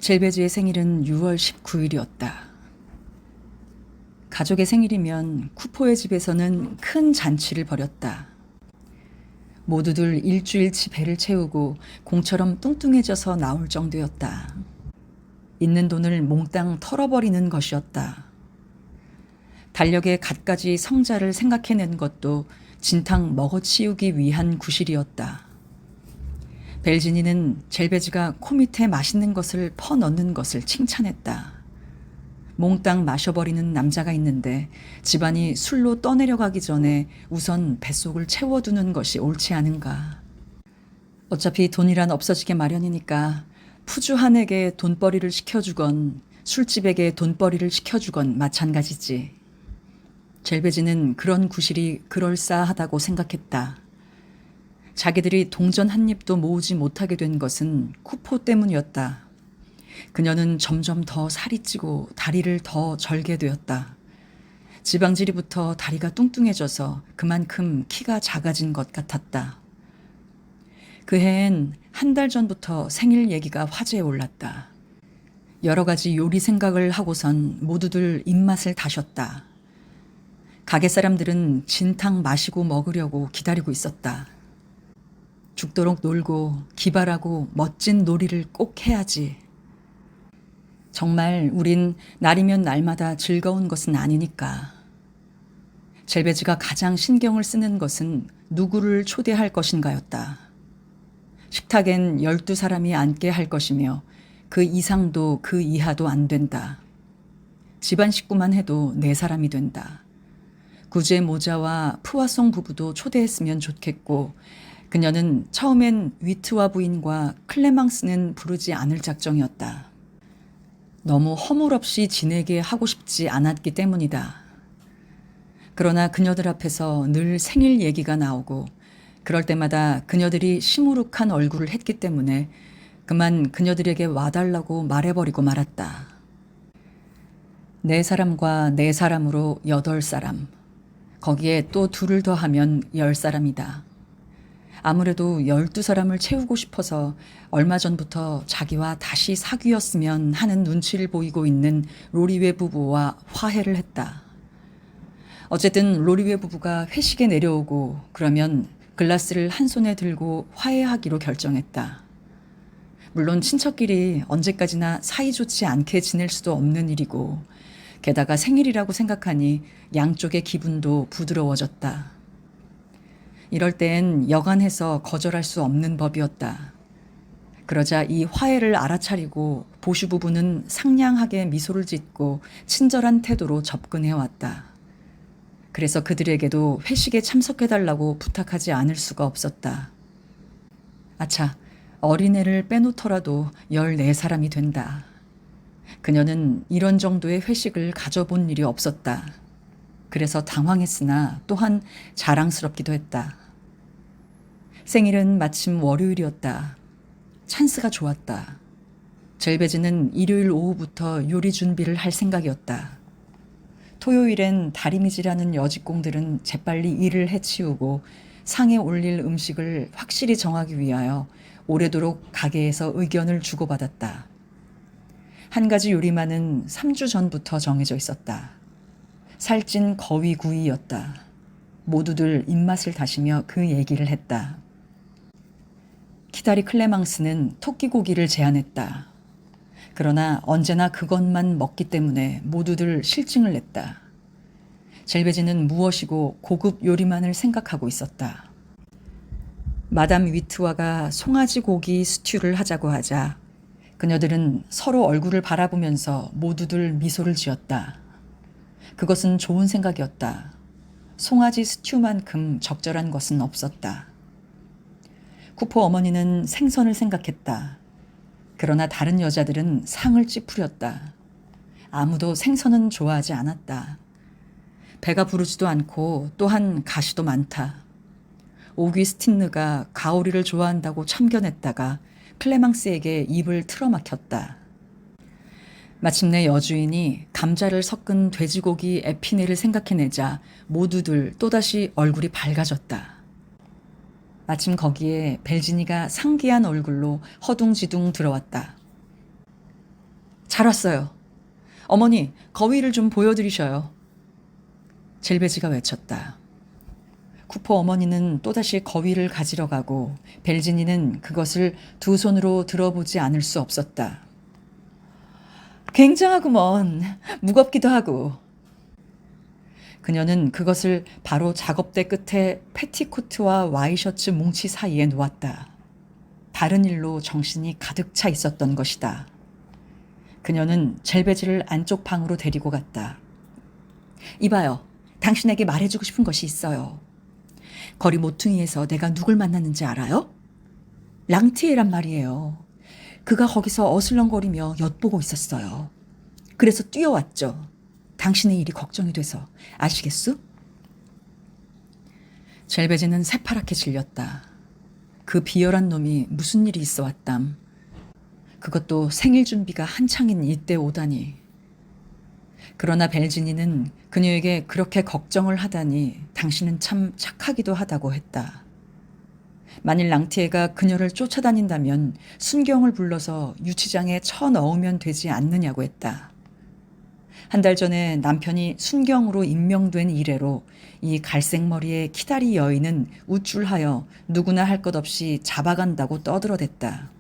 젤베즈의 생일은 6월 19일이었다. 가족의 생일이면 쿠포의 집에서는 큰 잔치를 벌였다. 모두들 일주일치 배를 채우고 공처럼 뚱뚱해져서 나올 정도였다. 있는 돈을 몽땅 털어버리는 것이었다. 달력에 갖가지 성자를 생각해낸 것도 진탕 먹어치우기 위한 구실이었다. 벨지니는 젤베즈가 코 밑에 맛있는 것을 퍼넣는 것을 칭찬했다. 몽땅 마셔버리는 남자가 있는데 집안이 술로 떠내려가기 전에 우선 뱃속을 채워두는 것이 옳지 않은가. 어차피 돈이란 없어지게 마련이니까 푸주한에게 돈벌이를 시켜주건 술집에게 돈벌이를 시켜주건 마찬가지지. 젤베지는 그런 구실이 그럴싸하다고 생각했다. 자기들이 동전 한 입도 모으지 못하게 된 것은 쿠포 때문이었다. 그녀는 점점 더 살이 찌고 다리를 더 절게 되었다. 지방지리부터 다리가 뚱뚱해져서 그만큼 키가 작아진 것 같았다. 그 해엔 한 달 전부터 생일 얘기가 화제에 올랐다. 여러 가지 요리 생각을 하고선 모두들 입맛을 다셨다. 가게 사람들은 진탕 마시고 먹으려고 기다리고 있었다. 죽도록 놀고 기발하고 멋진 놀이를 꼭 해야지. 정말 우린 날이면 날마다 즐거운 것은 아니니까. 젤베즈가 가장 신경을 쓰는 것은 누구를 초대할 것인가였다. 식탁엔 12사람이 앉게 할 것이며 그 이상도 그 이하도 안 된다. 집안 식구만 해도 4사람이 된다. 구제 모자와 푸아송 부부도 초대했으면 좋겠고 그녀는 처음엔 위트와 부인과 클레망스는 부르지 않을 작정이었다. 너무 허물없이 지내게 하고 싶지 않았기 때문이다. 그러나 그녀들 앞에서 늘 생일 얘기가 나오고 그럴 때마다 그녀들이 시무룩한 얼굴을 했기 때문에 그만 그녀들에게 와달라고 말해버리고 말았다. 4사람과 4사람으로 8사람. 거기에 또 2를 더하면 10사람이다. 아무래도 12사람을 채우고 싶어서 얼마 전부터 자기와 다시 사귀었으면 하는 눈치를 보이고 있는 로리웨 부부와 화해를 했다. 어쨌든 로리웨 부부가 회식에 내려오고 그러면 글라스를 한 손에 들고 화해하기로 결정했다. 물론 친척끼리 언제까지나 사이좋지 않게 지낼 수도 없는 일이고 게다가 생일이라고 생각하니 양쪽의 기분도 부드러워졌다. 이럴 땐 여간해서 거절할 수 없는 법이었다. 그러자 이 화해를 알아차리고 보슈 부부는 상냥하게 미소를 짓고 친절한 태도로 접근해왔다. 그래서 그들에게도 회식에 참석해달라고 부탁하지 않을 수가 없었다. 아차, 어린애를 빼놓더라도 14사람이 된다. 그녀는 이런 정도의 회식을 가져본 일이 없었다. 그래서 당황했으나 또한 자랑스럽기도 했다. 생일은 마침 월요일이었다. 찬스가 좋았다. 젤베즈는 일요일 오후부터 요리 준비를 할 생각이었다. 토요일엔 다리미질하는 여직공들은 재빨리 일을 해치우고 상에 올릴 음식을 확실히 정하기 위하여 오래도록 가게에서 의견을 주고받았다. 한 가지 요리만은 3주 전부터 정해져 있었다. 살찐 거위구이였다. 모두들 입맛을 다시며 그 얘기를 했다. 키다리 클레망스는 토끼고기를 제안했다. 그러나 언제나 그것만 먹기 때문에 모두들 실증을 냈다. 젤베지는 무엇이고 고급 요리만을 생각하고 있었다. 마담 위트와가 송아지 고기 스튜를 하자고 하자 그녀들은 서로 얼굴을 바라보면서 모두들 미소를 지었다. 그것은 좋은 생각이었다. 송아지 스튜만큼 적절한 것은 없었다. 쿠포 어머니는 생선을 생각했다. 그러나 다른 여자들은 상을 찌푸렸다. 아무도 생선은 좋아하지 않았다. 배가 부르지도 않고 또한 가시도 많다. 오귀스틴느가 가오리를 좋아한다고 참견했다가 클레망스에게 입을 틀어막혔다. 마침내 여주인이 감자를 섞은 돼지고기 에피네를 생각해내자 모두들 또다시 얼굴이 밝아졌다. 마침 거기에 벨지니가 상기한 얼굴로 허둥지둥 들어왔다. 잘 왔어요. 어머니, 거위를 좀 보여드리셔요. 젤베지가 외쳤다. 쿠포 어머니는 또다시 거위를 가지러 가고 벨진이는 그것을 두 손으로 들어보지 않을 수 없었다. 굉장하구먼. 무겁기도 하고. 그녀는 그것을 바로 작업대 끝에 패티코트와 와이셔츠 뭉치 사이에 놓았다. 다른 일로 정신이 가득 차 있었던 것이다. 그녀는 젤베지를 안쪽 방으로 데리고 갔다. 이봐요. 당신에게 말해주고 싶은 것이 있어요. 거리 모퉁이에서 내가 누굴 만났는지 알아요? 랑티에란 말이에요. 그가 거기서 어슬렁거리며 엿보고 있었어요. 그래서 뛰어왔죠. 당신의 일이 걱정이 돼서. 아시겠소? 젤베지는 새파랗게 질렸다. 그 비열한 놈이 무슨 일이 있어 왔담. 그것도 생일 준비가 한창인 이때 오다니. 그러나 벨진이는 그녀에게 그렇게 걱정을 하다니 당신은 참 착하기도 하다고 했다. 만일 랑티에가 그녀를 쫓아다닌다면 순경을 불러서 유치장에 쳐넣으면 되지 않느냐고 했다. 한 달 전에 남편이 순경으로 임명된 이래로 이 갈색머리의 키다리 여인은 우쭐하여 누구나 할 것 없이 잡아간다고 떠들어댔다.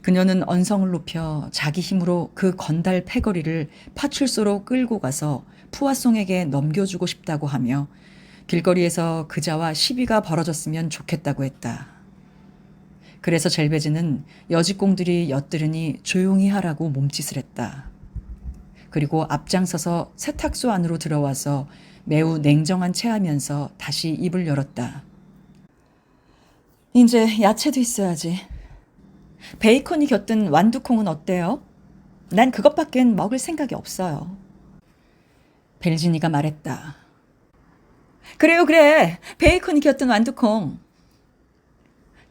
그녀는 언성을 높여 자기 힘으로 그 건달 패거리를 파출소로 끌고 가서 푸아송에게 넘겨주고 싶다고 하며 길거리에서 그자와 시비가 벌어졌으면 좋겠다고 했다. 그래서 젤베즈는 여직공들이 엿들으니 조용히 하라고 몸짓을 했다. 그리고 앞장서서 세탁소 안으로 들어와서 매우 냉정한 체하면서 다시 입을 열었다. 이제 야채도 있어야지. 베이컨이 곁든 완두콩은 어때요? 난 그것밖엔 먹을 생각이 없어요. 벨진이가 말했다. 그래요, 그래. 베이컨이 곁든 완두콩.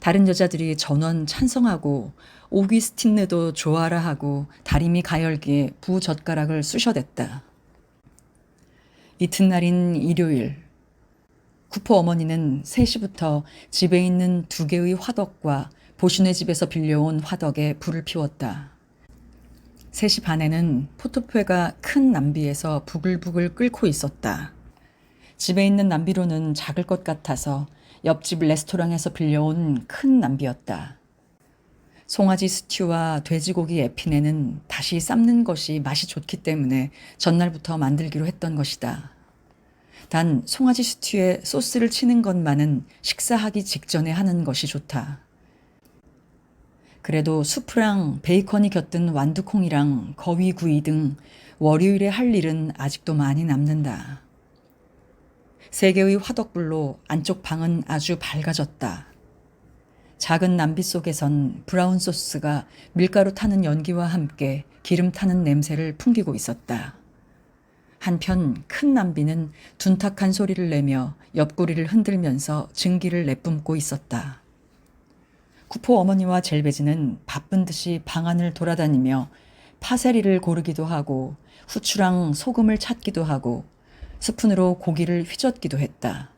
다른 여자들이 전원 찬성하고 오귀스틴느도 좋아라 하고 다리미 가열기에 부젓가락을 쑤셔댔다. 이튿날인 일요일, 쿠퍼 어머니는 3시부터 집에 있는 2개의 화덕과 보신의 집에서 빌려온 화덕에 불을 피웠다. 3시 반에는 포토페가 큰 남비에서 부글부글 끓고 있었다. 집에 있는 남비로는 작을 것 같아서 옆집 레스토랑에서 빌려온 큰 남비였다. 송아지 스튜와 돼지고기 에피네는 다시 삶는 것이 맛이 좋기 때문에 전날부터 만들기로 했던 것이다. 단 송아지 스튜에 소스를 치는 것만은 식사하기 직전에 하는 것이 좋다. 그래도 수프랑 베이컨이 곁든 완두콩이랑 거위구이 등 월요일에 할 일은 아직도 많이 남는다. 3개의 화덕불로 안쪽 방은 아주 밝아졌다. 작은 남비 속에선 브라운 소스가 밀가루 타는 연기와 함께 기름 타는 냄새를 풍기고 있었다. 한편 큰 남비는 둔탁한 소리를 내며 옆구리를 흔들면서 증기를 내뿜고 있었다. 쿠포 어머니와 젤베지는 바쁜 듯이 방 안을 돌아다니며 파세리를 고르기도 하고 후추랑 소금을 찾기도 하고 스푼으로 고기를 휘젓기도 했다.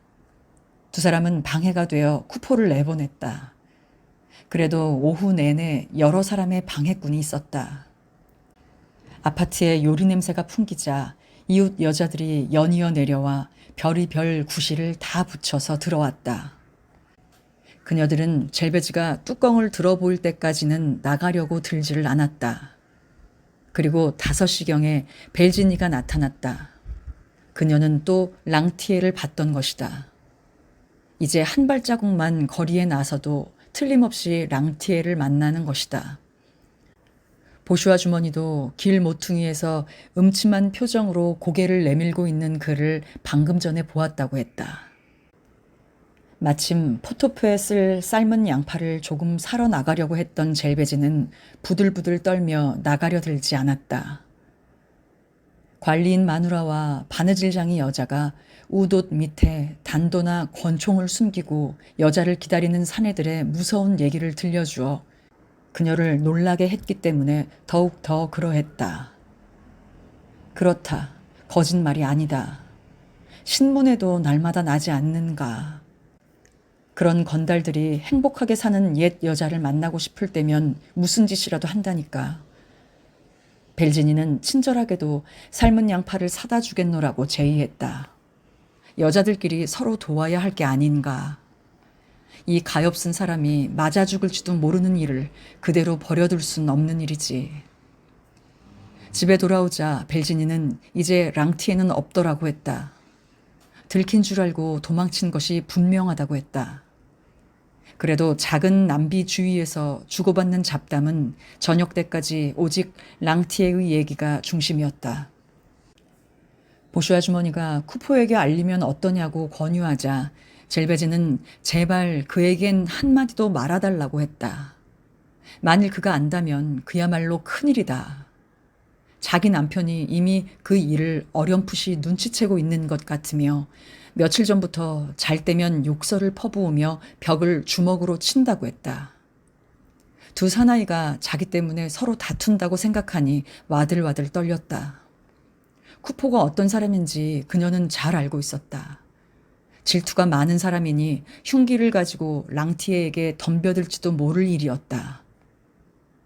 두 사람은 방해가 되어 쿠포를 내보냈다. 그래도 오후 내내 여러 사람의 방해꾼이 있었다. 아파트에 요리 냄새가 풍기자 이웃 여자들이 연이어 내려와 별의별 구실을 다 붙여서 들어왔다. 그녀들은 젤베지가 뚜껑을 들어 보일 때까지는 나가려고 들지를 않았다. 그리고 5시경에 벨지니가 나타났다. 그녀는 또 랑티에를 봤던 것이다. 이제 한 발자국만 거리에 나서도 틀림없이 랑티에를 만나는 것이다. 보슈아 주머니도 길 모퉁이에서 음침한 표정으로 고개를 내밀고 있는 그를 방금 전에 보았다고 했다. 마침 포토프에 쓸 삶은 양파를 조금 사러 나가려고 했던 젤베지는 부들부들 떨며 나가려 들지 않았다. 관리인 마누라와 바느질장이 여자가 우돛 밑에 단도나 권총을 숨기고 여자를 기다리는 사내들의 무서운 얘기를 들려주어 그녀를 놀라게 했기 때문에 더욱 더 그러했다. 그렇다. 거짓말이 아니다. 신문에도 날마다 나지 않는가. 그런 건달들이 행복하게 사는 옛 여자를 만나고 싶을 때면 무슨 짓이라도 한다니까. 벨지니는 친절하게도 삶은 양파를 사다 주겠노라고 제의했다. 여자들끼리 서로 도와야 할 게 아닌가. 이 가엾은 사람이 맞아 죽을지도 모르는 일을 그대로 버려둘 순 없는 일이지. 집에 돌아오자 벨지니는 이제 랑티에는 없더라고 했다. 들킨 줄 알고 도망친 것이 분명하다고 했다. 그래도 작은 남비 주위에서 주고받는 잡담은 저녁 때까지 오직 랑티에의 얘기가 중심이었다. 보슈 아주머니가 쿠포에게 알리면 어떠냐고 권유하자 젤베즈는 제발 그에겐 한마디도 말아달라고 했다. 만일 그가 안다면 그야말로 큰일이다. 자기 남편이 이미 그 일을 어렴풋이 눈치채고 있는 것 같으며 며칠 전부터 잘 때면 욕설을 퍼부으며 벽을 주먹으로 친다고 했다. 두 사나이가 자기 때문에 서로 다툰다고 생각하니 와들와들 떨렸다. 쿠포가 어떤 사람인지 그녀는 잘 알고 있었다. 질투가 많은 사람이니 흉기를 가지고 랑티에에게 덤벼들지도 모를 일이었다.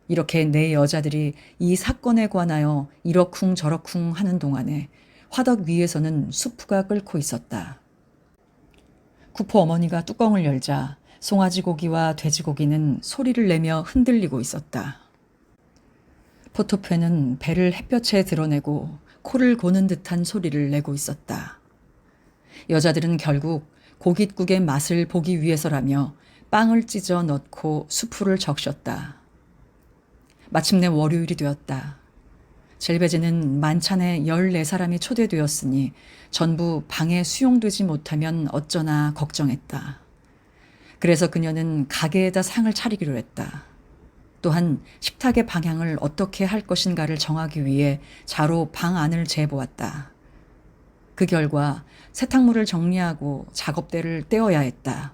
이렇게 네 여자들이 이 사건에 관하여 이러쿵 저러쿵 하는 동안에 화덕 위에서는 수프가 끓고 있었다. 쿠포 어머니가 뚜껑을 열자 송아지 고기와 돼지고기는 소리를 내며 흔들리고 있었다. 포토페는 배를 햇볕에 드러내고 코를 고는 듯한 소리를 내고 있었다. 여자들은 결국 고깃국의 맛을 보기 위해서라며 빵을 찢어 넣고 수프를 적셨다. 마침내 월요일이 되었다. 젤베제는 만찬에 14사람이 초대되었으니 전부 방에 수용되지 못하면 어쩌나 걱정했다. 그래서 그녀는 가게에다 상을 차리기로 했다. 또한 식탁의 방향을 어떻게 할 것인가를 정하기 위해 자로 방 안을 재보았다. 그 결과 세탁물을 정리하고 작업대를 떼어야 했다.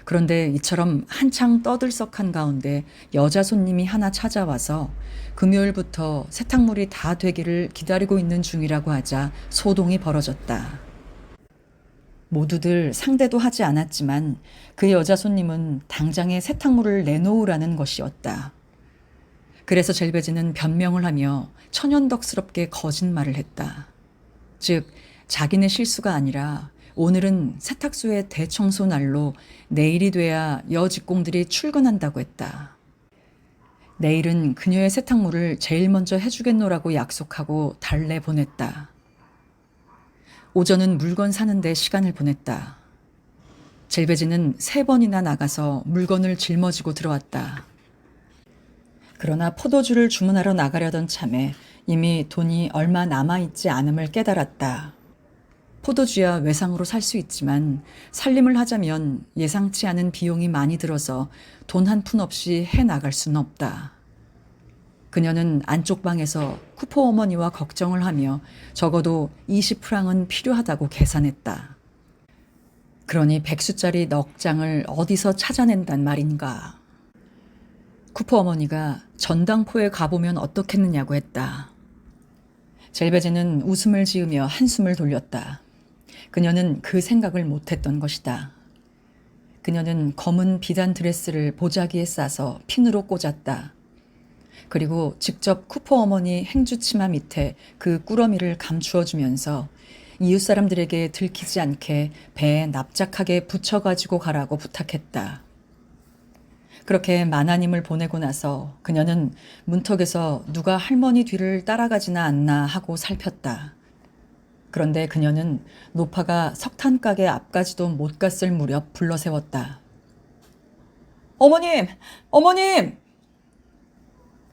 그런데 이처럼 한창 떠들썩한 가운데 여자 손님이 하나 찾아와서 금요일부터 세탁물이 다 되기를 기다리고 있는 중이라고 하자 소동이 벌어졌다. 모두들 상대도 하지 않았지만 그 여자 손님은 당장에 세탁물을 내놓으라는 것이었다. 그래서 젤베즈는 변명을 하며 천연덕스럽게 거짓말을 했다. 즉 자기네 실수가 아니라 오늘은 세탁소의 대청소 날로 내일이 돼야 여직공들이 출근한다고 했다. 내일은 그녀의 세탁물을 제일 먼저 해주겠노라고 약속하고 달래 보냈다. 오전은 물건 사는데 시간을 보냈다. 젤베지는 3번이나 나가서 물건을 짊어지고 들어왔다. 그러나 포도주를 주문하러 나가려던 참에 이미 돈이 얼마 남아있지 않음을 깨달았다. 포도주야 외상으로 살 수 있지만 살림을 하자면 예상치 않은 비용이 많이 들어서 돈 한 푼 없이 해나갈 수는 없다. 그녀는 안쪽 방에서 쿠포 어머니와 걱정을 하며 적어도 20프랑은 필요하다고 계산했다. 그러니 100수짜리 넉 장을 어디서 찾아낸단 말인가. 쿠포 어머니가 전당포에 가보면 어떻겠느냐고 했다. 젤베제는 웃음을 지으며 한숨을 돌렸다. 그녀는 그 생각을 못했던 것이다. 그녀는 검은 비단 드레스를 보자기에 싸서 핀으로 꽂았다. 그리고 직접 쿠포 어머니 행주치마 밑에 그 꾸러미를 감추어 주면서 이웃 사람들에게 들키지 않게 배에 납작하게 붙여가지고 가라고 부탁했다. 그렇게 마나님을 보내고 나서 그녀는 문턱에서 누가 할머니 뒤를 따라가지나 않나 하고 살폈다. 그런데 그녀는 노파가 석탄가게 앞까지도 못 갔을 무렵 불러세웠다. 어머님! 어머님!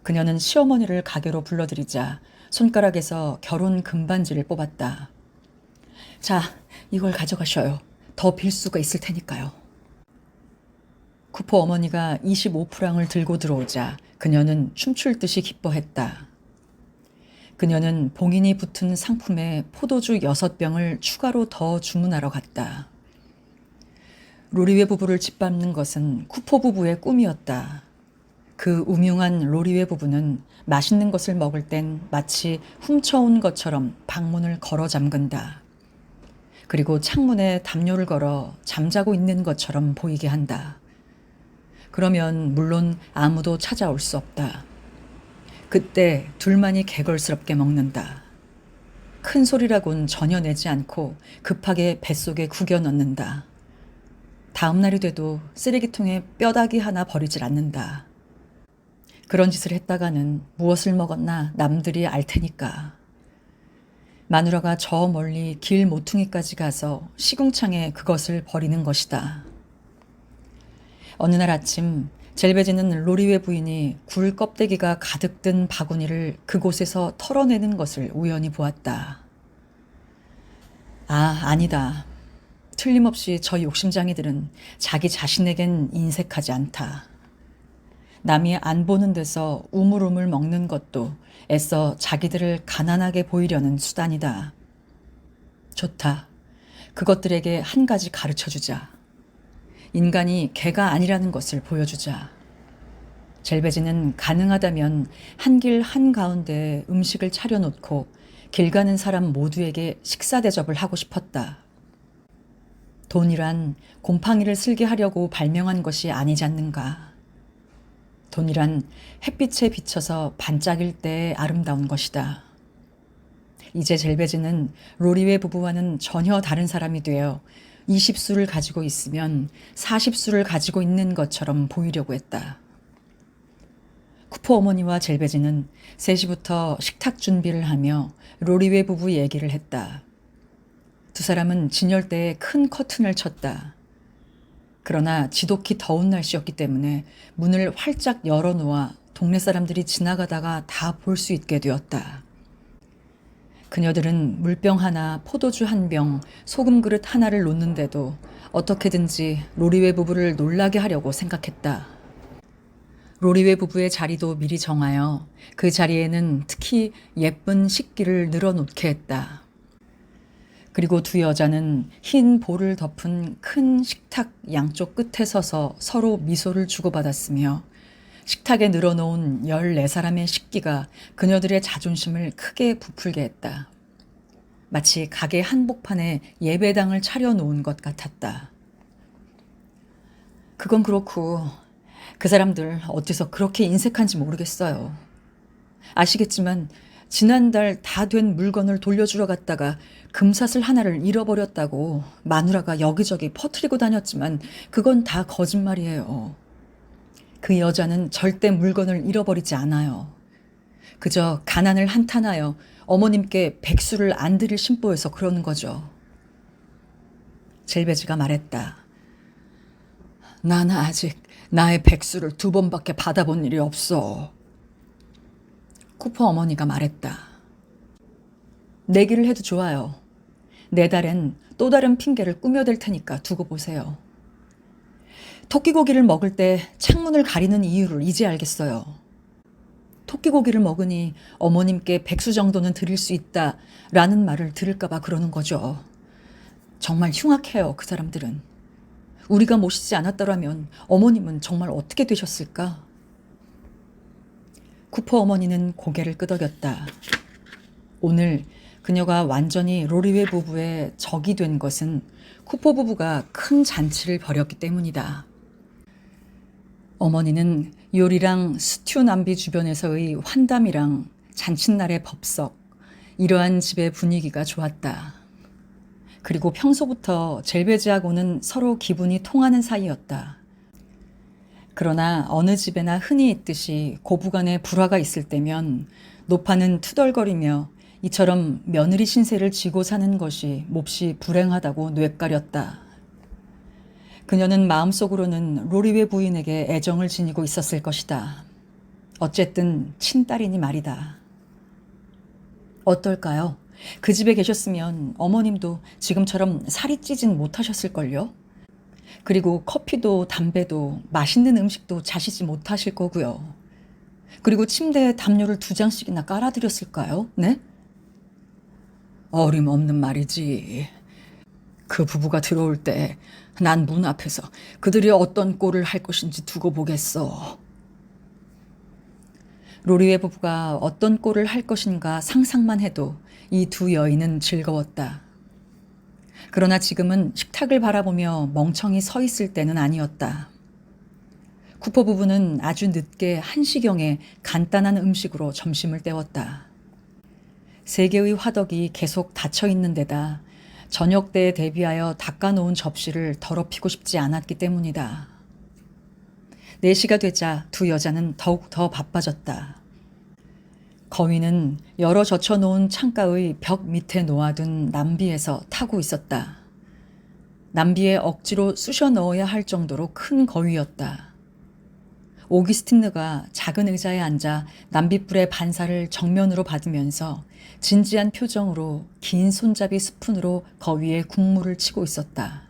그녀는 시어머니를 가게로 불러들이자 손가락에서 결혼 금반지를 뽑았다. 자, 이걸 가져가셔요. 더 빌 수가 있을 테니까요. 쿠포 어머니가 25프랑을 들고 들어오자 그녀는 춤출 듯이 기뻐했다. 그녀는 봉인이 붙은 상품에 포도주 6병을 추가로 더 주문하러 갔다. 로리웨 부부를 짓밟는 것은 쿠포 부부의 꿈이었다. 그 우명한 로리웨 부부는 맛있는 것을 먹을 땐 마치 훔쳐온 것처럼 방문을 걸어 잠근다. 그리고 창문에 담요를 걸어 잠자고 있는 것처럼 보이게 한다. 그러면 물론 아무도 찾아올 수 없다. 그때 둘만이 개걸스럽게 먹는다. 큰 소리라곤 전혀 내지 않고 급하게 뱃속에 구겨 넣는다. 다음 날이 돼도 쓰레기통에 뼈다귀 하나 버리질 않는다. 그런 짓을 했다가는 무엇을 먹었나 남들이 알 테니까. 마누라가 저 멀리 길 모퉁이까지 가서 시궁창에 그것을 버리는 것이다. 어느 날 아침 젤베지는 로리웨 부인이 굴 껍데기가 가득 든 바구니를 그곳에서 털어내는 것을 우연히 보았다. 아, 아니다. 틀림없이 저 욕심장이들은 자기 자신에겐 인색하지 않다. 남이 안 보는 데서 우물우물 먹는 것도 애써 자기들을 가난하게 보이려는 수단이다. 좋다. 그것들에게 한 가지 가르쳐주자. 인간이 개가 아니라는 것을 보여주자. 젤베지는 가능하다면 한 길 한가운데 음식을 차려놓고 길 가는 사람 모두에게 식사 대접을 하고 싶었다. 돈이란 곰팡이를 쓸게 하려고 발명한 것이 아니지 않는가. 돈이란 햇빛에 비쳐서 반짝일 때의 아름다운 것이다. 이제 젤베지는 로리웨 부부와는 전혀 다른 사람이 되어 20수를 가지고 있으면 40수를 가지고 있는 것처럼 보이려고 했다. 쿠퍼 어머니와 젤베지는 3시부터 식탁 준비를 하며 로리웨 부부 얘기를 했다. 두 사람은 진열대에 큰 커튼을 쳤다. 그러나 지독히 더운 날씨였기 때문에 문을 활짝 열어놓아 동네 사람들이 지나가다가 다 볼 수 있게 되었다. 그녀들은 물병 하나, 포도주 한 병, 소금 그릇 하나를 놓는데도 어떻게든지 로리웨 부부를 놀라게 하려고 생각했다. 로리웨 부부의 자리도 미리 정하여 그 자리에는 특히 예쁜 식기를 늘어놓게 했다. 그리고 두 여자는 흰 볼을 덮은 큰 식탁 양쪽 끝에 서서 서로 미소를 주고받았으며 식탁에 늘어놓은 14사람의 식기가 그녀들의 자존심을 크게 부풀게 했다. 마치 가게 한복판에 예배당을 차려놓은 것 같았다. 그건 그렇고 그 사람들 어째서 그렇게 인색한지 모르겠어요. 아시겠지만 지난달 다 된 물건을 돌려주러 갔다가 금사슬 하나를 잃어버렸다고 마누라가 여기저기 퍼뜨리고 다녔지만 그건 다 거짓말이에요. 그 여자는 절대 물건을 잃어버리지 않아요. 그저 가난을 한탄하여 어머님께 백수를 안 드릴 심보여서 그러는 거죠. 젤베지가 말했다. 나는 아직 나의 백수를 2번밖에 받아본 일이 없어. 쿠퍼 어머니가 말했다. 내기를 해도 좋아요. 내달엔 또 다른 핑계를 꾸며댈 테니까 두고 보세요. 토끼고기를 먹을 때 창문을 가리는 이유를 이제 알겠어요. 토끼고기를 먹으니 어머님께 백수 정도는 드릴 수 있다라는 말을 들을까 봐 그러는 거죠. 정말 흉악해요, 그 사람들은. 우리가 모시지 않았더라면 어머님은 정말 어떻게 되셨을까? 쿠퍼 어머니는 고개를 끄덕였다. 오늘 그녀가 완전히 로리웨 부부의 적이 된 것은 쿠퍼 부부가 큰 잔치를 벌였기 때문이다. 어머니는 요리랑 스튜 남비 주변에서의 환담이랑 잔칫날의 법석, 이러한 집의 분위기가 좋았다. 그리고 평소부터 젤베지하고는 서로 기분이 통하는 사이였다. 그러나 어느 집에나 흔히 있듯이 고부간에 불화가 있을 때면 노파는 투덜거리며 이처럼 며느리 신세를 지고 사는 것이 몹시 불행하다고 뇌까렸다. 그녀는 마음속으로는 로리웨 부인에게 애정을 지니고 있었을 것이다. 어쨌든 친딸이니 말이다. 어떨까요? 그 집에 계셨으면 어머님도 지금처럼 살이 찌진 못하셨을걸요? 그리고 커피도 담배도 맛있는 음식도 자시지 못하실 거고요. 그리고 침대에 담요를 2장씩이나 깔아드렸을까요? 네? 어림없는 말이지. 그 부부가 들어올 때 난 문 앞에서 그들이 어떤 꼴을 할 것인지 두고 보겠어. 로리웨 부부가 어떤 꼴을 할 것인가 상상만 해도 이 두 여인은 즐거웠다. 그러나 지금은 식탁을 바라보며 멍청이 서 있을 때는 아니었다. 쿠퍼 부부는 아주 늦게 1시경에 간단한 음식으로 점심을 때웠다. 3개의 화덕이 계속 닫혀 있는 데다 저녁 때에 대비하여 닦아놓은 접시를 더럽히고 싶지 않았기 때문이다. 4시가 되자 두 여자는 더욱 더 바빠졌다. 거위는 여러 젖혀놓은 창가의 벽 밑에 놓아둔 남비에서 타고 있었다. 남비에 억지로 쑤셔 넣어야 할 정도로 큰 거위였다. 오기스틴느가 작은 의자에 앉아 남빗불의 반사를 정면으로 받으면서 진지한 표정으로 긴 손잡이 스푼으로 거위에 국물을 치고 있었다.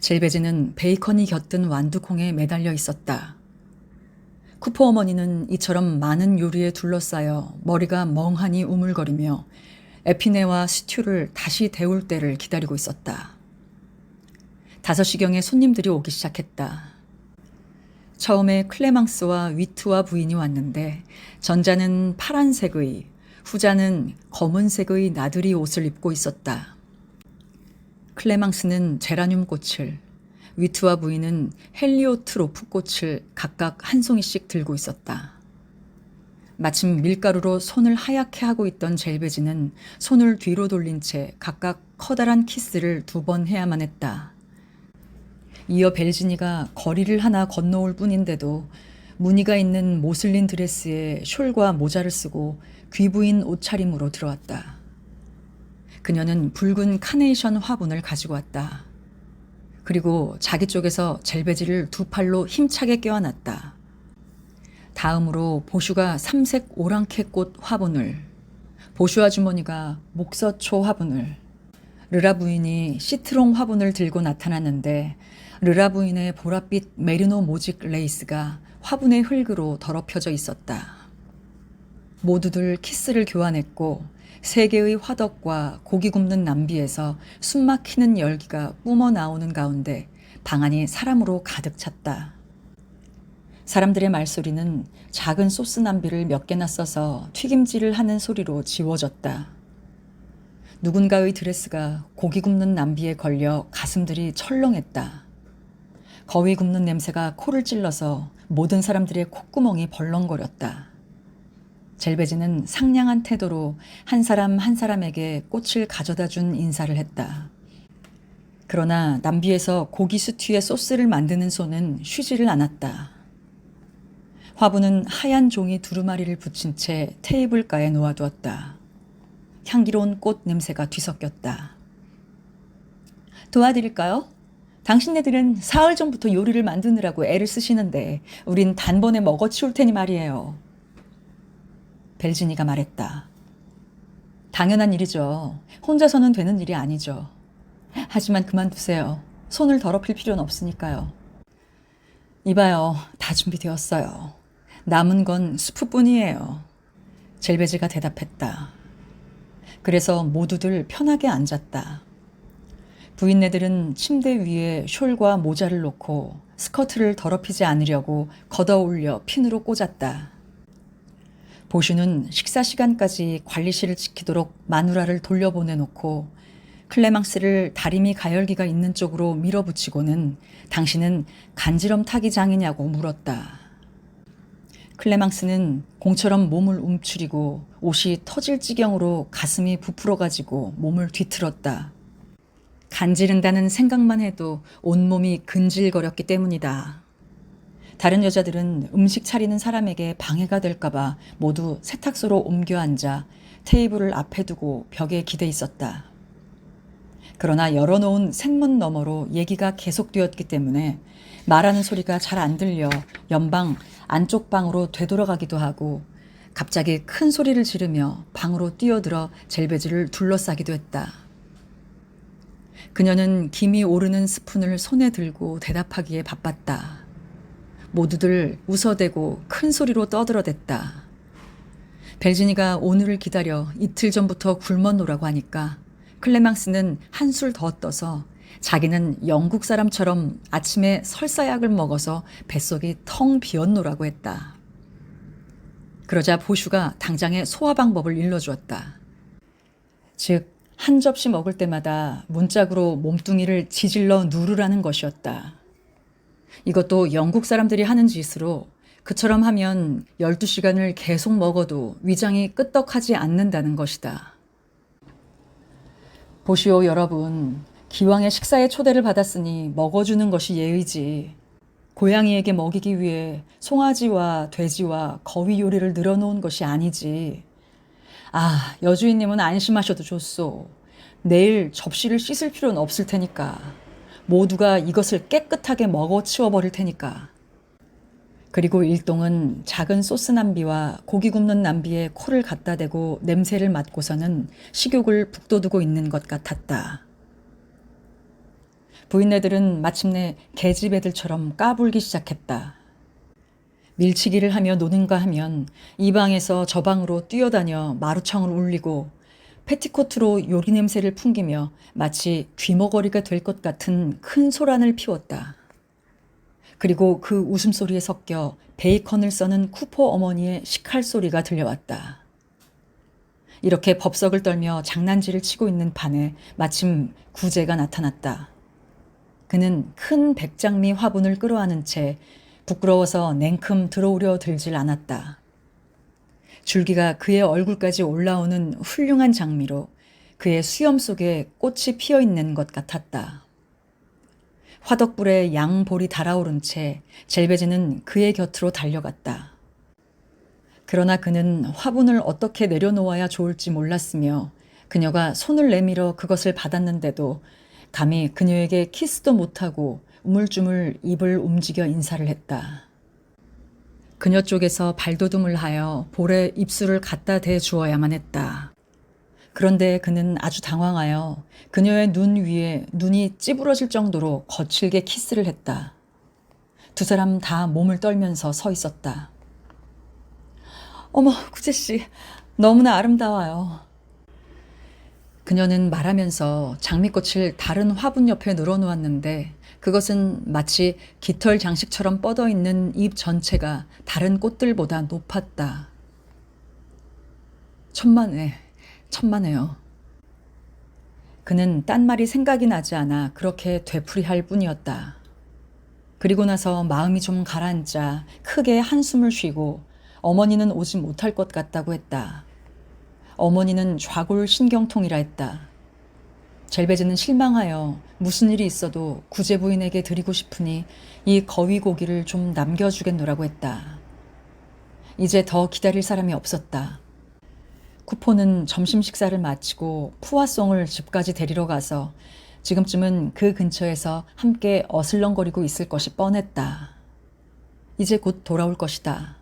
젤베즈는 베이컨이 곁든 완두콩에 매달려 있었다. 쿠퍼 어머니는 이처럼 많은 요리에 둘러싸여 머리가 멍하니 우물거리며 에피네와 스튜를 다시 데울 때를 기다리고 있었다. 5시경에 손님들이 오기 시작했다. 처음에 클레망스와 위트와 부인이 왔는데 전자는 파란색의, 후자는 검은색의 나들이 옷을 입고 있었다. 클레망스는 제라늄 꽃을, 위트와 부인은 헬리오트로프 꽃을 각각 한 송이씩 들고 있었다. 마침 밀가루로 손을 하얗게 하고 있던 젤베지는 손을 뒤로 돌린 채 각각 커다란 키스를 2번 해야만 했다. 이어 벨지니가 거리를 하나 건너올 뿐인데도 무늬가 있는 모슬린 드레스에 숄과 모자를 쓰고 귀부인 옷차림으로 들어왔다. 그녀는 붉은 카네이션 화분을 가지고 왔다. 그리고 자기 쪽에서 젤베지를 2팔로 힘차게 껴안았다. 다음으로 보슈가 삼색 오랑캐꽃 화분을, 보슈 아주머니가 목서초 화분을, 르라 부인이 시트롱 화분을 들고 나타났는데 르라 부인의 보랏빛 메리노 모직 레이스가 화분의 흙으로 더럽혀져 있었다. 모두들 키스를 교환했고 3개의 화덕과 고기 굽는 남비에서 숨막히는 열기가 뿜어 나오는 가운데 방안이 사람으로 가득 찼다. 사람들의 말소리는 작은 소스 남비를 몇 개나 써서 튀김질을 하는 소리로 지워졌다. 누군가의 드레스가 고기 굽는 남비에 걸려 가슴들이 철렁했다. 거위 굽는 냄새가 코를 찔러서 모든 사람들의 콧구멍이 벌렁거렸다. 젤베지는 상냥한 태도로 한 사람 한 사람에게 꽃을 가져다 준 인사를 했다. 그러나 남비에서 고기 스튜에 소스를 만드는 손은 쉬지를 않았다. 화분은 하얀 종이 두루마리를 붙인 채 테이블가에 놓아두었다. 향기로운 꽃 냄새가 뒤섞였다. 도와드릴까요? 당신네들은 사흘 전부터 요리를 만드느라고 애를 쓰시는데 우린 단번에 먹어치울 테니 말이에요. 벨지니가 말했다. 당연한 일이죠. 혼자서는 되는 일이 아니죠. 하지만 그만두세요. 손을 더럽힐 필요는 없으니까요. 이봐요. 다 준비되었어요. 남은 건 수프뿐이에요. 젤베지가 대답했다. 그래서 모두들 편하게 앉았다. 부인네들은 침대 위에 숄과 모자를 놓고 스커트를 더럽히지 않으려고 걷어올려 핀으로 꽂았다. 보슈는 식사 시간까지 관리실을 지키도록 마누라를 돌려보내놓고 클레망스를 다리미 가열기가 있는 쪽으로 밀어붙이고는 당신은 간지럼 타기 장이냐고 물었다. 클레망스는 공처럼 몸을 움츠리고 옷이 터질 지경으로 가슴이 부풀어가지고 몸을 뒤틀었다. 간지른다는 생각만 해도 온몸이 근질거렸기 때문이다. 다른 여자들은 음식 차리는 사람에게 방해가 될까봐 모두 세탁소로 옮겨 앉아 테이블을 앞에 두고 벽에 기대 있었다. 그러나 열어놓은 쇳문 너머로 얘기가 계속되었기 때문에 말하는 소리가 잘 안 들려 연방 안쪽 방으로 되돌아가기도 하고 갑자기 큰 소리를 지르며 방으로 뛰어들어 젤베지를 둘러싸기도 했다. 그녀는 김이 오르는 스푼을 손에 들고 대답하기에 바빴다. 모두들 웃어대고 큰 소리로 떠들어댔다. 벨지니가 오늘을 기다려 이틀 전부터 굶어 노라고 하니까 클레망스는 한술 더 떠서 자기는 영국 사람처럼 아침에 설사약을 먹어서 뱃속이 텅 비었노라고 했다. 그러자 보슈가 당장의 소화 방법을 일러주었다. 즉, 한 접시 먹을 때마다 문짝으로 몸뚱이를 지질러 누르라는 것이었다. 이것도 영국 사람들이 하는 짓으로 그처럼 하면 12시간을 계속 먹어도 위장이 끄떡하지 않는다는 것이다. 보시오 여러분, 기왕의 식사에 초대를 받았으니 먹어주는 것이 예의지. 고양이에게 먹이기 위해 송아지와 돼지와 거위 요리를 늘어놓은 것이 아니지. 아, 여주인님은 안심하셔도 좋소. 내일 접시를 씻을 필요는 없을 테니까. 모두가 이것을 깨끗하게 먹어 치워버릴 테니까. 그리고 일동은 작은 소스 남비와 고기 굽는 남비에 코를 갖다 대고 냄새를 맡고서는 식욕을 북돋우고 있는 것 같았다. 부인네들은 마침내 계집애들처럼 까불기 시작했다. 밀치기를 하며 노는가 하면 이 방에서 저 방으로 뛰어다녀 마루청을 울리고 패티코트로 요리 냄새를 풍기며 마치 귀머거리가 될 것 같은 큰 소란을 피웠다. 그리고 그 웃음소리에 섞여 베이컨을 써는 쿠퍼 어머니의 식할 소리가 들려왔다. 이렇게 법석을 떨며 장난질을 치고 있는 판에 마침 구제가 나타났다. 그는 큰 백장미 화분을 끌어안은 채 부끄러워서 냉큼 들어오려 들질 않았다. 줄기가 그의 얼굴까지 올라오는 훌륭한 장미로 그의 수염 속에 꽃이 피어 있는 것 같았다. 화덕불에 양볼이 달아오른 채 젤베즈는 그의 곁으로 달려갔다. 그러나 그는 화분을 어떻게 내려놓아야 좋을지 몰랐으며 그녀가 손을 내밀어 그것을 받았는데도 감히 그녀에게 키스도 못하고 우물쭈물 입을 움직여 인사를 했다. 그녀 쪽에서 발돋움을 하여 볼에 입술을 갖다 대 주어야만 했다. 그런데 그는 아주 당황하여 그녀의 눈 위에 눈이 찌부러질 정도로 거칠게 키스를 했다. 두 사람 다 몸을 떨면서 서 있었다. 어머, 구제씨, 너무나 아름다워요. 그녀는 말하면서 장미꽃을 다른 화분 옆에 늘어놓았는데 그것은 마치 깃털 장식처럼 뻗어있는 잎 전체가 다른 꽃들보다 높았다. 천만에요. 그는 딴 말이 생각이 나지 않아 그렇게 되풀이할 뿐이었다. 그리고 나서 마음이 좀 가라앉자 크게 한숨을 쉬고 어머니는 오지 못할 것 같다고 했다. 어머니는 좌골 신경통이라 했다. 젤베즈는 실망하여 무슨 일이 있어도 구제 부인에게 드리고 싶으니 이 거위 고기를 좀 남겨주겠노라고 했다. 이제 더 기다릴 사람이 없었다. 쿠포는 점심 식사를 마치고 푸아송을 집까지 데리러 가서 지금쯤은 그 근처에서 함께 어슬렁거리고 있을 것이 뻔했다. 이제 곧 돌아올 것이다.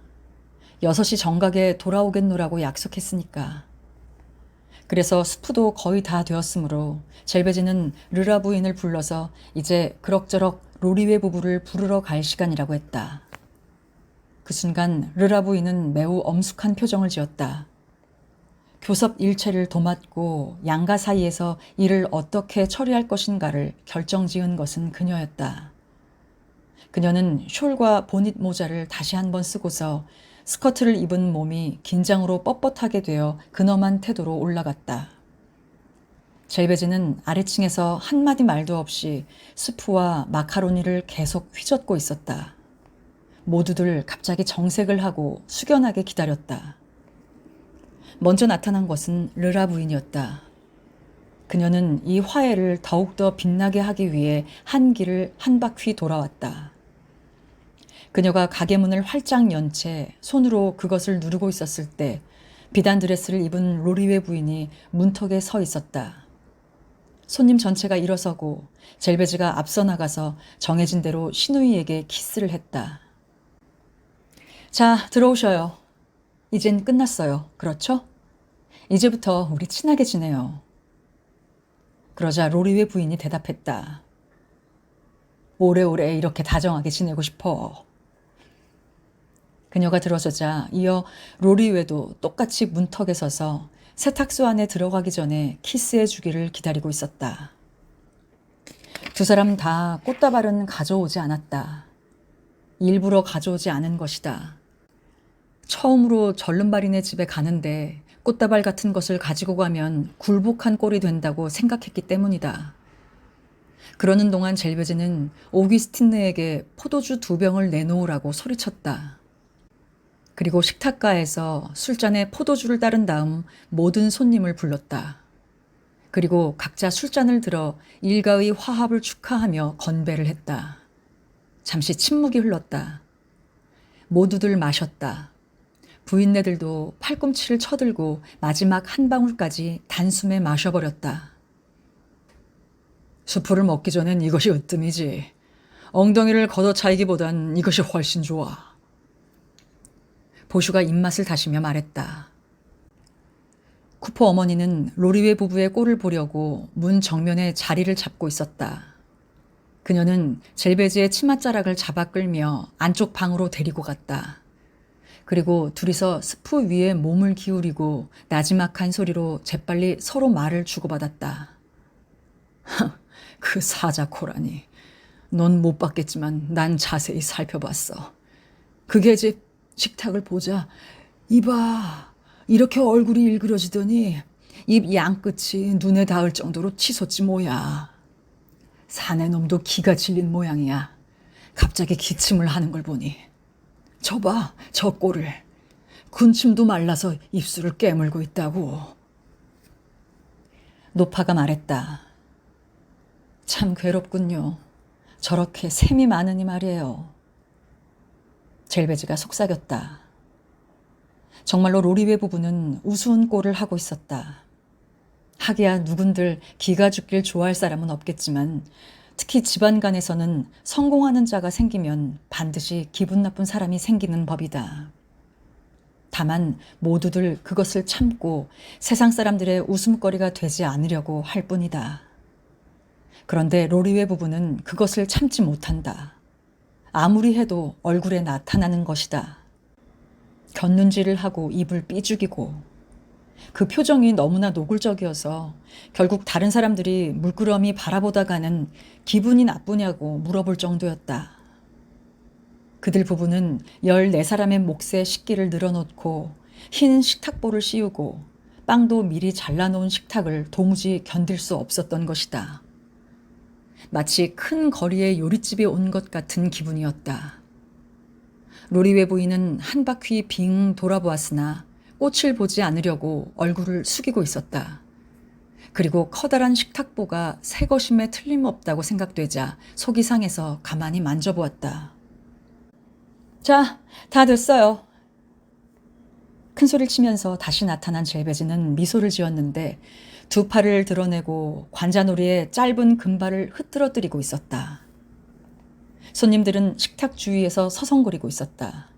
6시 정각에 돌아오겠노라고 약속했으니까. 그래서 수프도 거의 다 되었으므로 젤베즈는 르라 부인을 불러서 이제 그럭저럭 로리웨 부부를 부르러 갈 시간이라고 했다. 그 순간 르라 부인은 매우 엄숙한 표정을 지었다. 교섭 일체를 도맡고 양가 사이에서 이를 어떻게 처리할 것인가를 결정지은 것은 그녀였다. 그녀는 숄과 보닛 모자를 다시 한번 쓰고서 스커트를 입은 몸이 긴장으로 뻣뻣하게 되어 근엄한 태도로 올라갔다. 젤베즈는 아래층에서 한마디 말도 없이 스프와 마카로니를 계속 휘젓고 있었다. 모두들 갑자기 정색을 하고 숙연하게 기다렸다. 먼저 나타난 것은 르라 부인이었다. 그녀는 이 화해를 더욱더 빛나게 하기 위해 한 길을 한 바퀴 돌아왔다. 그녀가 가게 문을 활짝 연 채 손으로 그것을 누르고 있었을 때 비단 드레스를 입은 로리웨 부인이 문턱에 서 있었다. 손님 전체가 일어서고 젤베즈가 앞서 나가서 정해진 대로 시누이에게 키스를 했다. 자, 들어오셔요. 이젠 끝났어요. 그렇죠? 이제부터 우리 친하게 지내요. 그러자 로리웨 부인이 대답했다. 오래오래 이렇게 다정하게 지내고 싶어. 그녀가 들어서자 이어 로리웨도 똑같이 문턱에 서서 세탁소 안에 들어가기 전에 키스해 주기를 기다리고 있었다. 두 사람 다 꽃다발은 가져오지 않았다. 일부러 가져오지 않은 것이다. 처음으로 절름발이네 집에 가는데 꽃다발 같은 것을 가지고 가면 굴복한 꼴이 된다고 생각했기 때문이다. 그러는 동안 젤베즈는 오기스틴느에게 포도주 2병을 내놓으라고 소리쳤다. 그리고 식탁가에서 술잔에 포도주를 따른 다음 모든 손님을 불렀다. 그리고 각자 술잔을 들어 일가의 화합을 축하하며 건배를 했다. 잠시 침묵이 흘렀다. 모두들 마셨다. 부인네들도 팔꿈치를 쳐들고 마지막 한 방울까지 단숨에 마셔버렸다. 수프를 먹기 전엔 이것이 으뜸이지. 엉덩이를 걷어차이기보단 이것이 훨씬 좋아. 보슈가 입맛을 다시며 말했다. 쿠퍼 어머니는 로리웨 부부의 꼴을 보려고 문 정면에 자리를 잡고 있었다. 그녀는 젤베즈의 치맛자락을 잡아 끌며 안쪽 방으로 데리고 갔다. 그리고 둘이서 스프 위에 몸을 기울이고 나지막한 소리로 재빨리 서로 말을 주고받았다. 그 사자코라니. 넌 못 봤겠지만 난 자세히 살펴봤어. 그게 집 식탁을 보자. 이봐. 이렇게 얼굴이 일그러지더니 입 양끝이 눈에 닿을 정도로 치솟지 뭐야. 사내 놈도 기가 질린 모양이야. 갑자기 기침을 하는 걸 보니. 저봐, 저 꼴을. 군침도 말라서 입술을 깨물고 있다고. 노파가 말했다. 참 괴롭군요. 저렇게 샘이 많으니 말이에요. 젤베즈가 속삭였다. 정말로 로리웨 부부는 우스운 꼴을 하고 있었다. 하기야 누군들 기가 죽길 좋아할 사람은 없겠지만 특히 집안 간에서는 성공하는 자가 생기면 반드시 기분 나쁜 사람이 생기는 법이다. 다만 모두들 그것을 참고 세상 사람들의 웃음거리가 되지 않으려고 할 뿐이다. 그런데 로리웨 부부는 그것을 참지 못한다. 아무리 해도 얼굴에 나타나는 것이다. 곁눈질을 하고 입을 삐죽이고 그 표정이 너무나 노골적이어서 결국 다른 사람들이 물끄러미 바라보다가는 기분이 나쁘냐고 물어볼 정도였다. 그들 부부는 14사람의 몫에 식기를 늘어놓고 흰 식탁보를 씌우고 빵도 미리 잘라놓은 식탁을 도무지 견딜 수 없었던 것이다. 마치 큰 거리에 요릿집에 온 것 같은 기분이었다. 로리웨 부인은 한 바퀴 빙 돌아보았으나 꽃을 보지 않으려고 얼굴을 숙이고 있었다. 그리고 커다란 식탁보가 새 것임에 틀림없다고 생각되자 속이 상해서 가만히 만져보았다. 자, 다 됐어요. 큰 소리를 치면서 다시 나타난 젤베즈는 미소를 지었는데 두 팔을 드러내고 관자놀이에 짧은 금발을 흐트러뜨리고 있었다. 손님들은 식탁 주위에서 서성거리고 있었다.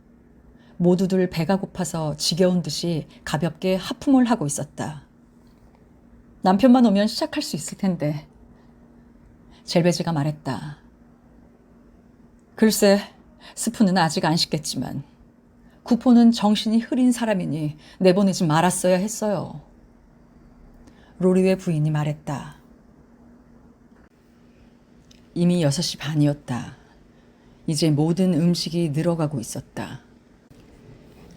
모두들 배가 고파서 지겨운 듯이 가볍게 하품을 하고 있었다. 남편만 오면 시작할 수 있을 텐데. 젤베즈가 말했다. 글쎄, 스프는 아직 안 식겠지만 구포는 정신이 흐린 사람이니 내보내지 말았어야 했어요. 로리웨 부인이 말했다. 이미 6시 반이었다. 이제 모든 음식이 늘어가고 있었다.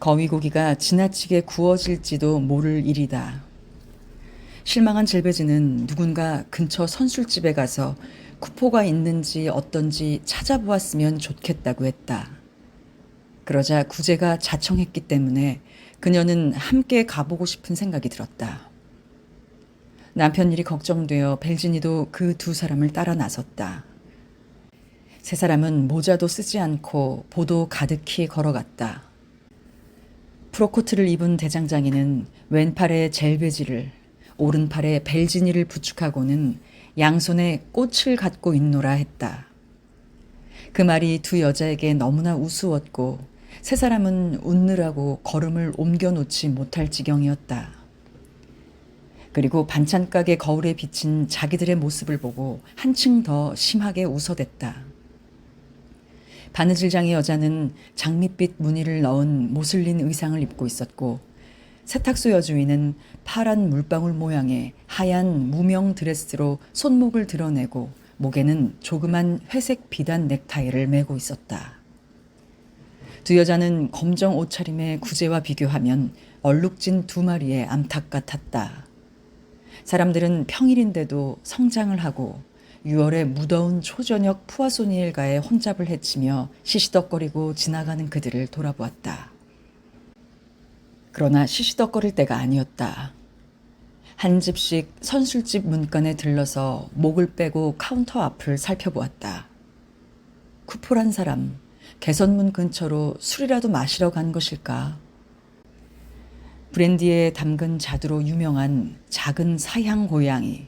거위고기가 지나치게 구워질지도 모를 일이다. 실망한 젤베즈는 누군가 근처 선술집에 가서 쿠포가 있는지 어떤지 찾아보았으면 좋겠다고 했다. 그러자 구제가 자청했기 때문에 그녀는 함께 가보고 싶은 생각이 들었다. 남편 일이 걱정되어 벨진이도 그 두 사람을 따라 나섰다. 세 사람은 모자도 쓰지 않고 보도 가득히 걸어갔다. 프로코트를 입은 대장장이는 왼팔에 젤베지를 오른팔에 벨진이를 부축하고는 양손에 꽃을 갖고 있노라 했다. 그 말이 두 여자에게 너무나 우스웠고 세 사람은 웃느라고 걸음을 옮겨놓지 못할 지경이었다. 그리고 반찬가게 거울에 비친 자기들의 모습을 보고 한층 더 심하게 웃어댔다. 바느질장의 여자는 장밋빛 무늬를 넣은 모슬린 의상을 입고 있었고 세탁소 여주인은 파란 물방울 모양의 하얀 무명 드레스로 손목을 드러내고 목에는 조그만 회색 비단 넥타이를 메고 있었다. 두 여자는 검정 옷차림의 구제와 비교하면 얼룩진 두 마리의 암탉 같았다. 사람들은 평일인데도 성장을 하고 6월의 무더운 초저녁 푸아소니 일가에 혼잡을 헤치며 시시덕거리고 지나가는 그들을 돌아보았다. 그러나 시시덕거릴 때가 아니었다. 한 집씩 선술집 문간에 들러서 목을 빼고 카운터 앞을 살펴보았다. 쿠포란 사람, 개선문 근처로 술이라도 마시러 간 것일까? 브랜디에 담근 자두로 유명한 작은 사향 고양이,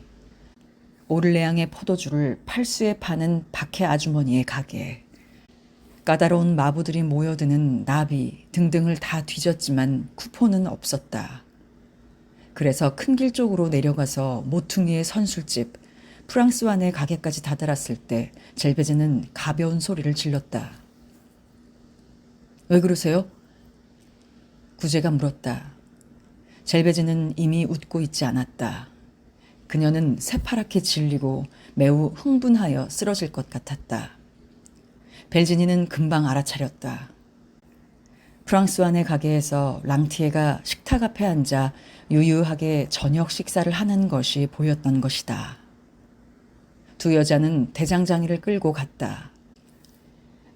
오를레앙의 포도주를 팔수에 파는 박해 아주머니의 가게, 까다로운 마부들이 모여드는 나비 등등을 다 뒤졌지만 쿠포는 없었다. 그래서 큰 길 쪽으로 내려가서 모퉁이의 선술집, 프랑스완의 가게까지 다다랐을 때 젤베즈는 가벼운 소리를 질렀다. 왜 그러세요? 구제가 물었다. 젤베즈는 이미 웃고 있지 않았다. 그녀는 새파랗게 질리고 매우 흥분하여 쓰러질 것 같았다. 벨지니는 금방 알아차렸다. 프랑스완의 가게에서 랑티에가 식탁 앞에 앉아 유유하게 저녁 식사를 하는 것이 보였던 것이다. 두 여자는 대장장이를 끌고 갔다.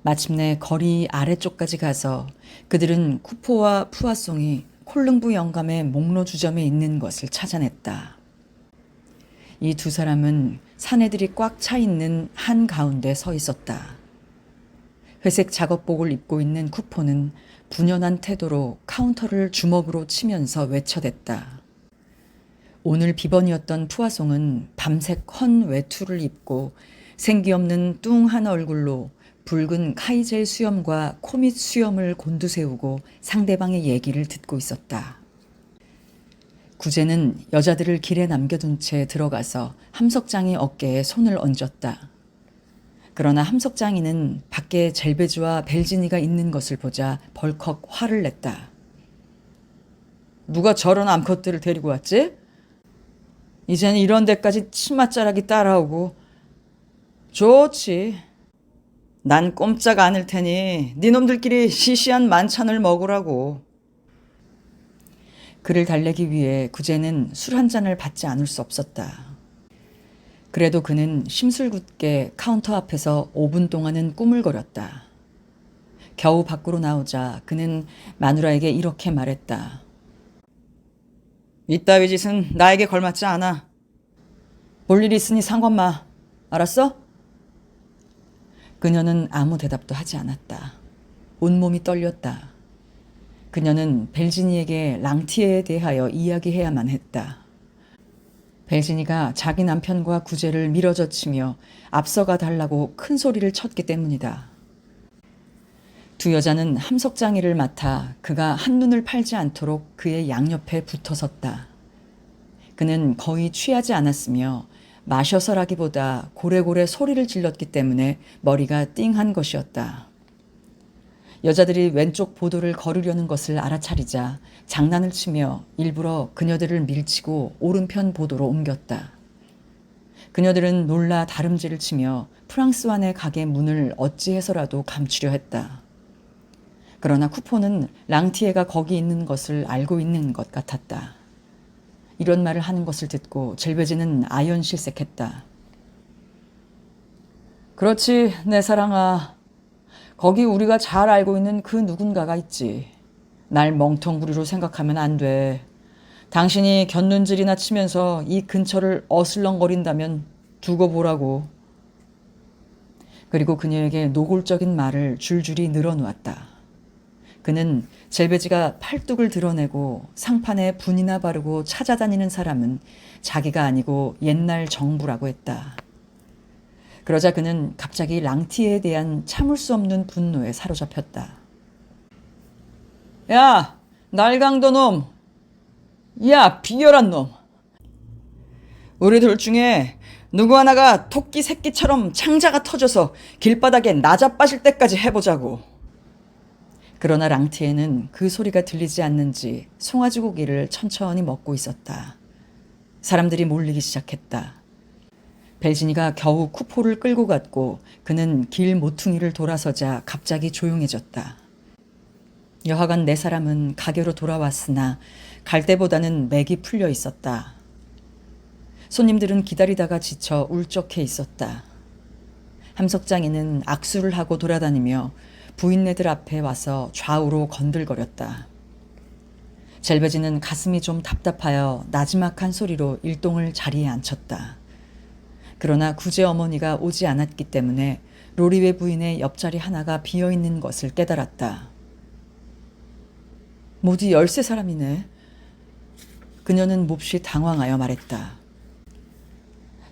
마침내 거리 아래쪽까지 가서 그들은 쿠포와 푸아송이 콜릉부 영감의 목로 주점에 있는 것을 찾아냈다. 이 두 사람은 사내들이 꽉 차 있는 한 가운데 서 있었다. 회색 작업복을 입고 있는 쿠포는 분연한 태도로 카운터를 주먹으로 치면서 외쳐댔다. 오늘 비번이었던 푸아송은 밤색 헌 외투를 입고 생기 없는 뚱한 얼굴로 붉은 카이젤 수염과 코밑 수염을 곤두세우고 상대방의 얘기를 듣고 있었다. 구제는 여자들을 길에 남겨둔 채 들어가서 함석장이 어깨에 손을 얹었다. 그러나 함석장이는 밖에 젤베즈와 벨지니가 있는 것을 보자 벌컥 화를 냈다. 누가 저런 암컷들을 데리고 왔지? 이제는 이런 데까지 치맛자락이 따라오고. 좋지. 난 꼼짝 않을 테니 니놈들끼리 시시한 만찬을 먹으라고. 그를 달래기 위해 구제는 술 한 잔을 받지 않을 수 없었다. 그래도 그는 심술궂게 카운터 앞에서 5분 동안은 꾸물거렸다. 겨우 밖으로 나오자 그는 마누라에게 이렇게 말했다. 이따위 짓은 나에게 걸맞지 않아. 볼 일 있으니 상관 마. 알았어? 그녀는 아무 대답도 하지 않았다. 온몸이 떨렸다. 그녀는 벨지니에게 랑티에에 대하여 이야기해야만 했다. 벨지니가 자기 남편과 구제를 밀어젖히며 앞서가 달라고 큰 소리를 쳤기 때문이다. 두 여자는 함석장이를 맡아 그가 한눈을 팔지 않도록 그의 양옆에 붙어 섰다. 그는 거의 취하지 않았으며 마셔서라기보다 고래고래 소리를 질렀기 때문에 머리가 띵한 것이었다. 여자들이 왼쪽 보도를 거르려는 것을 알아차리자 장난을 치며 일부러 그녀들을 밀치고 오른편 보도로 옮겼다. 그녀들은 놀라 다름질을 치며 프랑스완의 가게 문을 어찌해서라도 감추려 했다. 그러나 쿠포는 랑티에가 거기 있는 것을 알고 있는 것 같았다. 이런 말을 하는 것을 듣고 젤베즈는 아연실색했다. 그렇지, 내 사랑아. 거기 우리가 잘 알고 있는 그 누군가가 있지. 날 멍텅구리로 생각하면 안 돼. 당신이 곁눈질이나 치면서 이 근처를 어슬렁거린다면 두고 보라고. 그리고 그녀에게 노골적인 말을 줄줄이 늘어놓았다. 그는 젤베지가 팔뚝을 드러내고 상판에 분이나 바르고 찾아다니는 사람은 자기가 아니고 옛날 정부라고 했다. 그러자 그는 갑자기 랑티에 대한 참을 수 없는 분노에 사로잡혔다. 야, 날강도 놈! 야, 비열한 놈! 우리 둘 중에 누구 하나가 토끼 새끼처럼 창자가 터져서 길바닥에 나자빠질 때까지 해보자고. 그러나 랑티에는 그 소리가 들리지 않는지 송아지 고기를 천천히 먹고 있었다. 사람들이 몰리기 시작했다. 벨지니가 겨우 쿠포를 끌고 갔고 그는 길 모퉁이를 돌아서자 갑자기 조용해졌다. 여하간 네 사람은 가게로 돌아왔으나 갈 때보다는 맥이 풀려 있었다. 손님들은 기다리다가 지쳐 울적해 있었다. 함석장이는 악수를 하고 돌아다니며 부인네들 앞에 와서 좌우로 건들거렸다. 젤베지는 가슴이 좀 답답하여 나지막한 소리로 일동을 자리에 앉혔다. 그러나 구제 어머니가 오지 않았기 때문에 로리웨 부인의 옆자리 하나가 비어있는 것을 깨달았다. 모두 13사람이네. 그녀는 몹시 당황하여 말했다.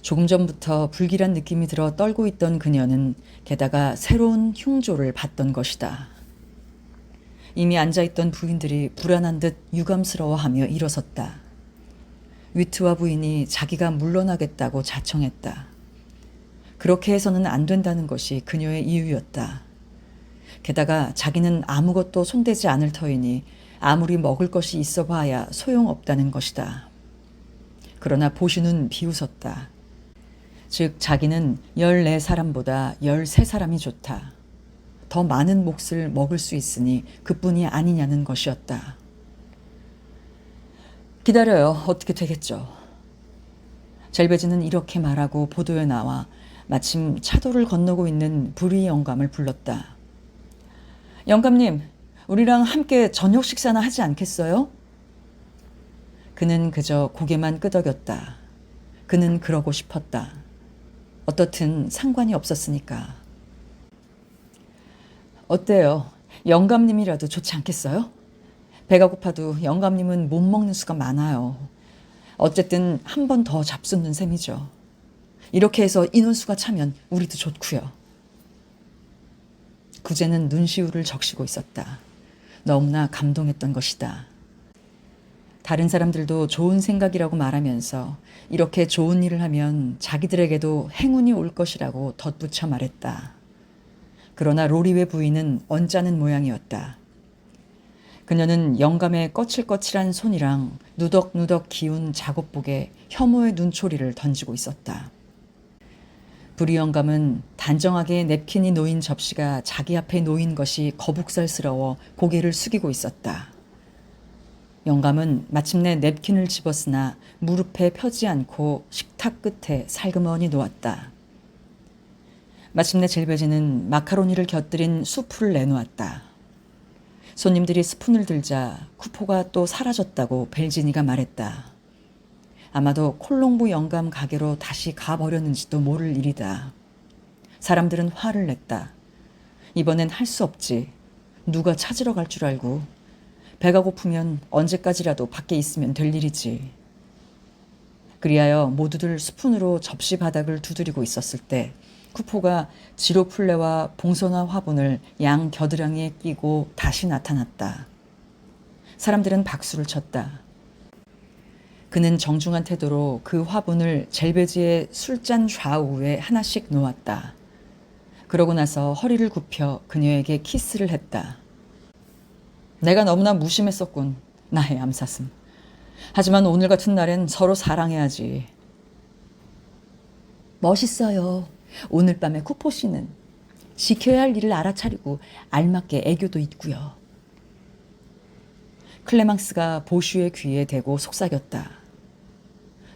조금 전부터 불길한 느낌이 들어 떨고 있던 그녀는 게다가 새로운 흉조를 받던 것이다. 이미 앉아있던 부인들이 불안한 듯 유감스러워하며 일어섰다. 위트와 부인이 자기가 물러나겠다고 자청했다. 그렇게 해서는 안 된다는 것이 그녀의 이유였다. 게다가 자기는 아무것도 손대지 않을 터이니 아무리 먹을 것이 있어 봐야 소용없다는 것이다. 그러나 보슈는 비웃었다. 즉 자기는 14사람보다 13사람이 좋다. 더 많은 몫을 먹을 수 있으니 그뿐이 아니냐는 것이었다. 기다려요. 어떻게 되겠죠. 젤베지는 이렇게 말하고 보도에 나와 마침 차도를 건너고 있는 부리 영감을 불렀다. 영감님, 우리랑 함께 저녁 식사나 하지 않겠어요? 그는 그저 고개만 끄덕였다. 그는 그러고 싶었다. 어떻든 상관이 없었으니까. 어때요? 영감님이라도 좋지 않겠어요? 배가 고파도 영감님은 못 먹는 수가 많아요. 어쨌든 한 번 더 잡숫는 셈이죠. 이렇게 해서 인원수가 차면 우리도 좋고요. 구제는 눈시울을 적시고 있었다. 너무나 감동했던 것이다. 다른 사람들도 좋은 생각이라고 말하면서 이렇게 좋은 일을 하면 자기들에게도 행운이 올 것이라고 덧붙여 말했다. 그러나 로리웨 부인은 언짢은 모양이었다. 그녀는 영감의 거칠거칠한 손이랑 누덕누덕 기운 작업복에 혐오의 눈초리를 던지고 있었다. 부리 영감은 단정하게 냅킨이 놓인 접시가 자기 앞에 놓인 것이 거북살스러워 고개를 숙이고 있었다. 영감은 마침내 냅킨을 집었으나 무릎에 펴지 않고 식탁 끝에 살그머니 놓았다. 마침내 젤베지는 마카로니를 곁들인 수프를 내놓았다. 손님들이 스푼을 들자 쿠포가 또 사라졌다고 벨지니가 말했다. 아마도 콜롱부 영감 가게로 다시 가버렸는지도 모를 일이다. 사람들은 화를 냈다. 이번엔 할 수 없지. 누가 찾으러 갈 줄 알고. 배가 고프면 언제까지라도 밖에 있으면 될 일이지. 그리하여 모두들 스푼으로 접시 바닥을 두드리고 있었을 때 쿠포가 지로플레와 봉선화 화분을 양 겨드랑이에 끼고 다시 나타났다. 사람들은 박수를 쳤다. 그는 정중한 태도로 그 화분을 젤베지의 술잔 좌우에 하나씩 놓았다. 그러고 나서 허리를 굽혀 그녀에게 키스를 했다. 내가 너무나 무심했었군. 나의 암사슴. 하지만 오늘 같은 날엔 서로 사랑해야지. 멋있어요. 오늘 밤에 쿠포 씨는 지켜야 할 일을 알아차리고 알맞게 애교도 있고요. 클레망스가 보슈의 귀에 대고 속삭였다.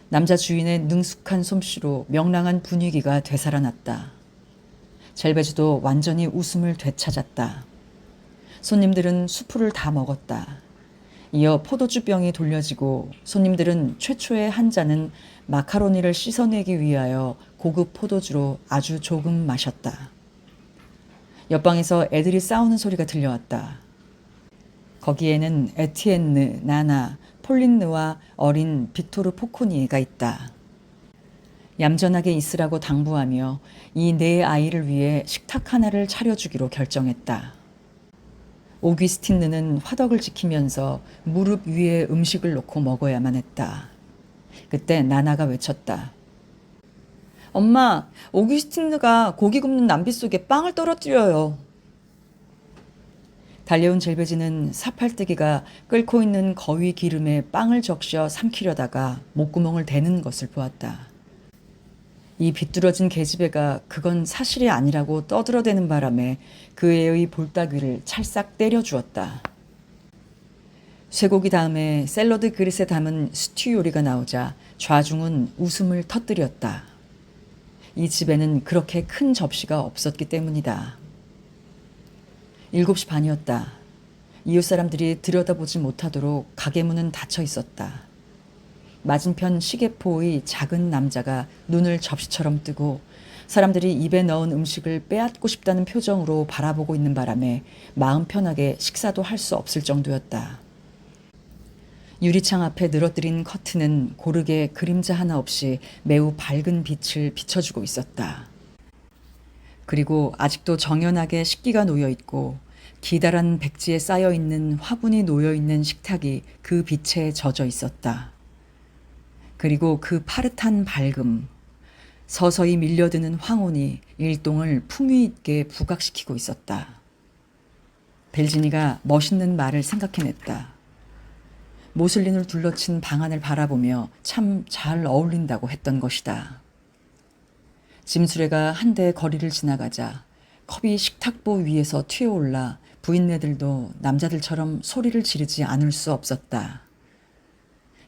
남자 주인의 능숙한 솜씨로 명랑한 분위기가 되살아났다. 젤베지도 완전히 웃음을 되찾았다. 손님들은 수프를 다 먹었다. 이어 포도주 병이 돌려지고 손님들은 최초의 한 잔은 마카로니를 씻어내기 위하여 고급 포도주로 아주 조금 마셨다. 옆방에서 애들이 싸우는 소리가 들려왔다. 거기에는 에티엔느, 나나, 폴린느와 어린 빅토르 포코니에가 있다. 얌전하게 있으라고 당부하며 이 네 아이를 위해 식탁 하나를 차려주기로 결정했다. 오귀스틴느는 화덕을 지키면서 무릎 위에 음식을 놓고 먹어야만 했다. 그때 나나가 외쳤다. 엄마, 오귀스틴느가 고기 굽는 냄비 속에 빵을 떨어뜨려요. 달려온 젤베지는 사팔뜨기가 끓고 있는 거위 기름에 빵을 적셔 삼키려다가 목구멍을 대는 것을 보았다. 이 비뚤어진 계집애가 그건 사실이 아니라고 떠들어대는 바람에 그 애의 볼따귀를 찰싹 때려주었다. 쇠고기 다음에 샐러드 그릇에 담은 스튜 요리가 나오자 좌중은 웃음을 터뜨렸다. 이 집에는 그렇게 큰 접시가 없었기 때문이다. 7시 반이었다. 이웃 사람들이 들여다보지 못하도록 가게 문은 닫혀 있었다. 맞은편 시계포의 작은 남자가 눈을 접시처럼 뜨고 사람들이 입에 넣은 음식을 빼앗고 싶다는 표정으로 바라보고 있는 바람에 마음 편하게 식사도 할 수 없을 정도였다. 유리창 앞에 늘어뜨린 커튼은 고르게 그림자 하나 없이 매우 밝은 빛을 비춰주고 있었다. 그리고 아직도 정연하게 식기가 놓여 있고 기다란 백지에 쌓여 있는 화분이 놓여 있는 식탁이 그 빛에 젖어 있었다. 그리고 그 파릇한 밝음, 서서히 밀려드는 황혼이 일동을 풍미 있게 부각시키고 있었다. 벨지니가 멋있는 말을 생각해냈다. 모슬린을 둘러친 방안을 바라보며 참 잘 어울린다고 했던 것이다. 짐수레가 한대 거리를 지나가자 컵이 식탁보 위에서 튀어올라 부인네들도 남자들처럼 소리를 지르지 않을 수 없었다.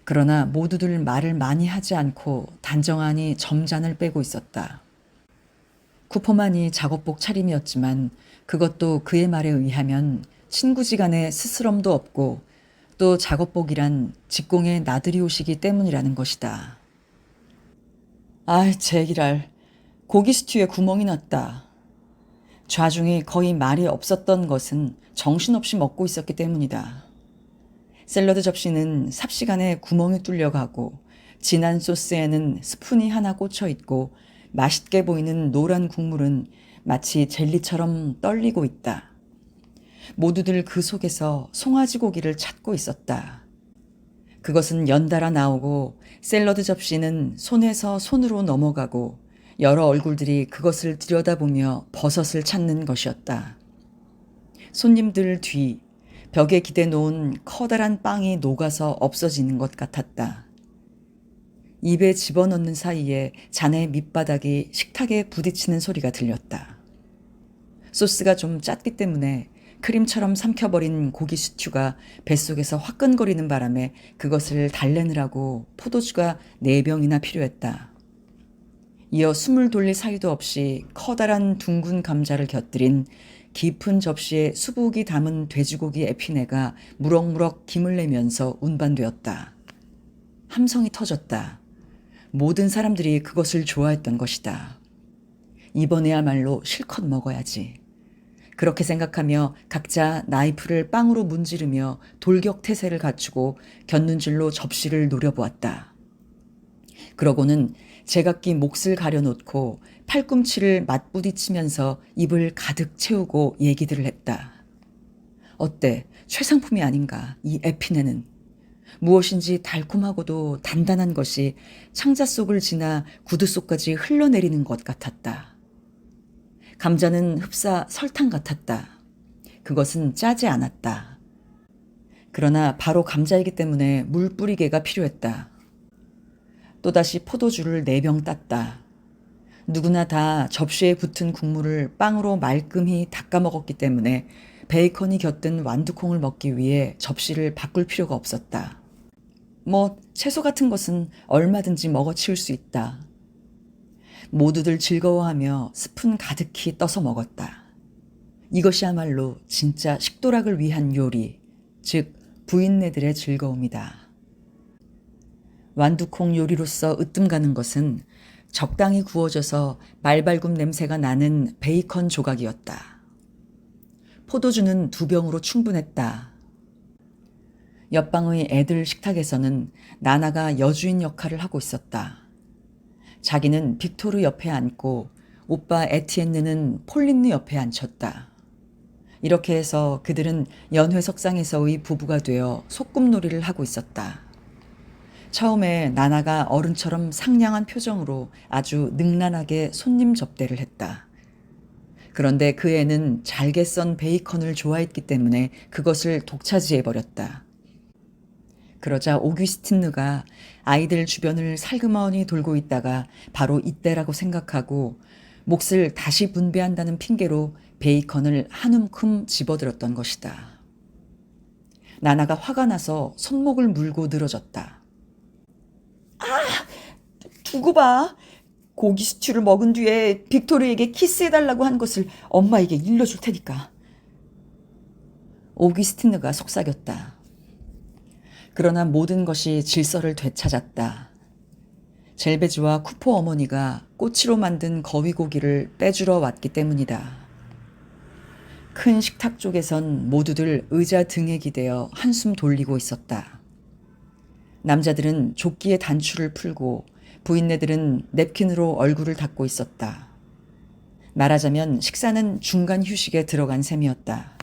그러나 모두들 말을 많이 하지 않고 단정하니 점잔을 빼고 있었다. 쿠퍼만이 작업복 차림이었지만 그것도 그의 말에 의하면 친구지간에 스스럼도 없고 또 작업복이란 직공의 나들이 옷이기 때문이라는 것이다. 아이 제기랄, 고기 스튜에 구멍이 났다. 좌중이 거의 말이 없었던 것은 정신없이 먹고 있었기 때문이다. 샐러드 접시는 삽시간에 구멍이 뚫려가고 진한 소스에는 스푼이 하나 꽂혀 있고 맛있게 보이는 노란 국물은 마치 젤리처럼 떨리고 있다. 모두들 그 속에서 송아지 고기를 찾고 있었다. 그것은 연달아 나오고 샐러드 접시는 손에서 손으로 넘어가고 여러 얼굴들이 그것을 들여다보며 버섯을 찾는 것이었다. 손님들 뒤 벽에 기대 놓은 커다란 빵이 녹아서 없어지는 것 같았다. 입에 집어넣는 사이에 잔의 밑바닥이 식탁에 부딪히는 소리가 들렸다. 소스가 좀 짰기 때문에 크림처럼 삼켜버린 고기 스튜가 뱃속에서 화끈거리는 바람에 그것을 달래느라고 포도주가 4병이나 필요했다. 이어 숨을 돌릴 사이도 없이 커다란 둥근 감자를 곁들인 깊은 접시에 수북이 담은 돼지고기 에피네가 무럭무럭 김을 내면서 운반되었다. 함성이 터졌다. 모든 사람들이 그것을 좋아했던 것이다. 이번에야말로 실컷 먹어야지. 그렇게 생각하며 각자 나이프를 빵으로 문지르며 돌격태세를 갖추고 곁눈질로 접시를 노려보았다. 그러고는 제각기 몫을 가려놓고 팔꿈치를 맞부딪히면서 입을 가득 채우고 얘기들을 했다. 어때? 최상품이 아닌가? 이 에피네는. 무엇인지 달콤하고도 단단한 것이 창자 속을 지나 구두 속까지 흘러내리는 것 같았다. 감자는 흡사 설탕 같았다. 그것은 짜지 않았다. 그러나 바로 감자이기 때문에 물 뿌리개가 필요했다. 또다시 포도주를 4병 땄다. 누구나 다 접시에 붙은 국물을 빵으로 말끔히 닦아 먹었기 때문에 베이컨이 곁든 완두콩을 먹기 위해 접시를 바꿀 필요가 없었다. 채소 같은 것은 얼마든지 먹어치울 수 있다. 모두들 즐거워하며 스푼 가득히 떠서 먹었다. 이것이야말로 진짜 식도락을 위한 요리, 즉 부인네들의 즐거움이다. 완두콩 요리로서 으뜸 가는 것은 적당히 구워져서 말발굽 냄새가 나는 베이컨 조각이었다. 포도주는 2병으로 충분했다. 옆방의 애들 식탁에서는 나나가 여주인 역할을 하고 있었다. 자기는 빅토르 옆에 앉고 오빠 에티엔느는 폴린느 옆에 앉혔다. 이렇게 해서 그들은 연회석상에서의 부부가 되어 소꿉놀이를 하고 있었다. 처음에 나나가 어른처럼 상냥한 표정으로 아주 능란하게 손님 접대를 했다. 그런데 그 애는 잘게 썬 베이컨을 좋아했기 때문에 그것을 독차지해버렸다. 그러자 오규스틴느가 아이들 주변을 살그머니 돌고 있다가 바로 이때라고 생각하고 몫을 다시 분배한다는 핑계로 베이컨을 한 움큼 집어들었던 것이다. 나나가 화가 나서 손목을 물고 늘어졌다. 두고 봐. 고기 스튜를 먹은 뒤에 빅토리에게 키스해달라고 한 것을 엄마에게 일러줄 테니까. 오기스티느가 속삭였다. 그러나 모든 것이 질서를 되찾았다. 젤베지와 쿠포 어머니가 꼬치로 만든 거위고기를 빼주러 왔기 때문이다. 큰 식탁 쪽에선 모두들 의자 등에 기대어 한숨 돌리고 있었다. 남자들은 조끼의 단추를 풀고 부인네들은 냅킨으로 얼굴을 닦고 있었다. 말하자면 식사는 중간 휴식에 들어간 셈이었다.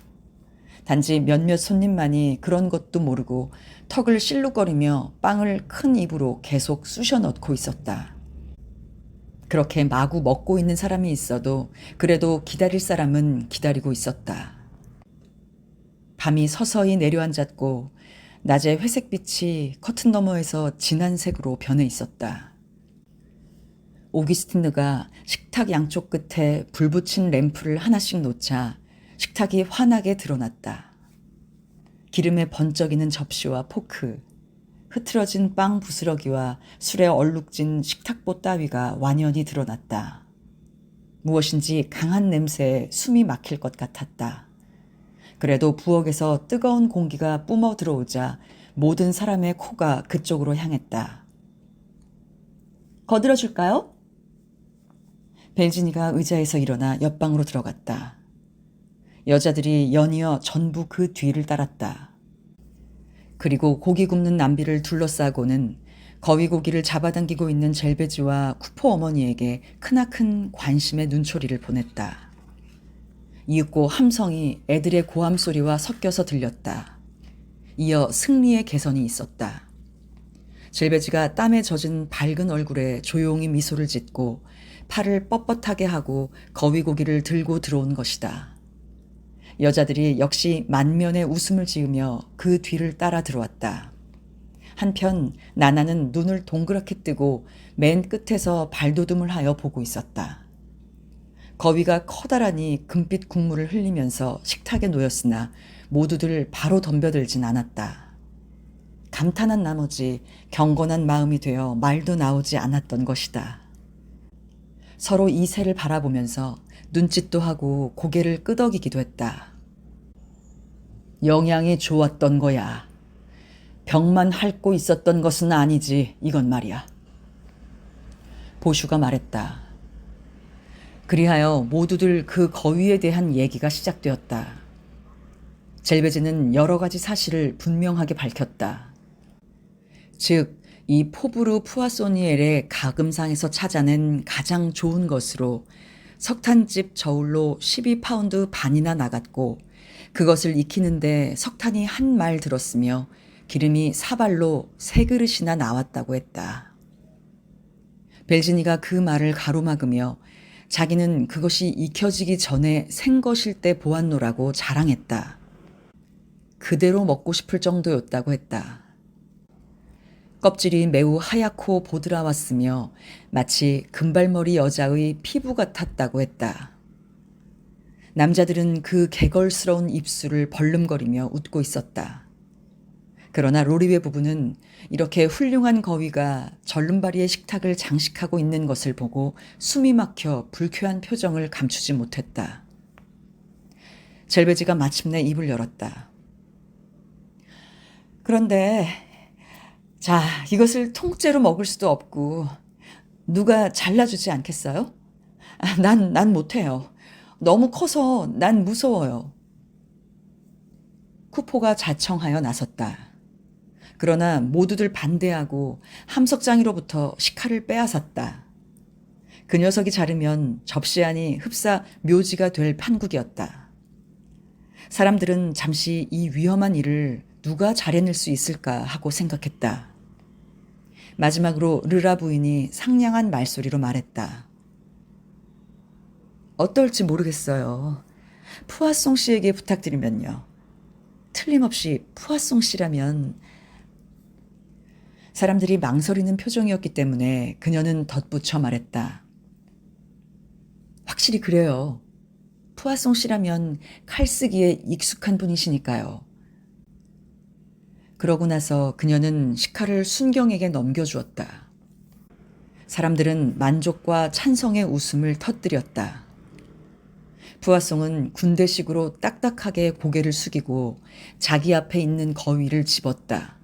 단지 몇몇 손님만이 그런 것도 모르고 턱을 실룩거리며 빵을 큰 입으로 계속 쑤셔 넣고 있었다. 그렇게 마구 먹고 있는 사람이 있어도 그래도 기다릴 사람은 기다리고 있었다. 밤이 서서히 내려앉았고 낮의 회색빛이 커튼 너머에서 진한 색으로 변해 있었다. 오기스티느가 식탁 양쪽 끝에 불 붙인 램프를 하나씩 놓자 식탁이 환하게 드러났다. 기름에 번쩍이는 접시와 포크, 흐트러진 빵 부스러기와 술에 얼룩진 식탁보 따위가 완연히 드러났다. 무엇인지 강한 냄새에 숨이 막힐 것 같았다. 그래도 부엌에서 뜨거운 공기가 뿜어 들어오자 모든 사람의 코가 그쪽으로 향했다. 거들어줄까요? 벨지니가 의자에서 일어나 옆방으로 들어갔다. 여자들이 연이어 전부 그 뒤를 따랐다. 그리고 고기 굽는 남비를 둘러싸고는 거위고기를 잡아당기고 있는 젤베지와 쿠포 어머니에게 크나큰 관심의 눈초리를 보냈다. 이윽고 함성이 애들의 고함 소리와 섞여서 들렸다. 이어 승리의 개선이 있었다. 젤베지가 땀에 젖은 밝은 얼굴에 조용히 미소를 짓고 팔을 뻣뻣하게 하고 거위고기를 들고 들어온 것이다. 여자들이 역시 만면의 웃음을 지으며 그 뒤를 따라 들어왔다. 한편 나나는 눈을 동그랗게 뜨고 맨 끝에서 발돋움을 하여 보고 있었다. 거위가 커다란히 금빛 국물을 흘리면서 식탁에 놓였으나 모두들 바로 덤벼들진 않았다. 감탄한 나머지 경건한 마음이 되어 말도 나오지 않았던 것이다. 서로 이새를 바라보면서 눈짓도 하고 고개를 끄덕이기도 했다. 영양이 좋았던 거야. 병만 핥고 있었던 것은 아니지, 이건 말이야. 보슈가 말했다. 그리하여 모두들 그 거위에 대한 얘기가 시작되었다. 젤베지는 여러 가지 사실을 분명하게 밝혔다. 즉, 이 포브르 푸아소니엘의 가금상에서 찾아낸 가장 좋은 것으로 석탄집 저울로 12파운드 반이나 나갔고 그것을 익히는데 석탄이 한 말 들었으며 기름이 사발로 3그릇이나 나왔다고 했다. 벨지니가 그 말을 가로막으며 자기는 그것이 익혀지기 전에 생 것일 때 보았노라고 자랑했다. 그대로 먹고 싶을 정도였다고 했다. 껍질이 매우 하얗고 보드라웠으며 마치 금발머리 여자의 피부 같았다고 했다. 남자들은 그 개걸스러운 입술을 벌름거리며 웃고 있었다. 그러나 로리웨 부부는 이렇게 훌륭한 거위가 절름발이의 식탁을 장식하고 있는 것을 보고 숨이 막혀 불쾌한 표정을 감추지 못했다. 젤베지가 마침내 입을 열었다. 그런데 자, 이것을 통째로 먹을 수도 없고 누가 잘라주지 않겠어요? 난 못해요. 너무 커서 난 무서워요. 쿠포가 자청하여 나섰다. 그러나 모두들 반대하고 함석장이로부터 식칼을 빼앗았다. 그 녀석이 자르면 접시 안이 흡사 묘지가 될 판국이었다. 사람들은 잠시 이 위험한 일을 누가 잘해낼 수 있을까 하고 생각했다. 마지막으로 르라 부인이 상냥한 말소리로 말했다. 어떨지 모르겠어요. 푸아송 씨에게 부탁드리면요. 틀림없이 푸아송 씨라면. 사람들이 망설이는 표정이었기 때문에 그녀는 덧붙여 말했다. 확실히 그래요. 푸아송 씨라면 칼 쓰기에 익숙한 분이시니까요. 그러고 나서 그녀는 식칼을 순경에게 넘겨주었다. 사람들은 만족과 찬성의 웃음을 터뜨렸다. 푸아송은 군대식으로 딱딱하게 고개를 숙이고 자기 앞에 있는 거위를 집었다.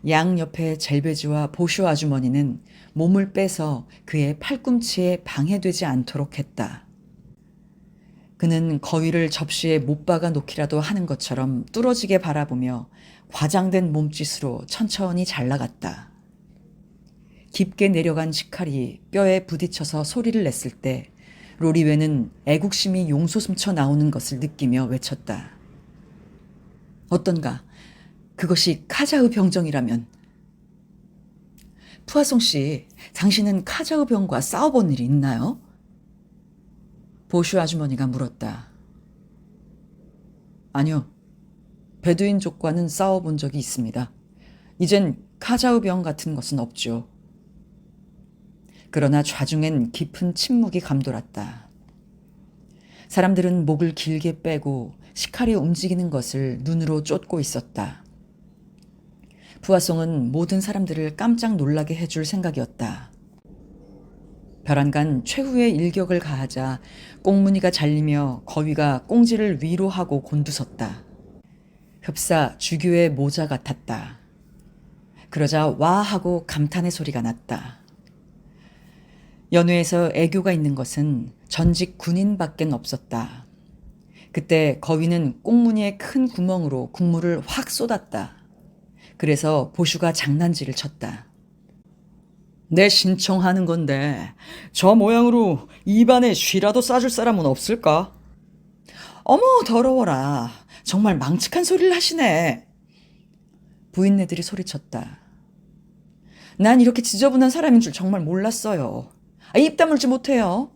양 옆에 젤베지와 보쇼 아주머니는 몸을 빼서 그의 팔꿈치에 방해되지 않도록 했다. 그는 거위를 접시에 못 박아 놓기라도 하는 것처럼 뚫어지게 바라보며 과장된 몸짓으로 천천히 잘 나갔다. 깊게 내려간 식칼이 뼈에 부딪혀서 소리를 냈을 때 로리웨는 애국심이 용솟음쳐 나오는 것을 느끼며 외쳤다. 어떤가? 그것이 카자흐 병정이라면. 푸아송 씨, 당신은 카자흐 병과 싸워본 일이 있나요? 보슈 아주머니가 물었다. 아니요. 베두인족과는 싸워본 적이 있습니다. 이젠 카자흐 병 같은 것은 없죠. 그러나 좌중엔 깊은 침묵이 감돌았다. 사람들은 목을 길게 빼고 식칼이 움직이는 것을 눈으로 쫓고 있었다. 푸아송은 모든 사람들을 깜짝 놀라게 해줄 생각이었다. 벼란간 최후의 일격을 가하자 꽁무니가 잘리며 거위가 꽁지를 위로 하고 곤두섰다. 흡사 주교의 모자 같았다. 그러자 와 하고 감탄의 소리가 났다. 연회에서 애교가 있는 것은 전직 군인밖엔 없었다. 그때 거위는 꽁무니의 큰 구멍으로 국물을 확 쏟았다. 그래서 보슈가 장난질을 쳤다. 내 신청하는 건데 저 모양으로 입안에 쉬라도 싸줄 사람은 없을까? 어머 더러워라. 정말 망측한 소리를 하시네. 부인네들이 소리쳤다. 난 이렇게 지저분한 사람인 줄 정말 몰랐어요. 입 다물지 못해요.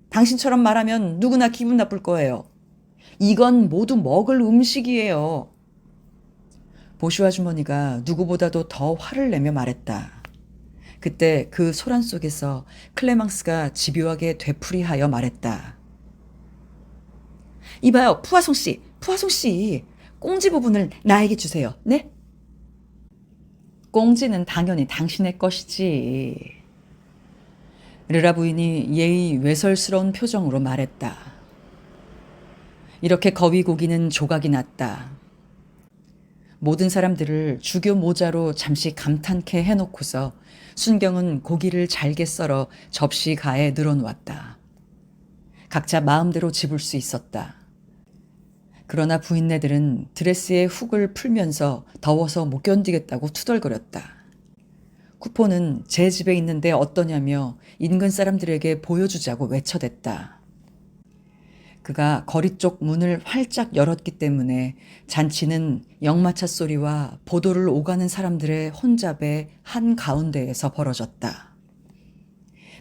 당신처럼 말하면 누구나 기분 나쁠 거예요. 이건 모두 먹을 음식이에요. 보슈 아주머니가 누구보다도 더 화를 내며 말했다. 그때 그 소란 속에서 클레망스가 집요하게 되풀이하여 말했다. 이봐요, 푸아송 씨, 꽁지 부분을 나에게 주세요. 네? 꽁지는 당연히 당신의 것이지. 르라 부인이 예의 외설스러운 표정으로 말했다. 이렇게 거위 고기는 조각이 났다. 모든 사람들을 주교 모자로 잠시 감탄케 해놓고서 순경은 고기를 잘게 썰어 접시 가에 늘어놓았다. 각자 마음대로 집을 수 있었다. 그러나 부인네들은 드레스의 훅을 풀면서 더워서 못 견디겠다고 투덜거렸다. 쿠포는 제 집에 있는데 어떠냐며 인근 사람들에게 보여주자고 외쳐댔다. 그가 거리 쪽 문을 활짝 열었기 때문에 잔치는 역마차 소리와 보도를 오가는 사람들의 혼잡의 한가운데에서 벌어졌다.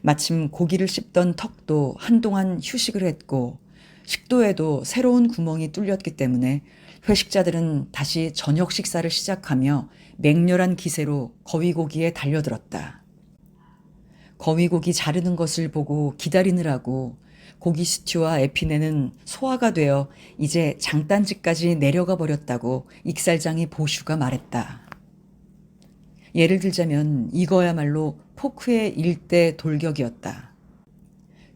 마침 고기를 씹던 턱도 한동안 휴식을 했고 식도에도 새로운 구멍이 뚫렸기 때문에 회식자들은 다시 저녁 식사를 시작하며 맹렬한 기세로 거위고기에 달려들었다. 거위고기 자르는 것을 보고 기다리느라고 고기 스튜와 에피네는 소화가 되어 이제 장단지까지 내려가 버렸다고 익살장이 보슈가 말했다. 예를 들자면 이거야말로 포크의 일대 돌격이었다.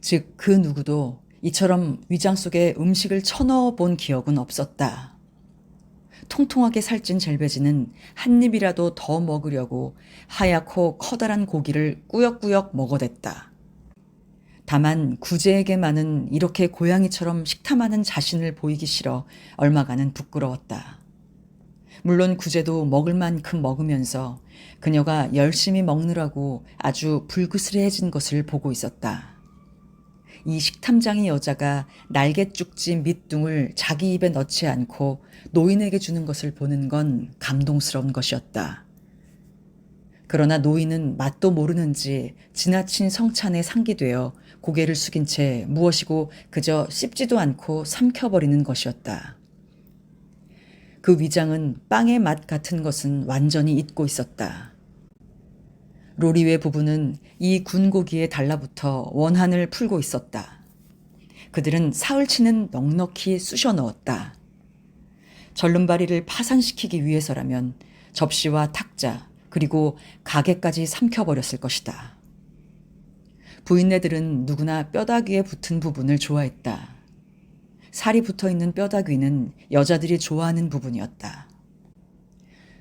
즉 그 누구도 이처럼 위장 속에 음식을 쳐넣어 본 기억은 없었다. 통통하게 살찐 젤베지는 한 입이라도 더 먹으려고 하얗고 커다란 고기를 꾸역꾸역 먹어댔다. 다만 구제에게만은 이렇게 고양이처럼 식탐하는 자신을 보이기 싫어 얼마간은 부끄러웠다. 물론 구제도 먹을 만큼 먹으면서 그녀가 열심히 먹느라고 아주 불그스레해진 것을 보고 있었다. 이 식탐장이 여자가 날개죽지 밑둥을 자기 입에 넣지 않고 노인에게 주는 것을 보는 건 감동스러운 것이었다. 그러나 노인은 맛도 모르는지 지나친 성찬에 상기되어 고개를 숙인 채 무엇이고 그저 씹지도 않고 삼켜버리는 것이었다. 그 위장은 빵의 맛 같은 것은 완전히 잊고 있었다. 로리웨 부부는 이 군고기에 달라붙어 원한을 풀고 있었다. 그들은 사흘치는 넉넉히 쑤셔 넣었다. 절름발이를 파산시키기 위해서라면 접시와 탁자, 그리고 가게까지 삼켜버렸을 것이다. 부인네들은 누구나 뼈다귀에 붙은 부분을 좋아했다. 살이 붙어있는 뼈다귀는 여자들이 좋아하는 부분이었다.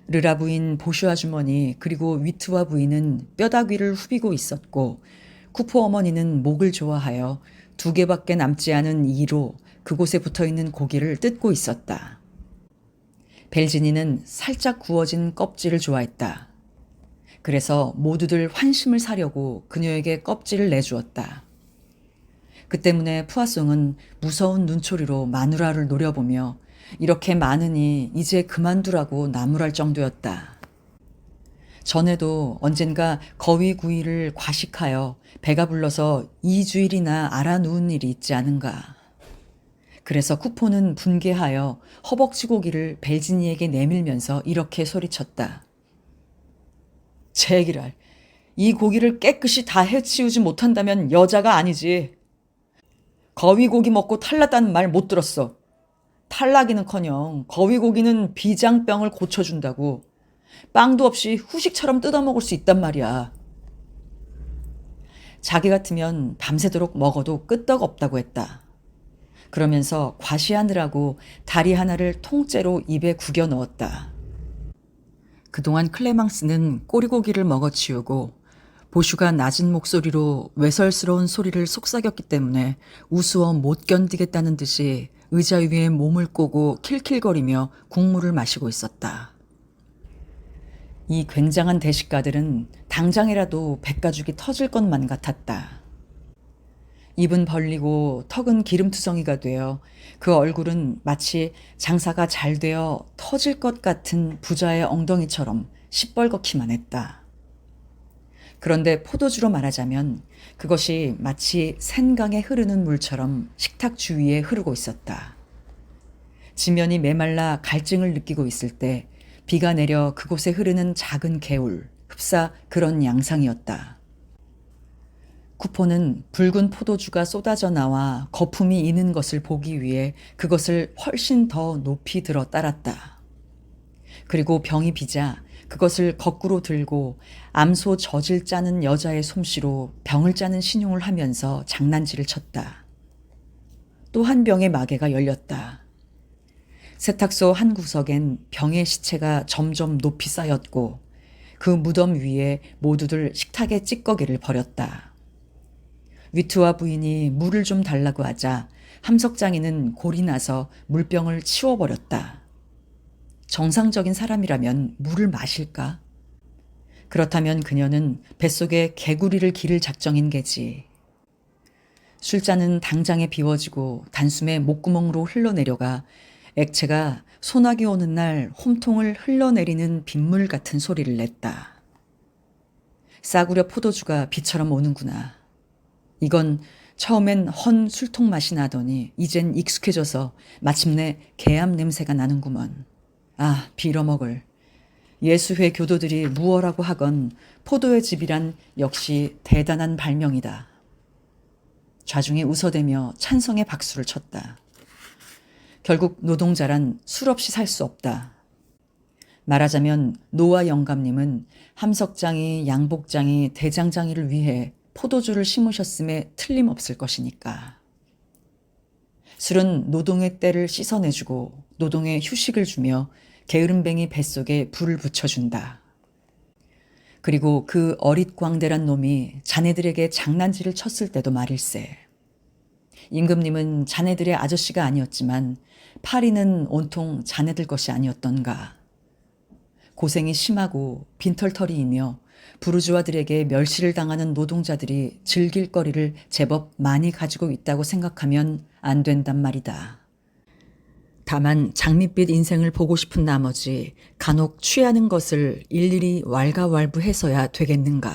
르라 부인, 보슈 아주머니, 그리고 위트와 부인은 뼈다귀를 후비고 있었고 쿠포 어머니는 목을 좋아하여 2개밖에 남지 않은 이로 그곳에 붙어있는 고기를 뜯고 있었다. 벨지니는 살짝 구워진 껍질을 좋아했다. 그래서 모두들 환심을 사려고 그녀에게 껍질을 내주었다. 그 때문에 푸아송은 무서운 눈초리로 마누라를 노려보며 이렇게 많으니 이제 그만두라고 나무랄 정도였다. 전에도 언젠가 거위구이를 과식하여 배가 불러서 2주일이나 알아누운 일이 있지 않은가. 그래서 쿠포는 분개하여 허벅지 고기를 벨지니에게 내밀면서 이렇게 소리쳤다. 제기랄, 이 고기를 깨끗이 다 해치우지 못한다면 여자가 아니지. 거위고기 먹고 탈났다는 말 못 들었어. 탈나기는커녕 거위고기는 비장병을 고쳐준다고. 빵도 없이 후식처럼 뜯어먹을 수 있단 말이야. 자기 같으면 밤새도록 먹어도 끄떡 없다고 했다. 그러면서 과시하느라고 다리 하나를 통째로 입에 구겨 넣었다. 그동안 클레망스는 꼬리고기를 먹어치우고 보슈가 낮은 목소리로 외설스러운 소리를 속삭였기 때문에 우스워 못 견디겠다는 듯이 의자 위에 몸을 꼬고 킬킬거리며 국물을 마시고 있었다. 이 굉장한 대식가들은 당장이라도 백가죽이 터질 것만 같았다. 입은 벌리고 턱은 기름투성이가 되어 그 얼굴은 마치 장사가 잘 되어 터질 것 같은 부자의 엉덩이처럼 시뻘겋기만 했다. 그런데 포도주로 말하자면 그것이 마치 샌강에 흐르는 물처럼 식탁 주위에 흐르고 있었다. 지면이 메말라 갈증을 느끼고 있을 때 비가 내려 그곳에 흐르는 작은 개울, 흡사 그런 양상이었다. 쿠포는 붉은 포도주가 쏟아져 나와 거품이 이는 것을 보기 위해 그것을 훨씬 더 높이 들어 따랐다. 그리고 병이 비자 그것을 거꾸로 들고 암소 젖을 짜는 여자의 솜씨로 병을 짜는 신용을 하면서 장난질을 쳤다. 또 한 병의 마개가 열렸다. 세탁소 한 구석엔 병의 시체가 점점 높이 쌓였고 그 무덤 위에 모두들 식탁에 찌꺼기를 버렸다. 위트와 부인이 물을 좀 달라고 하자 함석장이는 골이 나서 물병을 치워버렸다. 정상적인 사람이라면 물을 마실까? 그렇다면 그녀는 뱃속에 개구리를 기를 작정인 게지. 술잔은 당장에 비워지고 단숨에 목구멍으로 흘러내려가 액체가 소나기 오는 날 홈통을 흘러내리는 빗물 같은 소리를 냈다. 싸구려 포도주가 비처럼 오는구나. 이건 처음엔 헌 술통 맛이 나더니 이젠 익숙해져서 마침내 개암 냄새가 나는구먼. 아, 빌어먹을. 예수회 교도들이 무어라고 하건 포도의 집이란 역시 대단한 발명이다. 좌중이 웃어대며 찬성의 박수를 쳤다. 결국 노동자란 술 없이 살 수 없다. 말하자면 노아 영감님은 함석장이, 양복장이, 대장장이를 위해 포도주를 심으셨음에 틀림없을 것이니까. 술은 노동의 때를 씻어내주고 노동의 휴식을 주며 게으름뱅이 뱃속에 불을 붙여준다. 그리고 그 어릿광대란 놈이 자네들에게 장난질을 쳤을 때도 말일세. 임금님은 자네들의 아저씨가 아니었지만 파리는 온통 자네들 것이 아니었던가. 고생이 심하고 빈털터리이며 부르주아들에게 멸시를 당하는 노동자들이 즐길 거리를 제법 많이 가지고 있다고 생각하면 안 된단 말이다. 다만 장밋빛 인생을 보고 싶은 나머지 간혹 취하는 것을 일일이 왈가왈부해서야 되겠는가.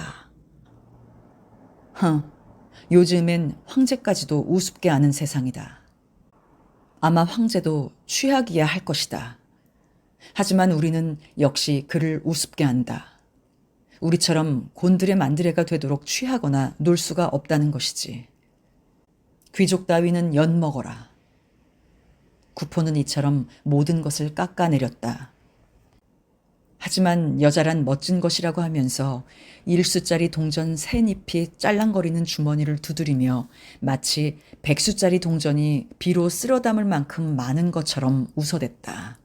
요즘엔 황제까지도 우습게 아는 세상이다. 아마 황제도 취하기야 할 것이다. 하지만 우리는 역시 그를 우습게 한다. 우리처럼 곤드레 만드레가 되도록 취하거나 놀 수가 없다는 것이지. 귀족 따위는 연 먹어라. 구포는 이처럼 모든 것을 깎아내렸다. 하지만 여자란 멋진 것이라고 하면서 일수짜리 동전 3잎이 짤랑거리는 주머니를 두드리며 마치 100수짜리 동전이 비로 쓸어 담을 만큼 많은 것처럼 웃어댔다.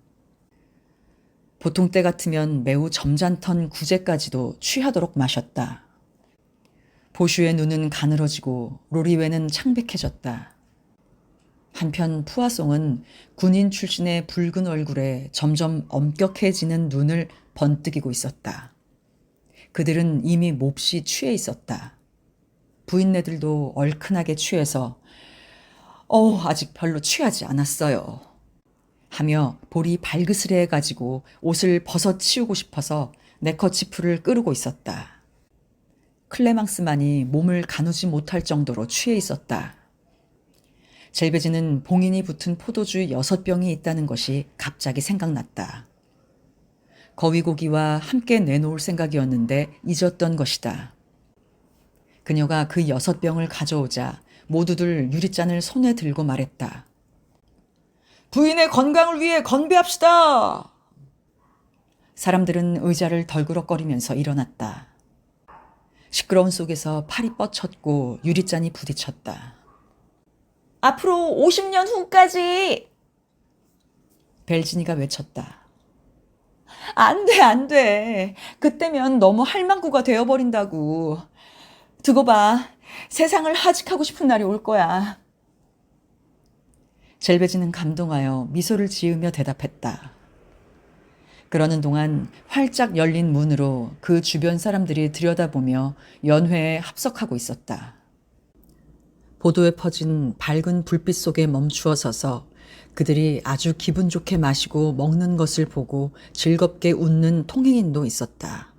보통 때 같으면 매우 점잖던 구제까지도 취하도록 마셨다. 보슈의 눈은 가늘어지고 로리웨는 창백해졌다. 한편 푸아송은 군인 출신의 붉은 얼굴에 점점 엄격해지는 눈을 번뜩이고 있었다. 그들은 이미 몹시 취해 있었다. 부인네들도 얼큰하게 취해서 아직 별로 취하지 않았어요 하며 볼이 발그스레해가지고 옷을 벗어치우고 싶어서 네커치프를 끄르고 있었다. 클레망스만이 몸을 가누지 못할 정도로 취해 있었다. 젤베지는 봉인이 붙은 포도주 6병이 있다는 것이 갑자기 생각났다. 거위고기와 함께 내놓을 생각이었는데 잊었던 것이다. 그녀가 그 6병을 가져오자 모두들 유리잔을 손에 들고 말했다. 부인의 건강을 위해 건배합시다. 사람들은 의자를 덜그럭거리면서 일어났다. 시끄러운 속에서 팔이 뻗쳤고 유리잔이 부딪혔다. 앞으로 50년 후까지! 벨지니가 외쳤다. 안 돼, 안 돼. 그때면 너무 할망구가 되어버린다고. 두고 봐. 세상을 하직하고 싶은 날이 올 거야. 젤베지는 감동하여 미소를 지으며 대답했다. 그러는 동안 활짝 열린 문으로 그 주변 사람들이 들여다보며 연회에 합석하고 있었다. 보도에 퍼진 밝은 불빛 속에 멈추어 서서 그들이 아주 기분 좋게 마시고 먹는 것을 보고 즐겁게 웃는 통행인도 있었다.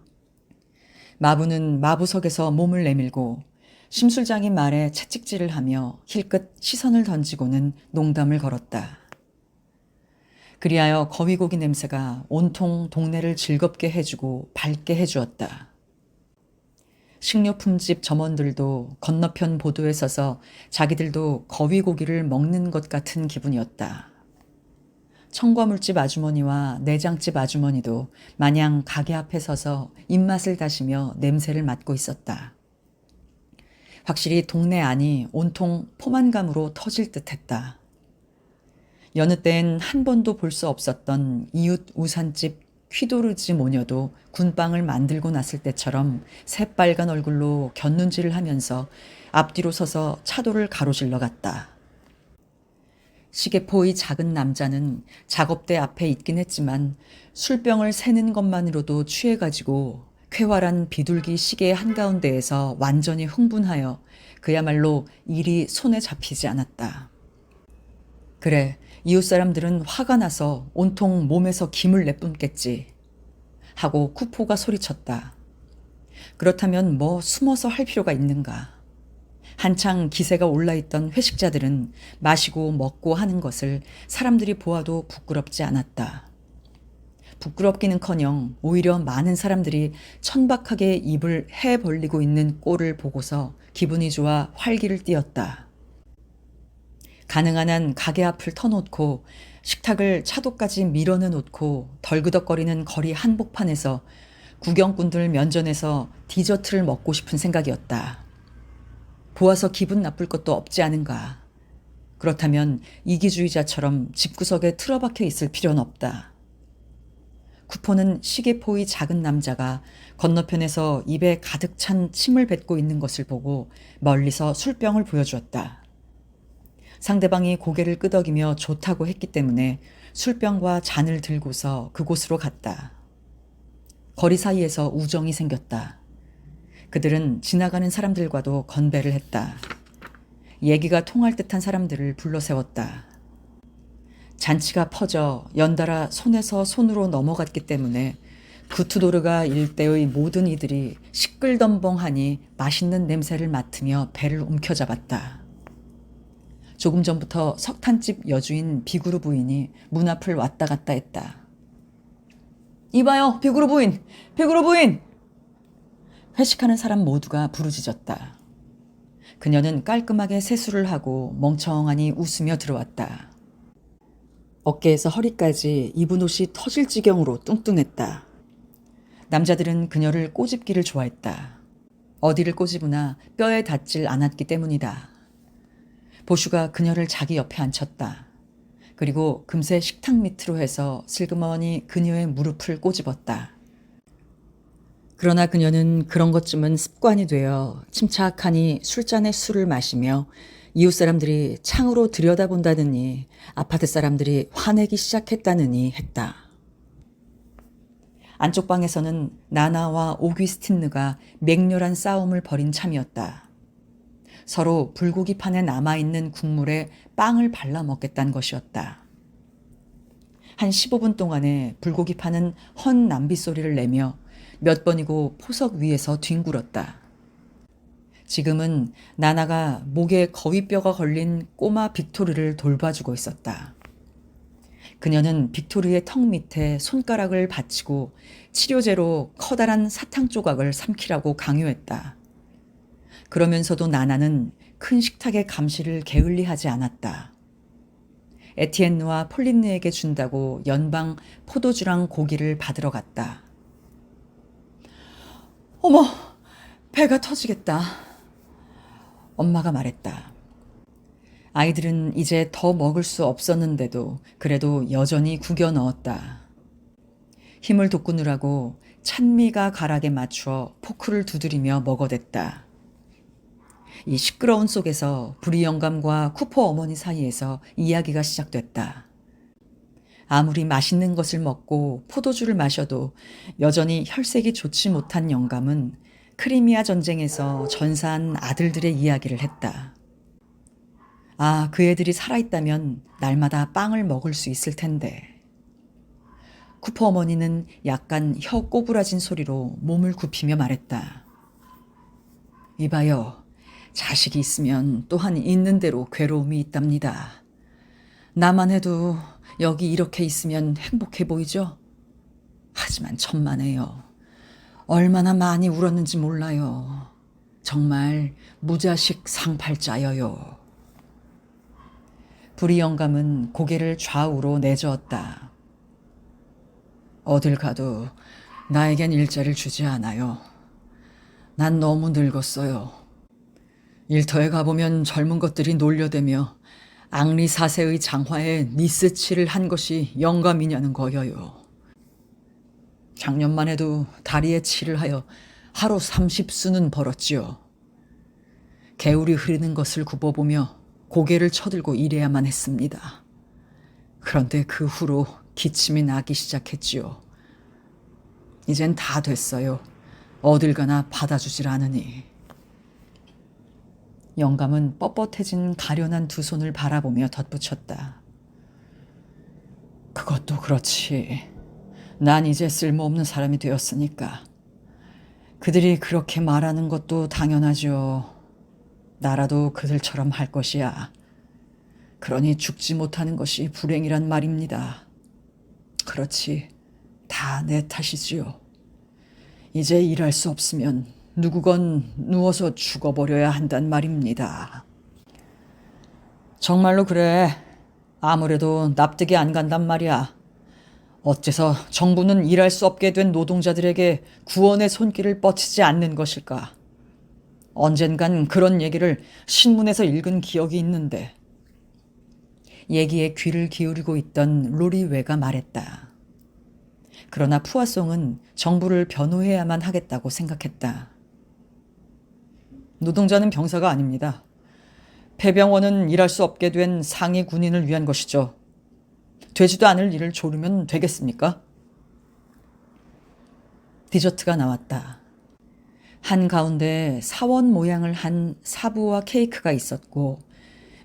마부는 마부석에서 몸을 내밀고 심술장인 말에 채찍질을 하며 힐끗 시선을 던지고는 농담을 걸었다. 그리하여 거위고기 냄새가 온통 동네를 즐겁게 해주고 밝게 해주었다. 식료품집 점원들도 건너편 보도에 서서 자기들도 거위고기를 먹는 것 같은 기분이었다. 청과물집 아주머니와 내장집 아주머니도 마냥 가게 앞에 서서 입맛을 다시며 냄새를 맡고 있었다. 확실히 동네 안이 온통 포만감으로 터질 듯했다. 여느 때엔 한 번도 볼 수 없었던 이웃 우산집 퀴도르지 모녀도 군빵을 만들고 났을 때처럼 새빨간 얼굴로 곁눈질을 하면서 앞뒤로 서서 차도를 가로질러 갔다. 시계포의 작은 남자는 작업대 앞에 있긴 했지만 술병을 세는 것만으로도 취해가지고 쾌활한 비둘기 시계 한가운데에서 완전히 흥분하여 그야말로 일이 손에 잡히지 않았다. 그래, 이웃 사람들은 화가 나서 온통 몸에서 김을 내뿜겠지 하고 쿠포가 소리쳤다. 그렇다면 뭐 숨어서 할 필요가 있는가. 한창 기세가 올라있던 회식자들은 마시고 먹고 하는 것을 사람들이 보아도 부끄럽지 않았다. 부끄럽기는커녕 오히려 많은 사람들이 천박하게 입을 해 벌리고 있는 꼴을 보고서 기분이 좋아 활기를 띠었다. 가능한 한 가게 앞을 터놓고 식탁을 차도까지 밀어내 놓고 덜그덕거리는 거리 한복판에서 구경꾼들 면전에서 디저트를 먹고 싶은 생각이었다. 보아서 기분 나쁠 것도 없지 않은가. 그렇다면 이기주의자처럼 집구석에 틀어박혀 있을 필요는 없다. 쿠포는 시계포의 작은 남자가 건너편에서 입에 가득 찬 침을 뱉고 있는 것을 보고 멀리서 술병을 보여주었다. 상대방이 고개를 끄덕이며 좋다고 했기 때문에 술병과 잔을 들고서 그곳으로 갔다. 거리 사이에서 우정이 생겼다. 그들은 지나가는 사람들과도 건배를 했다. 얘기가 통할 듯한 사람들을 불러세웠다. 잔치가 퍼져 연달아 손에서 손으로 넘어갔기 때문에 구투도르가 일대의 모든 이들이 시끌덤벙하니 맛있는 냄새를 맡으며 배를 움켜잡았다. 조금 전부터 석탄집 여주인 비구르 부인이 문 앞을 왔다 갔다 했다. 이봐요, 비구르 부인! 비구르 부인! 회식하는 사람 모두가 부르짖었다. 그녀는 깔끔하게 세수를 하고 멍청하니 웃으며 들어왔다. 어깨에서 허리까지 입은 옷이 터질 지경으로 뚱뚱했다. 남자들은 그녀를 꼬집기를 좋아했다. 어디를 꼬집으나 뼈에 닿질 않았기 때문이다. 보슈가 그녀를 자기 옆에 앉혔다. 그리고 금세 식탁 밑으로 해서 슬그머니 그녀의 무릎을 꼬집었다. 그러나 그녀는 그런 것쯤은 습관이 되어 침착하니 술잔에 술을 마시며 이웃 사람들이 창으로 들여다본다느니 아파트 사람들이 화내기 시작했다느니 했다. 안쪽 방에서는 나나와 오귀스틴느가 맹렬한 싸움을 벌인 참이었다. 서로 불고기판에 남아있는 국물에 빵을 발라 먹겠다는 것이었다. 한 15분 동안에 불고기판은 헌 남비 소리를 내며 몇 번이고 포석 위에서 뒹굴었다. 지금은 나나가 목에 거위뼈가 걸린 꼬마 빅토르를 돌봐주고 있었다. 그녀는 빅토르의 턱 밑에 손가락을 받치고 치료제로 커다란 사탕 조각을 삼키라고 강요했다. 그러면서도 나나는 큰 식탁의 감시를 게을리하지 않았다. 에티엔느와 폴린느에게 준다고 연방 포도주랑 고기를 받으러 갔다. 어머, 배가 터지겠다. 엄마가 말했다. 아이들은 이제 더 먹을 수 없었는데도 그래도 여전히 구겨 넣었다. 힘을 돋구느라고 찬미가 가락에 맞추어 포크를 두드리며 먹어댔다. 이 시끄러운 속에서 부리 영감과 쿠퍼 어머니 사이에서 이야기가 시작됐다. 아무리 맛있는 것을 먹고 포도주를 마셔도 여전히 혈색이 좋지 못한 영감은 크리미아 전쟁에서 전사한 아들들의 이야기를 했다. 아, 그 애들이 살아있다면 날마다 빵을 먹을 수 있을 텐데. 쿠퍼 어머니는 약간 혀 꼬부라진 소리로 몸을 굽히며 말했다. 이봐요. 자식이 있으면 또한 있는 대로 괴로움이 있답니다. 나만 해도 여기 이렇게 있으면 행복해 보이죠? 하지만 천만에요. 얼마나 많이 울었는지 몰라요. 정말 무자식 상팔자여요. 부리 영감은 고개를 좌우로 내저었다. 어딜 가도 나에겐 일자리를 주지 않아요. 난 너무 늙었어요. 일터에 가보면 젊은 것들이 놀려대며 앙리 4세의 장화에 니스칠을 한 것이 영감이냐는 거여요. 작년만 해도 다리에 칠을 하여 하루 30수는 벌었지요. 개울이 흐르는 것을 굽어보며 고개를 쳐들고 일해야만 했습니다. 그런데 그 후로 기침이 나기 시작했지요. 이젠 다 됐어요. 어딜 가나 받아주질 않으니. 영감은 뻣뻣해진 가련한 두 손을 바라보며 덧붙였다. 그것도 그렇지. 난 이제 쓸모없는 사람이 되었으니까. 그들이 그렇게 말하는 것도 당연하죠. 나라도 그들처럼 할 것이야. 그러니 죽지 못하는 것이 불행이란 말입니다. 그렇지. 다 내 탓이지요. 이제 일할 수 없으면 누구건 누워서 죽어버려야 한단 말입니다. 정말로 그래. 아무래도 납득이 안 간단 말이야. 어째서 정부는 일할 수 없게 된 노동자들에게 구원의 손길을 뻗치지 않는 것일까? 언젠간 그런 얘기를 신문에서 읽은 기억이 있는데. 얘기에 귀를 기울이고 있던 로리 웨가 말했다. 그러나 푸아송은 정부를 변호해야만 하겠다고 생각했다. 노동자는 병사가 아닙니다. 폐병원은 일할 수 없게 된 상위 군인을 위한 것이죠. 되지도 않을 일을 조르면 되겠습니까? 디저트가 나왔다. 한가운데 사원 모양을 한 사부와 케이크가 있었고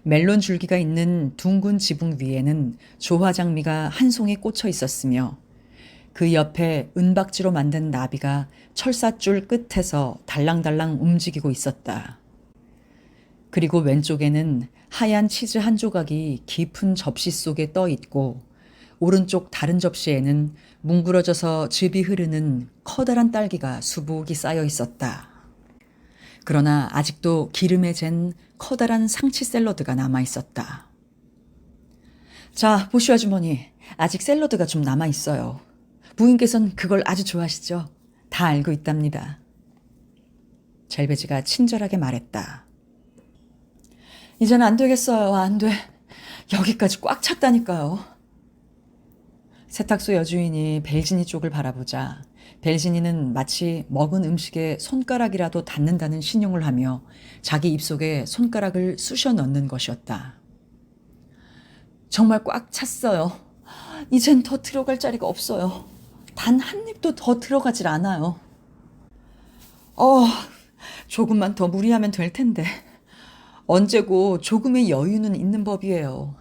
멜론 줄기가 있는 둥근 지붕 위에는 조화장미가 한 송이 꽂혀 있었으며 그 옆에 은박지로 만든 나비가 철사줄 끝에서 달랑달랑 움직이고 있었다. 그리고 왼쪽에는 하얀 치즈 한 조각이 깊은 접시 속에 떠 있고 오른쪽 다른 접시에는 뭉그러져서 즙이 흐르는 커다란 딸기가 수북이 쌓여 있었다. 그러나 아직도 기름에 잰 커다란 상치 샐러드가 남아 있었다. 자, 보슈 아주머니, 아직 샐러드가 좀 남아 있어요. 부인께서는 그걸 아주 좋아하시죠? 다 알고 있답니다. 젤베지가 친절하게 말했다. 이젠 안 되겠어요. 안 돼. 여기까지 꽉 찼다니까요. 세탁소 여주인이 벨지니 쪽을 바라보자 벨지니는 마치 먹은 음식에 손가락이라도 닿는다는 신용을 하며 자기 입속에 손가락을 쑤셔 넣는 것이었다. 정말 꽉 찼어요. 이젠 더 들어갈 자리가 없어요. 단 한 입도 더 들어가질 않아요. 조금만 더 무리하면 될 텐데. 언제고 조금의 여유는 있는 법이에요.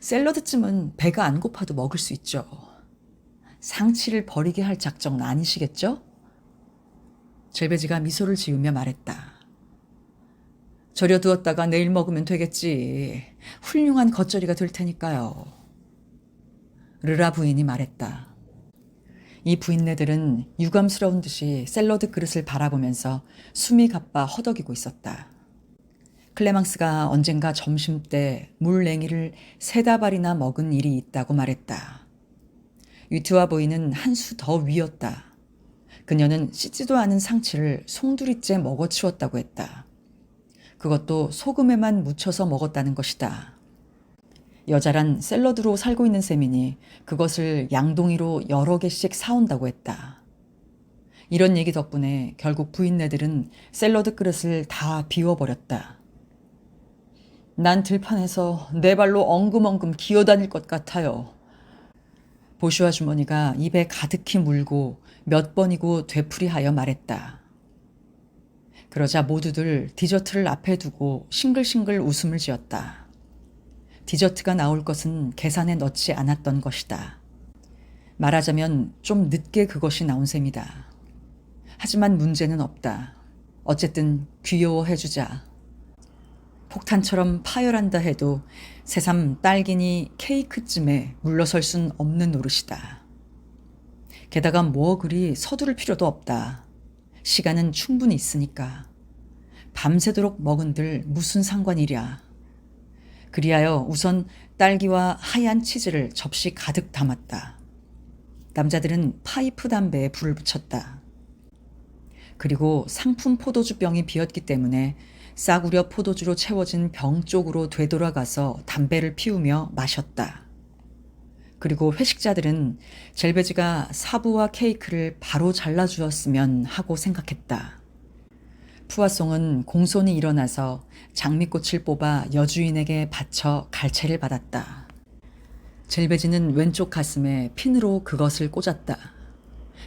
샐러드쯤은 배가 안 고파도 먹을 수 있죠. 상치를 버리게 할 작정은 아니시겠죠? 젤베지가 미소를 지으며 말했다. 절여두었다가 내일 먹으면 되겠지. 훌륭한 겉절이가 될 테니까요. 르라 부인이 말했다. 이 부인네들은 유감스러운 듯이 샐러드 그릇을 바라보면서 숨이 가빠 허덕이고 있었다. 클레망스가 언젠가 점심때 물냉이를 3다발이나 먹은 일이 있다고 말했다. 위트와 보이는 한 수 더 위였다. 그녀는 씻지도 않은 상치를 송두리째 먹어치웠다고 했다. 그것도 소금에만 묻혀서 먹었다는 것이다. 여자란 샐러드로 살고 있는 셈이니 그것을 양동이로 여러 개씩 사온다고 했다. 이런 얘기 덕분에 결국 부인네들은 샐러드 그릇을 다 비워버렸다. 난 들판에서 내 발로 엉금엉금 기어다닐 것 같아요. 보슈아 주머니가 입에 가득히 물고 몇 번이고 되풀이하여 말했다. 그러자 모두들 디저트를 앞에 두고 싱글싱글 웃음을 지었다. 디저트가 나올 것은 계산에 넣지 않았던 것이다. 말하자면 좀 늦게 그것이 나온 셈이다. 하지만 문제는 없다. 어쨌든 귀여워해주자. 폭탄처럼 파열한다 해도 새삼 딸기니 케이크쯤에 물러설 순 없는 노릇이다. 게다가 뭐 그리 서두를 필요도 없다. 시간은 충분히 있으니까. 밤새도록 먹은들 무슨 상관이랴. 그리하여 우선 딸기와 하얀 치즈를 접시 가득 담았다. 남자들은 파이프 담배에 불을 붙였다. 그리고 상품 포도주 병이 비었기 때문에 싸구려 포도주로 채워진 병 쪽으로 되돌아가서 담배를 피우며 마셨다. 그리고 회식자들은 젤베지가 사부와 케이크를 바로 잘라주었으면 하고 생각했다. 푸아송은 공손히 일어나서 장미꽃을 뽑아 여주인에게 바쳐 갈채를 받았다. 젤베지는 왼쪽 가슴에 핀으로 그것을 꽂았다.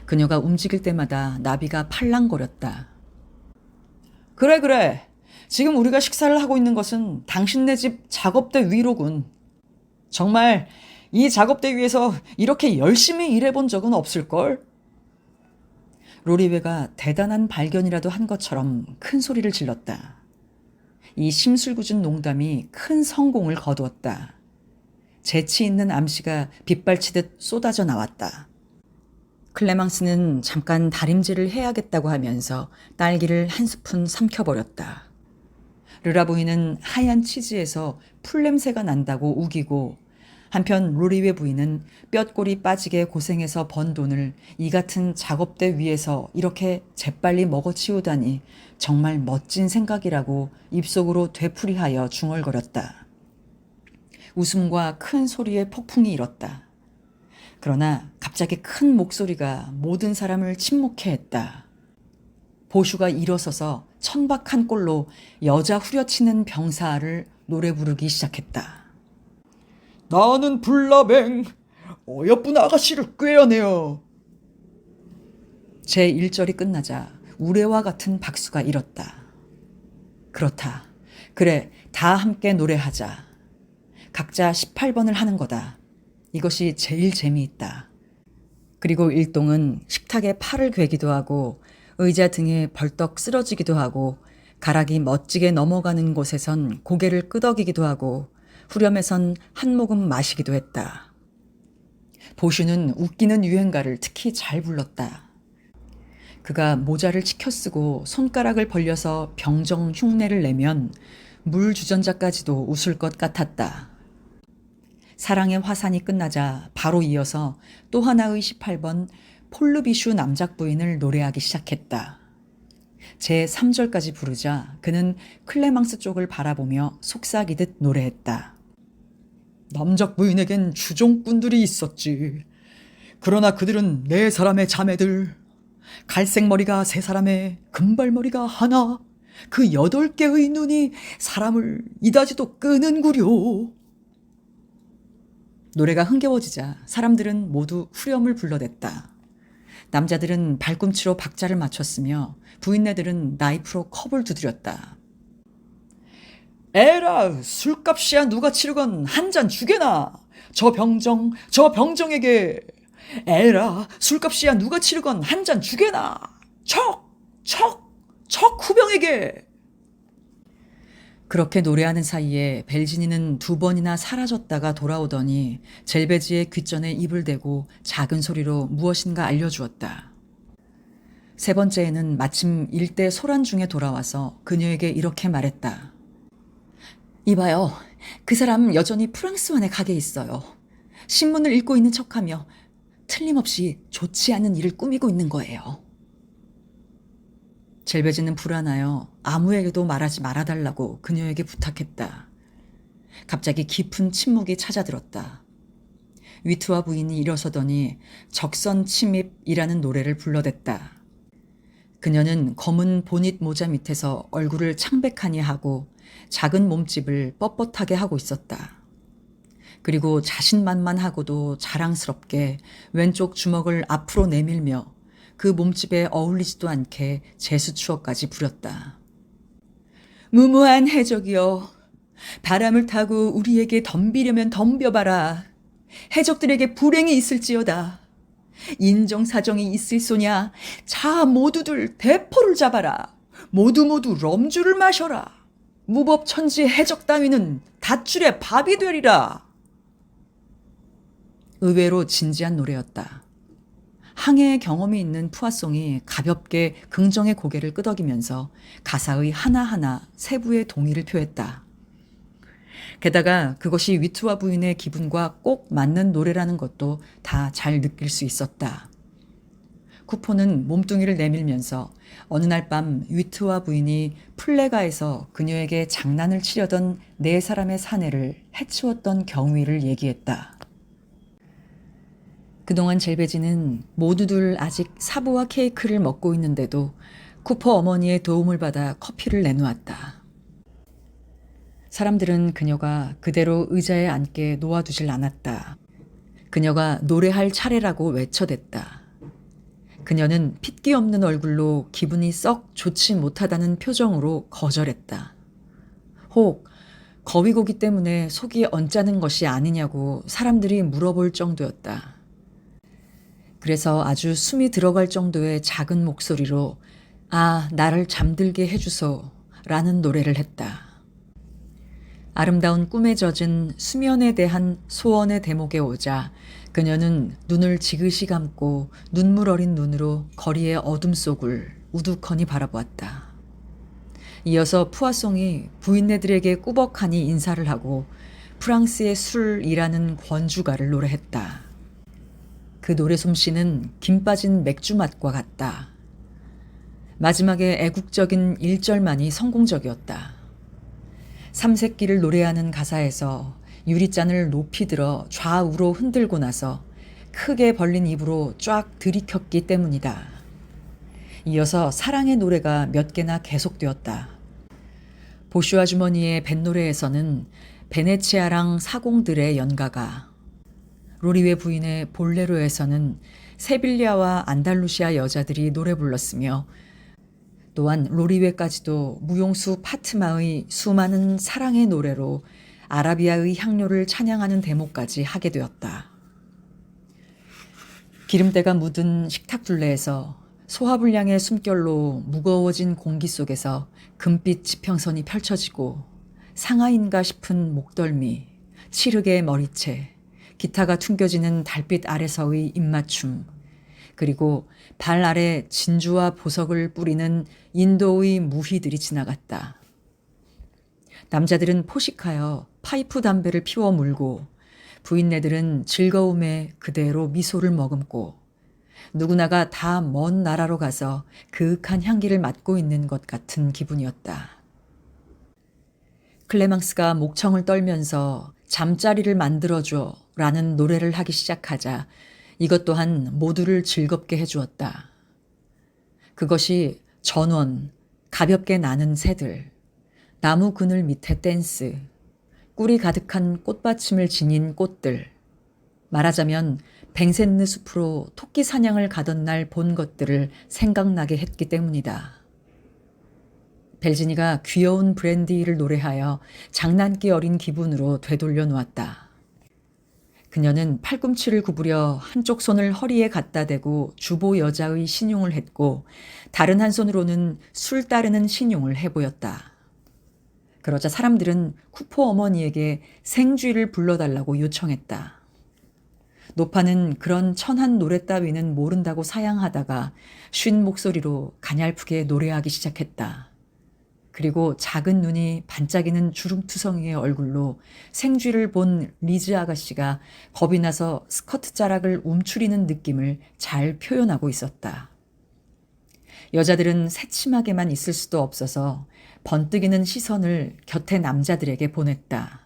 그녀가 움직일 때마다 나비가 팔랑거렸다. 그래. 지금 우리가 식사를 하고 있는 것은 당신네 집 작업대 위로군. 정말 이 작업대 위에서 이렇게 열심히 일해본 적은 없을걸? 로리웨가 대단한 발견이라도 한 것처럼 큰 소리를 질렀다. 이 심술궂은 농담이 큰 성공을 거두었다. 재치 있는 암시가 빗발치듯 쏟아져 나왔다. 클레망스는 잠깐 다림질을 해야겠다고 하면서 딸기를 한 스푼 삼켜버렸다. 르라 부인은 하얀 치즈에서 풀냄새가 난다고 우기고 한편 로리웨 부인은 뼛골이 빠지게 고생해서 번 돈을 이 같은 작업대 위에서 이렇게 재빨리 먹어치우다니 정말 멋진 생각이라고 입속으로 되풀이하여 중얼거렸다. 웃음과 큰 소리의 폭풍이 일었다. 그러나 갑자기 큰 목소리가 모든 사람을 침묵해 했다. 보슈가 일어서서 천박한 꼴로 여자 후려치는 병사를 노래 부르기 시작했다. 나는 불나맹 어여쁜 아가씨를 꾀어내어. 제 1절이 끝나자 우레와 같은 박수가 일었다. 그렇다. 그래, 다 함께 노래하자. 각자 18번을 하는 거다. 이것이 제일 재미있다. 그리고 일동은 식탁에 팔을 괴기도 하고 의자 등에 벌떡 쓰러지기도 하고 가락이 멋지게 넘어가는 곳에선 고개를 끄덕이기도 하고 후렴에선 한 모금 마시기도 했다. 보슈는 웃기는 유행가를 특히 잘 불렀다. 그가 모자를 치켜 쓰고 손가락을 벌려서 병정 흉내를 내면 물 주전자까지도 웃을 것 같았다. 사랑의 화산이 끝나자 바로 이어서 또 하나의 18번 폴르비슈 남작 부인을 노래하기 시작했다. 제 3절까지 부르자 그는 클레망스 쪽을 바라보며 속삭이듯 노래했다. 남작 부인에겐 주종꾼들이 있었지. 그러나 그들은 네 사람의 자매들. 갈색머리가 세 사람에 금발머리가 하나. 그 8개의 눈이 사람을 이다지도 끄는구려. 노래가 흥겨워지자 사람들은 모두 후렴을 불러댔다. 남자들은 발꿈치로 박자를 맞췄으며 부인네들은 나이프로 컵을 두드렸다. 에라, 술값이야 누가 치르건 한 잔 주게나. 저 병정에게. 에라, 술값이야 누가 치르건 한 잔 주게나. 척 후병에게. 그렇게 노래하는 사이에 벨지니는 2번이나 사라졌다가 돌아오더니 젤베지의 귓전에 입을 대고 작은 소리로 무엇인가 알려주었다. 3번째에는 마침 일대 소란 중에 돌아와서 그녀에게 이렇게 말했다. 이봐요. 그 사람 여전히 프랑스만에 가게 있어요. 신문을 읽고 있는 척하며 틀림없이 좋지 않은 일을 꾸미고 있는 거예요. 젤베지는 불안하여 아무에게도 말하지 말아달라고 그녀에게 부탁했다. 갑자기 깊은 침묵이 찾아들었다. 위트와 부인이 일어서더니 적선 침입이라는 노래를 불러댔다. 그녀는 검은 보닛 모자 밑에서 얼굴을 창백하니 하고 작은 몸집을 뻣뻣하게 하고 있었다. 그리고 자신만만하고도 자랑스럽게 왼쪽 주먹을 앞으로 내밀며 그 몸집에 어울리지도 않게 제수추어까지 부렸다. 무모한 해적이여. 바람을 타고 우리에게 덤비려면 덤벼봐라. 해적들에게 불행이 있을지어다. 인정사정이 있을소냐. 자 모두들 대포를 잡아라. 모두 럼주를 마셔라. 무법천지 해적 따위는 닷줄에 밥이 되리라. 의외로 진지한 노래였다. 항해의 경험이 있는 푸아송이 가볍게 긍정의 고개를 끄덕이면서 가사의 하나하나 세부의 동의를 표했다. 게다가 그것이 위트와 부인의 기분과 꼭 맞는 노래라는 것도 다 잘 느낄 수 있었다. 쿠포는 몸뚱이를 내밀면서 어느 날 밤 위트와 부인이 플레가에서 그녀에게 장난을 치려던 4사람의 사내를 해치웠던 경위를 얘기했다. 그동안 젤베지는 모두들 아직 사부와 케이크를 먹고 있는데도 쿠퍼 어머니의 도움을 받아 커피를 내놓았다. 사람들은 그녀가 그대로 의자에 앉게 놓아두질 않았다. 그녀가 노래할 차례라고 외쳐댔다. 그녀는 핏기 없는 얼굴로 기분이 썩 좋지 못하다는 표정으로 거절했다. 혹 거위고기 때문에 속이 언짢은 것이 아니냐고 사람들이 물어볼 정도였다. 그래서 아주 숨이 들어갈 정도의 작은 목소리로 아, 나를 잠들게 해주소 라는 노래를 했다. 아름다운 꿈에 젖은 수면에 대한 소원의 대목에 오자 그녀는 눈을 지그시 감고 눈물 어린 눈으로 거리의 어둠 속을 우두커니 바라보았다. 이어서 푸아송이 부인네들에게 꾸벅하니 인사를 하고 프랑스의 술이라는 권주가를 노래했다. 그 노래 솜씨는 김 빠진 맥주 맛과 같다. 마지막에 애국적인 1절만이 성공적이었다. 삼색기를 노래하는 가사에서 유리잔을 높이 들어 좌우로 흔들고 나서 크게 벌린 입으로 쫙 들이켰기 때문이다. 이어서 사랑의 노래가 몇 개나 계속되었다. 보슈아 주머니의 뱃노래에서는 베네치아랑 사공들의 연가가, 로리웨 부인의 볼레로에서는 세빌리아와 안달루시아 여자들이 노래 불렀으며 또한 로리웨까지도 무용수 파트마의 수많은 사랑의 노래로 아라비아의 향료를 찬양하는 대목까지 하게 되었다. 기름때가 묻은 식탁 둘레에서 소화불량의 숨결로 무거워진 공기 속에서 금빛 지평선이 펼쳐지고 상하인가 싶은 목덜미, 치르게 머리채, 기타가 퉁겨지는 달빛 아래서의 입맞춤, 그리고 발 아래 진주와 보석을 뿌리는 인도의 무희들이 지나갔다. 남자들은 포식하여 파이프 담배를 피워 물고 부인네들은 즐거움에 그대로 미소를 머금고 누구나가 다 먼 나라로 가서 그윽한 향기를 맡고 있는 것 같은 기분이었다. 클레망스가 목청을 떨면서 잠자리를 만들어줘 라는 노래를 하기 시작하자 이것 또한 모두를 즐겁게 해주었다. 그것이 전원, 가볍게 나는 새들, 나무 그늘 밑에 댄스, 꿀이 가득한 꽃받침을 지닌 꽃들, 말하자면 뱅센느 숲으로 토끼 사냥을 가던 날 본 것들을 생각나게 했기 때문이다. 벨지니가 귀여운 브랜디를 노래하여 장난기 어린 기분으로 되돌려 놓았다. 그녀는 팔꿈치를 구부려 한쪽 손을 허리에 갖다 대고 주보 여자의 신용을 했고 다른 한 손으로는 술 따르는 신용을 해보였다. 그러자 사람들은 쿠포 어머니에게 생쥐를 불러달라고 요청했다. 노파는 그런 천한 노래 따위는 모른다고 사양하다가 쉰 목소리로 가냘프게 노래하기 시작했다. 그리고 작은 눈이 반짝이는 주름투성이의 얼굴로 생쥐를 본 리즈 아가씨가 겁이 나서 스커트 자락을 움츠리는 느낌을 잘 표현하고 있었다. 여자들은 새침하게만 있을 수도 없어서 번뜩이는 시선을 곁에 남자들에게 보냈다.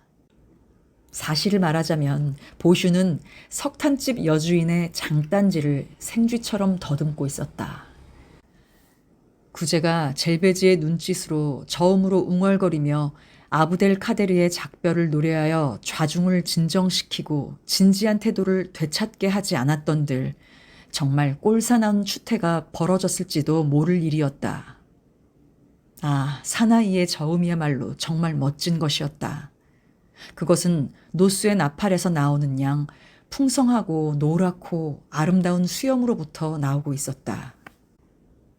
사실을 말하자면 보슈는 석탄집 여주인의 장단지를 생쥐처럼 더듬고 있었다. 구제가 젤베지의 눈짓으로 저음으로 웅얼거리며 아부델 카데르의 작별을 노래하여 좌중을 진정시키고 진지한 태도를 되찾게 하지 않았던들 정말 꼴사나운 추태가 벌어졌을지도 모를 일이었다. 아, 사나이의 저음이야말로 정말 멋진 것이었다. 그것은 노스의 나팔에서 나오는 양 풍성하고 노랗고 아름다운 수염으로부터 나오고 있었다.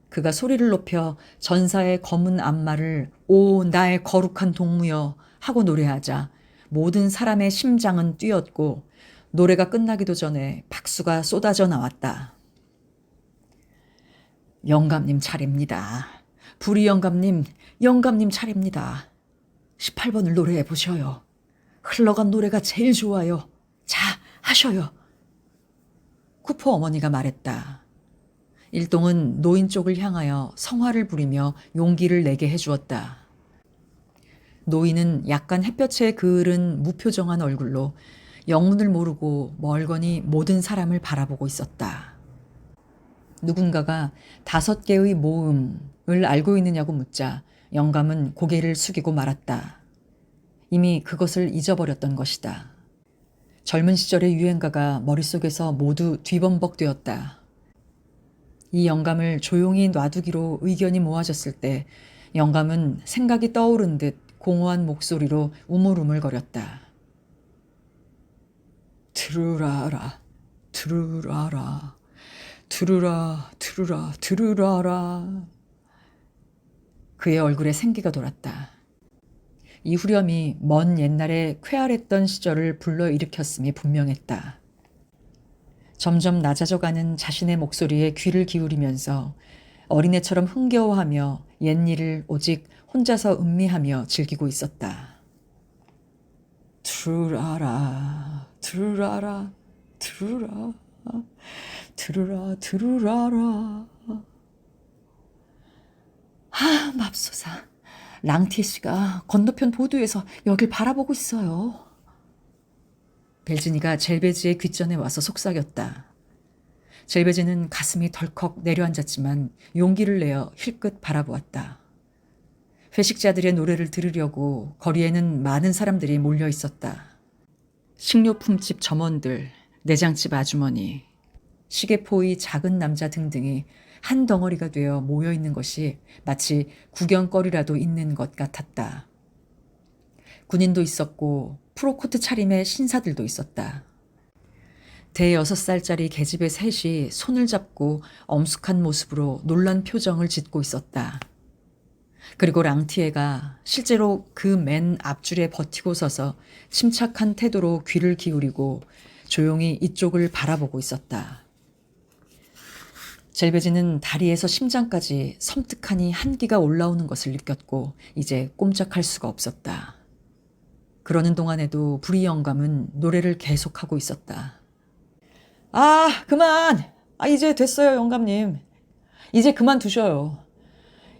그가 소리를 높여 전사의 검은 앞말을 오 나의 거룩한 동무여 하고 노래하자 모든 사람의 심장은 뛰었고 노래가 끝나기도 전에 박수가 쏟아져 나왔다. 영감님 차례입니다. 부리 영감님 차례입니다. 18번을 노래해 보셔요. 흘러간 노래가 제일 좋아요. 자, 하셔요. 쿠퍼 어머니가 말했다. 일동은 노인 쪽을 향하여 성화를 부리며 용기를 내게 해주었다. 노인은 약간 햇볕에 그을은 무표정한 얼굴로 영문을 모르고 멀거니 모든 사람을 바라보고 있었다. 누군가가 5개의 모음을 알고 있느냐고 묻자 영감은 고개를 숙이고 말았다. 이미 그것을 잊어버렸던 것이다. 젊은 시절의 유행가가 머릿속에서 모두 뒤범벅되었다. 이 영감을 조용히 놔두기로 의견이 모아졌을 때 영감은 생각이 떠오른 듯 공허한 목소리로 우물우물거렸다. 트루라라, 트루라라, 트루라, 트루라, 트루라라. 그의 얼굴에 생기가 돌았다. 이 후렴이 먼 옛날에 쾌활했던 시절을 불러일으켰음이 분명했다. 점점 낮아져가는 자신의 목소리에 귀를 기울이면서 어린애처럼 흥겨워하며 옛일을 오직 혼자서 음미하며 즐기고 있었다. 트루라라, 트루라라, 트루라, 트루라, 트루라라. 아, 맙소사. 랑티에 씨가 건너편 보도에서 여길 바라보고 있어요. 벨지니가 젤베지의 귓전에 와서 속삭였다. 젤베지는 가슴이 덜컥 내려앉았지만 용기를 내어 힐끗 바라보았다. 회식자들의 노래를 들으려고 거리에는 많은 사람들이 몰려 있었다. 식료품집 점원들, 내장집 아주머니, 시계포의 작은 남자 등등이 한 덩어리가 되어 모여 있는 것이 마치 구경거리라도 있는 것 같았다. 군인도 있었고 프로코트 차림의 신사들도 있었다. 대 6살짜리 계집애 셋이 손을 잡고 엄숙한 모습으로 놀란 표정을 짓고 있었다. 그리고 랑티에가 실제로 그 맨 앞줄에 버티고 서서 침착한 태도로 귀를 기울이고 조용히 이쪽을 바라보고 있었다. 젤베지는 다리에서 심장까지 섬뜩하니 한기가 올라오는 것을 느꼈고 이제 꼼짝할 수가 없었다. 그러는 동안에도 부리 영감은 노래를 계속하고 있었다. 아, 그만! 이제 됐어요, 영감님. 이제 그만두셔요.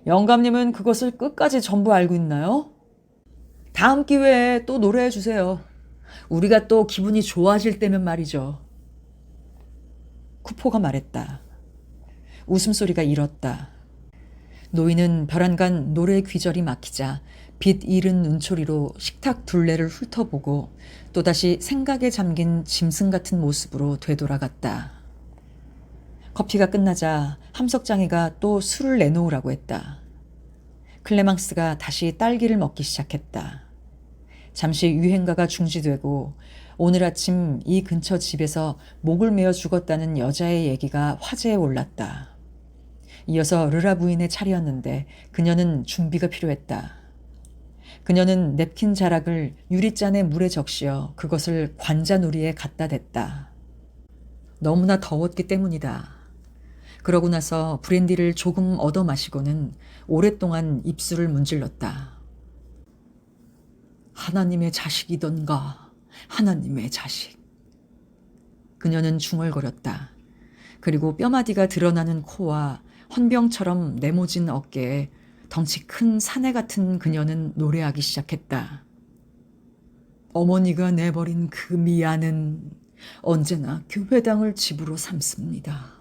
영감님은 그것을 끝까지 전부 알고 있나요? 다음 기회에 또 노래해 주세요. 우리가 또 기분이 좋아질 때면 말이죠. 쿠포가 말했다. 웃음소리가 일었다. 노인은 벼랑간 노래 귀절이 막히자 빛 잃은 눈초리로 식탁 둘레를 훑어보고 또다시 생각에 잠긴 짐승 같은 모습으로 되돌아갔다. 커피가 끝나자 함석장이가 또 술을 내놓으라고 했다. 클레망스가 다시 딸기를 먹기 시작했다. 잠시 유행가가 중지되고 오늘 아침 이 근처 집에서 목을 메어 죽었다는 여자의 얘기가 화제에 올랐다. 이어서 르라 부인의 차례였는데 그녀는 준비가 필요했다. 그녀는 냅킨 자락을 유리잔에 물에 적시어 그것을 관자놀이에 갖다 댔다. 너무나 더웠기 때문이다. 그러고 나서 브랜디를 조금 얻어 마시고는 오랫동안 입술을 문질렀다. 하나님의 자식이던가, 하나님의 자식. 그녀는 중얼거렸다. 그리고 뼈마디가 드러나는 코와 헌병처럼 네모진 어깨에 덩치 큰 사내 같은 그녀는 노래하기 시작했다. 어머니가 내버린 그 미아는 언제나 교회당을 집으로 삼습니다.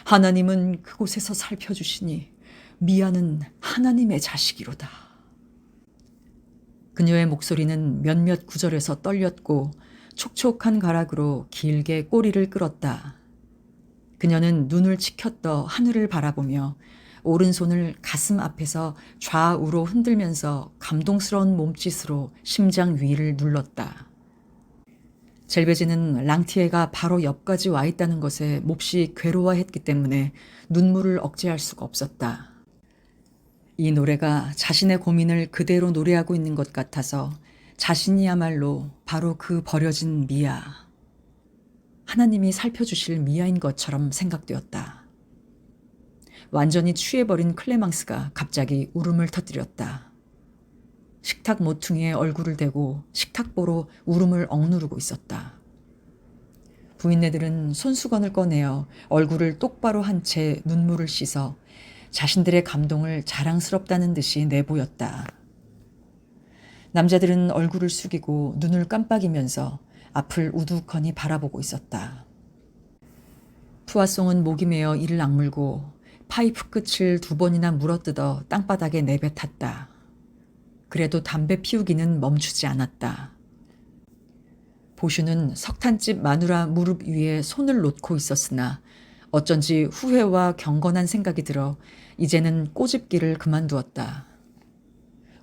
하나님은 그곳에서 살펴주시니 미아는 하나님의 자식이로다. 그녀의 목소리는 몇몇 구절에서 떨렸고 촉촉한 가락으로 길게 꼬리를 끌었다. 그녀는 눈을 치켜떠 하늘을 바라보며 오른손을 가슴 앞에서 좌우로 흔들면서 감동스러운 몸짓으로 심장 위를 눌렀다. 젤베지는 랑티에가 바로 옆까지 와 있다는 것에 몹시 괴로워했기 때문에 눈물을 억제할 수가 없었다. 이 노래가 자신의 고민을 그대로 노래하고 있는 것 같아서 자신이야말로 바로 그 버려진 미아, 하나님이 살펴주실 미아인 것처럼 생각되었다. 완전히 취해버린 클레망스가 갑자기 울음을 터뜨렸다. 식탁 모퉁이에 얼굴을 대고 식탁보로 울음을 억누르고 있었다. 부인네들은 손수건을 꺼내어 얼굴을 똑바로 한 채 눈물을 씻어 자신들의 감동을 자랑스럽다는 듯이 내보였다. 남자들은 얼굴을 숙이고 눈을 깜빡이면서 앞을 우두커니 바라보고 있었다. 푸아송은 목이 메어 이를 악물고 파이프 끝을 2번이나 물어뜯어 땅바닥에 내뱉었다. 그래도 담배 피우기는 멈추지 않았다. 보슈는 석탄집 마누라 무릎 위에 손을 놓고 있었으나 어쩐지 후회와 경건한 생각이 들어 이제는 꼬집기를 그만두었다.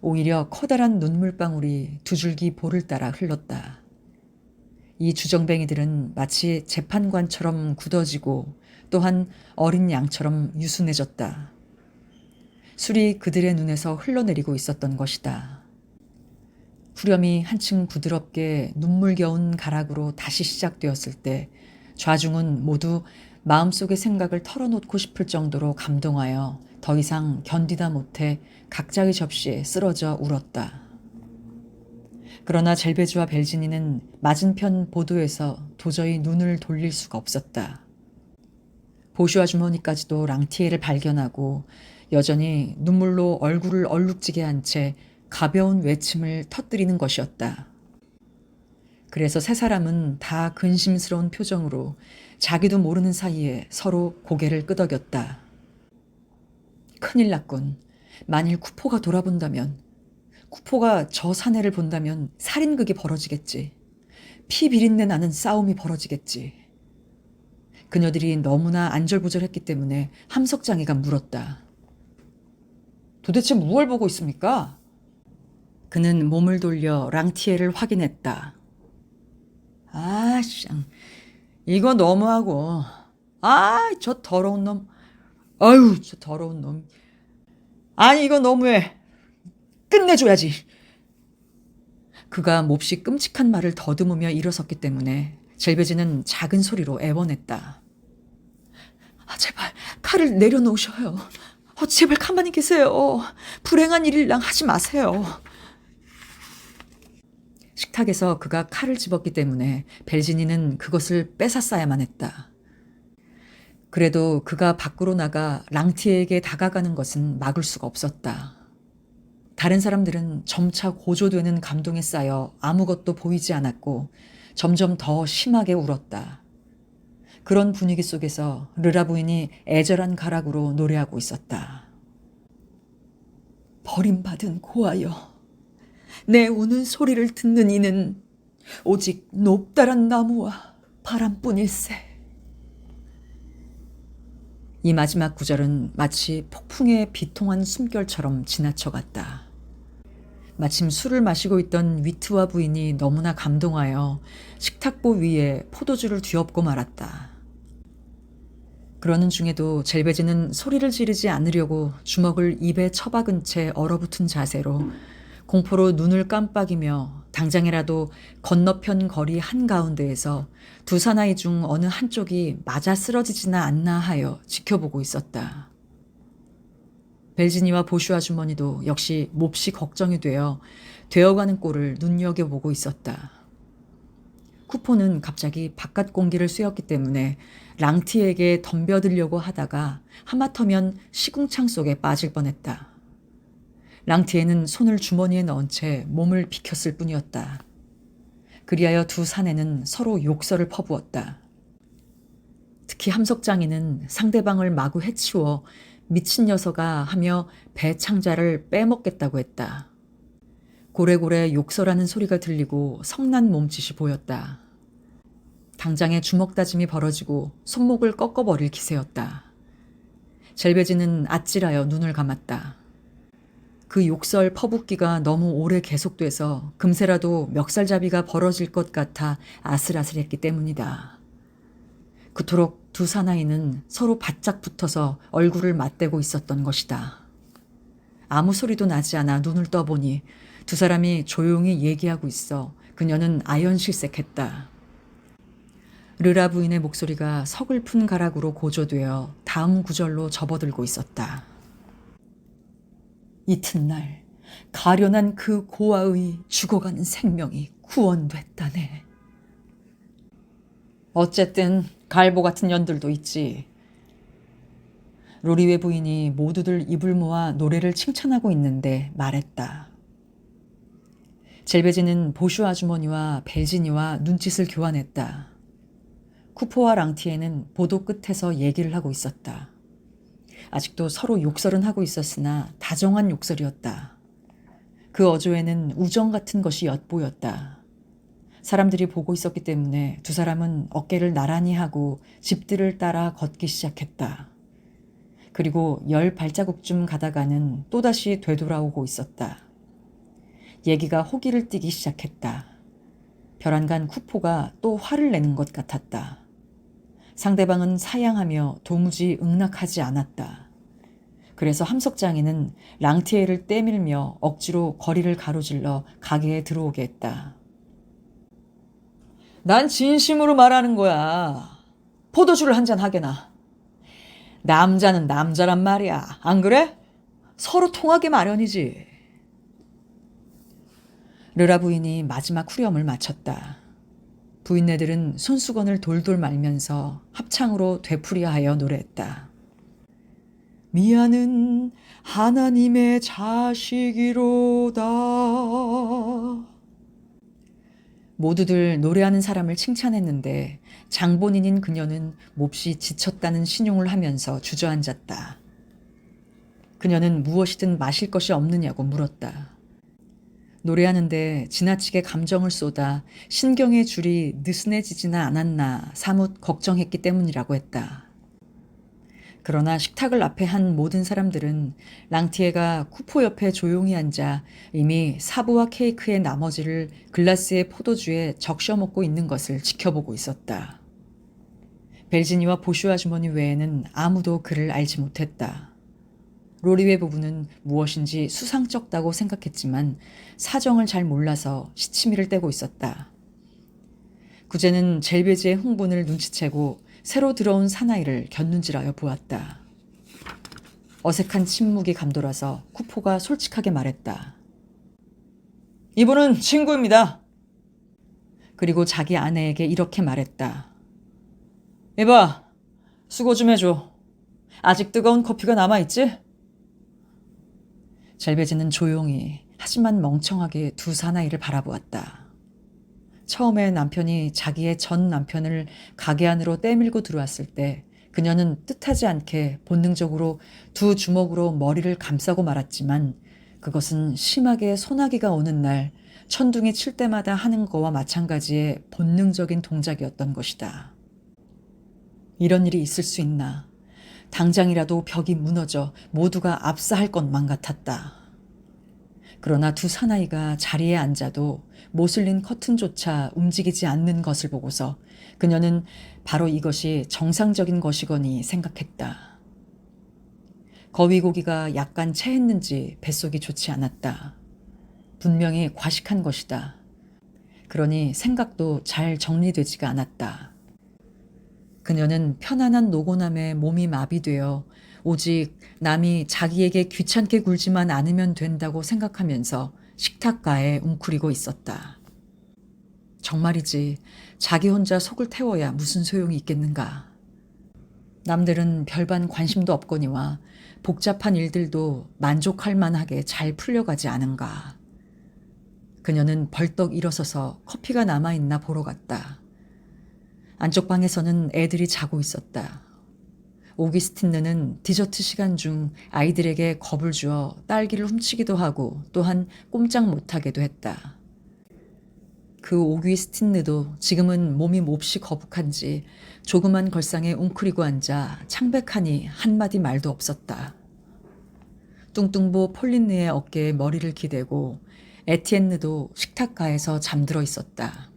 오히려 커다란 눈물방울이 두 줄기 볼을 따라 흘렀다. 이 주정뱅이들은 마치 재판관처럼 굳어지고 또한 어린 양처럼 유순해졌다. 술이 그들의 눈에서 흘러내리고 있었던 것이다. 후렴이 한층 부드럽게 눈물겨운 가락으로 다시 시작되었을 때 좌중은 모두 마음속의 생각을 털어놓고 싶을 정도로 감동하여 더 이상 견디다 못해 각자의 접시에 쓰러져 울었다. 그러나 젤베즈와 벨지니는 맞은편 보도에서 도저히 눈을 돌릴 수가 없었다. 보슈 아주머니까지도 랑티에를 발견하고 여전히 눈물로 얼굴을 얼룩지게 한 채 가벼운 외침을 터뜨리는 것이었다. 그래서 세 사람은 다 근심스러운 표정으로 자기도 모르는 사이에 서로 고개를 끄덕였다. 큰일 났군. 만일 쿠포가 돌아본다면, 쿠포가 저 사내를 본다면 살인극이 벌어지겠지. 피 비린내 나는 싸움이 벌어지겠지. 그녀들이 너무나 안절부절했기 때문에 함석장이가 물었다. 도대체 무얼 보고 있습니까? 그는 몸을 돌려 랑티에를 확인했다. 이거 너무하고. 저 더러운 놈. 아유, 저 더러운 놈. 아니, 이거 너무해. 끝내줘야지. 그가 몹시 끔찍한 말을 더듬으며 일어섰기 때문에 젤베지는 작은 소리로 애원했다. 제발 칼을 내려놓으셔요. 제발 가만히 계세요. 불행한 일일랑 하지 마세요. 식탁에서 그가 칼을 집었기 때문에 벨지니는 그것을 뺏었어야만 했다. 그래도 그가 밖으로 나가 랑티에게 다가가는 것은 막을 수가 없었다. 다른 사람들은 점차 고조되는 감동에 쌓여 아무것도 보이지 않았고 점점 더 심하게 울었다. 그런 분위기 속에서 르라 부인이 애절한 가락으로 노래하고 있었다. 버림받은 고아여, 내 우는 소리를 듣는 이는 오직 높다란 나무와 바람뿐일세. 이 마지막 구절은 마치 폭풍의 비통한 숨결처럼 지나쳐갔다. 마침 술을 마시고 있던 위트와 부인이 너무나 감동하여 식탁보 위에 포도주를 뒤엎고 말았다. 그러는 중에도 젤베지는 소리를 지르지 않으려고 주먹을 입에 처박은 채 얼어붙은 자세로 공포로 눈을 깜빡이며 당장이라도 건너편 거리 한가운데에서 두 사나이 중 어느 한쪽이 맞아 쓰러지지나 않나 하여 지켜보고 있었다. 벨지니와 보슈 아주머니도 역시 몹시 걱정이 되어가는 꼴을 눈여겨보고 있었다. 쿠포는 갑자기 바깥 공기를 쐬었기 때문에 랑티에게 덤벼들려고 하다가 하마터면 시궁창 속에 빠질 뻔했다. 랑티에는 손을 주머니에 넣은 채 몸을 비켰을 뿐이었다. 그리하여 두 사내는 서로 욕설을 퍼부었다. 특히 함석장이는 상대방을 마구 해치워 미친 녀석아 하며 배창자를 빼먹겠다고 했다. 고래고래 욕설하는 소리가 들리고 성난 몸짓이 보였다. 당장에 주먹 다짐이 벌어지고 손목을 꺾어버릴 기세였다. 젤베지는 아찔하여 눈을 감았다. 그 욕설 퍼붓기가 너무 오래 계속돼서 금세라도 멱살잡이가 벌어질 것 같아 아슬아슬했기 때문이다. 그토록 두 사나이는 서로 바짝 붙어서 얼굴을 맞대고 있었던 것이다. 아무 소리도 나지 않아 눈을 떠보니 두 사람이 조용히 얘기하고 있어 그녀는 아연실색했다. 르라 부인의 목소리가 서글픈 가락으로 고조되어 다음 구절로 접어들고 있었다. 이튿날 가련한 그 고아의 죽어가는 생명이 구원됐다네. 어쨌든 갈보 같은 년들도 있지. 로리웨 부인이 모두들 입을 모아 노래를 칭찬하고 있는데 말했다. 젤베지는 보슈 아주머니와 벨지니와 눈짓을 교환했다. 쿠포와 랑티에는 보도 끝에서 얘기를 하고 있었다. 아직도 서로 욕설은 하고 있었으나 다정한 욕설이었다. 그 어조에는 우정 같은 것이 엿보였다. 사람들이 보고 있었기 때문에 두 사람은 어깨를 나란히 하고 집들을 따라 걷기 시작했다. 그리고 10발자국쯤 가다가는 또다시 되돌아오고 있었다. 얘기가 호기를 띠기 시작했다. 벼랑간 쿠포가 또 화를 내는 것 같았다. 상대방은 사양하며 도무지 응낙하지 않았다. 그래서 함석장이는 랑티에를 떼밀며 억지로 거리를 가로질러 가게에 들어오게 했다. 난 진심으로 말하는 거야. 포도주를 한 잔 하게나. 남자는 남자란 말이야. 안 그래? 서로 통하게 마련이지. 르라 부인이 마지막 후렴을 마쳤다. 부인네들은 손수건을 돌돌 말면서 합창으로 되풀이하여 노래했다. 미아는 하나님의 자식이로다. 모두들 노래하는 사람을 칭찬했는데 장본인인 그녀는 몹시 지쳤다는 신용을 하면서 주저앉았다. 그녀는 무엇이든 마실 것이 없느냐고 물었다. 노래하는데 지나치게 감정을 쏟아 신경의 줄이 느슨해지지는 않았나 사뭇 걱정했기 때문이라고 했다. 그러나 식탁을 앞에 한 모든 사람들은 랑티에가 쿠포 옆에 조용히 앉아 이미 사부와 케이크의 나머지를 글라스의 포도주에 적셔 먹고 있는 것을 지켜보고 있었다. 벨지니와 보슈 아주머니 외에는 아무도 그를 알지 못했다. 로리웨 부부는 무엇인지 수상쩍다고 생각했지만 사정을 잘 몰라서 시치미를 떼고 있었다. 구제는 젤베지의 흥분을 눈치채고 새로 들어온 사나이를 곁눈질하여 보았다. 어색한 침묵이 감돌아서 쿠포가 솔직하게 말했다. 이분은 친구입니다. 그리고 자기 아내에게 이렇게 말했다. 이봐, 수고 좀 해줘. 아직 뜨거운 커피가 남아있지? 젤베지는 조용히 하지만 멍청하게 두 사나이를 바라보았다. 처음에 남편이 자기의 전 남편을 가게 안으로 떼밀고 들어왔을 때 그녀는 뜻하지 않게 본능적으로 두 주먹으로 머리를 감싸고 말았지만 그것은 심하게 소나기가 오는 날 천둥이 칠 때마다 하는 거와 마찬가지의 본능적인 동작이었던 것이다. 이런 일이 있을 수 있나. 당장이라도 벽이 무너져 모두가 압사할 것만 같았다. 그러나 두 사나이가 자리에 앉아도 모슬린 커튼조차 움직이지 않는 것을 보고서 그녀는 바로 이것이 정상적인 것이거니 생각했다. 거위고기가 약간 체했는지 뱃속이 좋지 않았다. 분명히 과식한 것이다. 그러니 생각도 잘 정리되지가 않았다. 그녀는 편안한 노곤함에 몸이 마비되어 오직 남이 자기에게 귀찮게 굴지만 않으면 된다고 생각하면서 식탁가에 웅크리고 있었다. 정말이지 자기 혼자 속을 태워야 무슨 소용이 있겠는가. 남들은 별반 관심도 없거니와 복잡한 일들도 만족할 만하게 잘 풀려가지 않은가. 그녀는 벌떡 일어서서 커피가 남아있나 보러 갔다. 안쪽 방에서는 애들이 자고 있었다. 오기스틴느는 디저트 시간 중 아이들에게 겁을 주어 딸기를 훔치기도 하고 또한 꼼짝 못하게도 했다. 그 오기스틴느도 지금은 몸이 몹시 거북한지 조그만 걸상에 웅크리고 앉아 창백하니 한마디 말도 없었다. 뚱뚱보 폴린느의 어깨에 머리를 기대고 에티엔느도 식탁가에서 잠들어 있었다.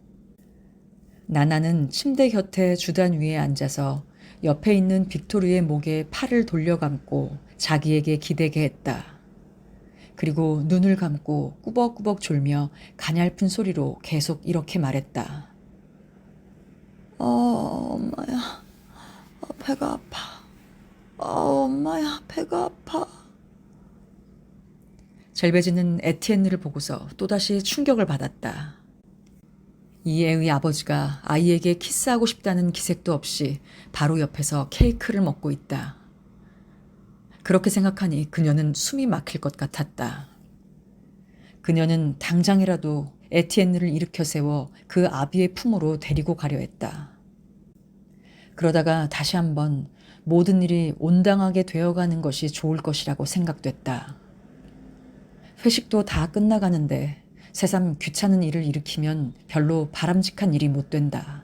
나나는 침대 곁에 주단 위에 앉아서 옆에 있는 빅토르의 목에 팔을 돌려감고 자기에게 기대게 했다. 그리고 눈을 감고 꾸벅꾸벅 졸며 가냘픈 소리로 계속 이렇게 말했다. 엄마야, 배가 아파. 엄마야, 배가 아파. 젤베지는 에티엔느를 보고서 또다시 충격을 받았다. 이 애의 아버지가 아이에게 키스하고 싶다는 기색도 없이 바로 옆에서 케이크를 먹고 있다. 그렇게 생각하니 그녀는 숨이 막힐 것 같았다. 그녀는 당장이라도 에티엔느를 일으켜 세워 그 아비의 품으로 데리고 가려 했다. 그러다가 다시 한번 모든 일이 온당하게 되어가는 것이 좋을 것이라고 생각됐다. 회식도 다 끝나가는데 새삼 귀찮은 일을 일으키면 별로 바람직한 일이 못 된다.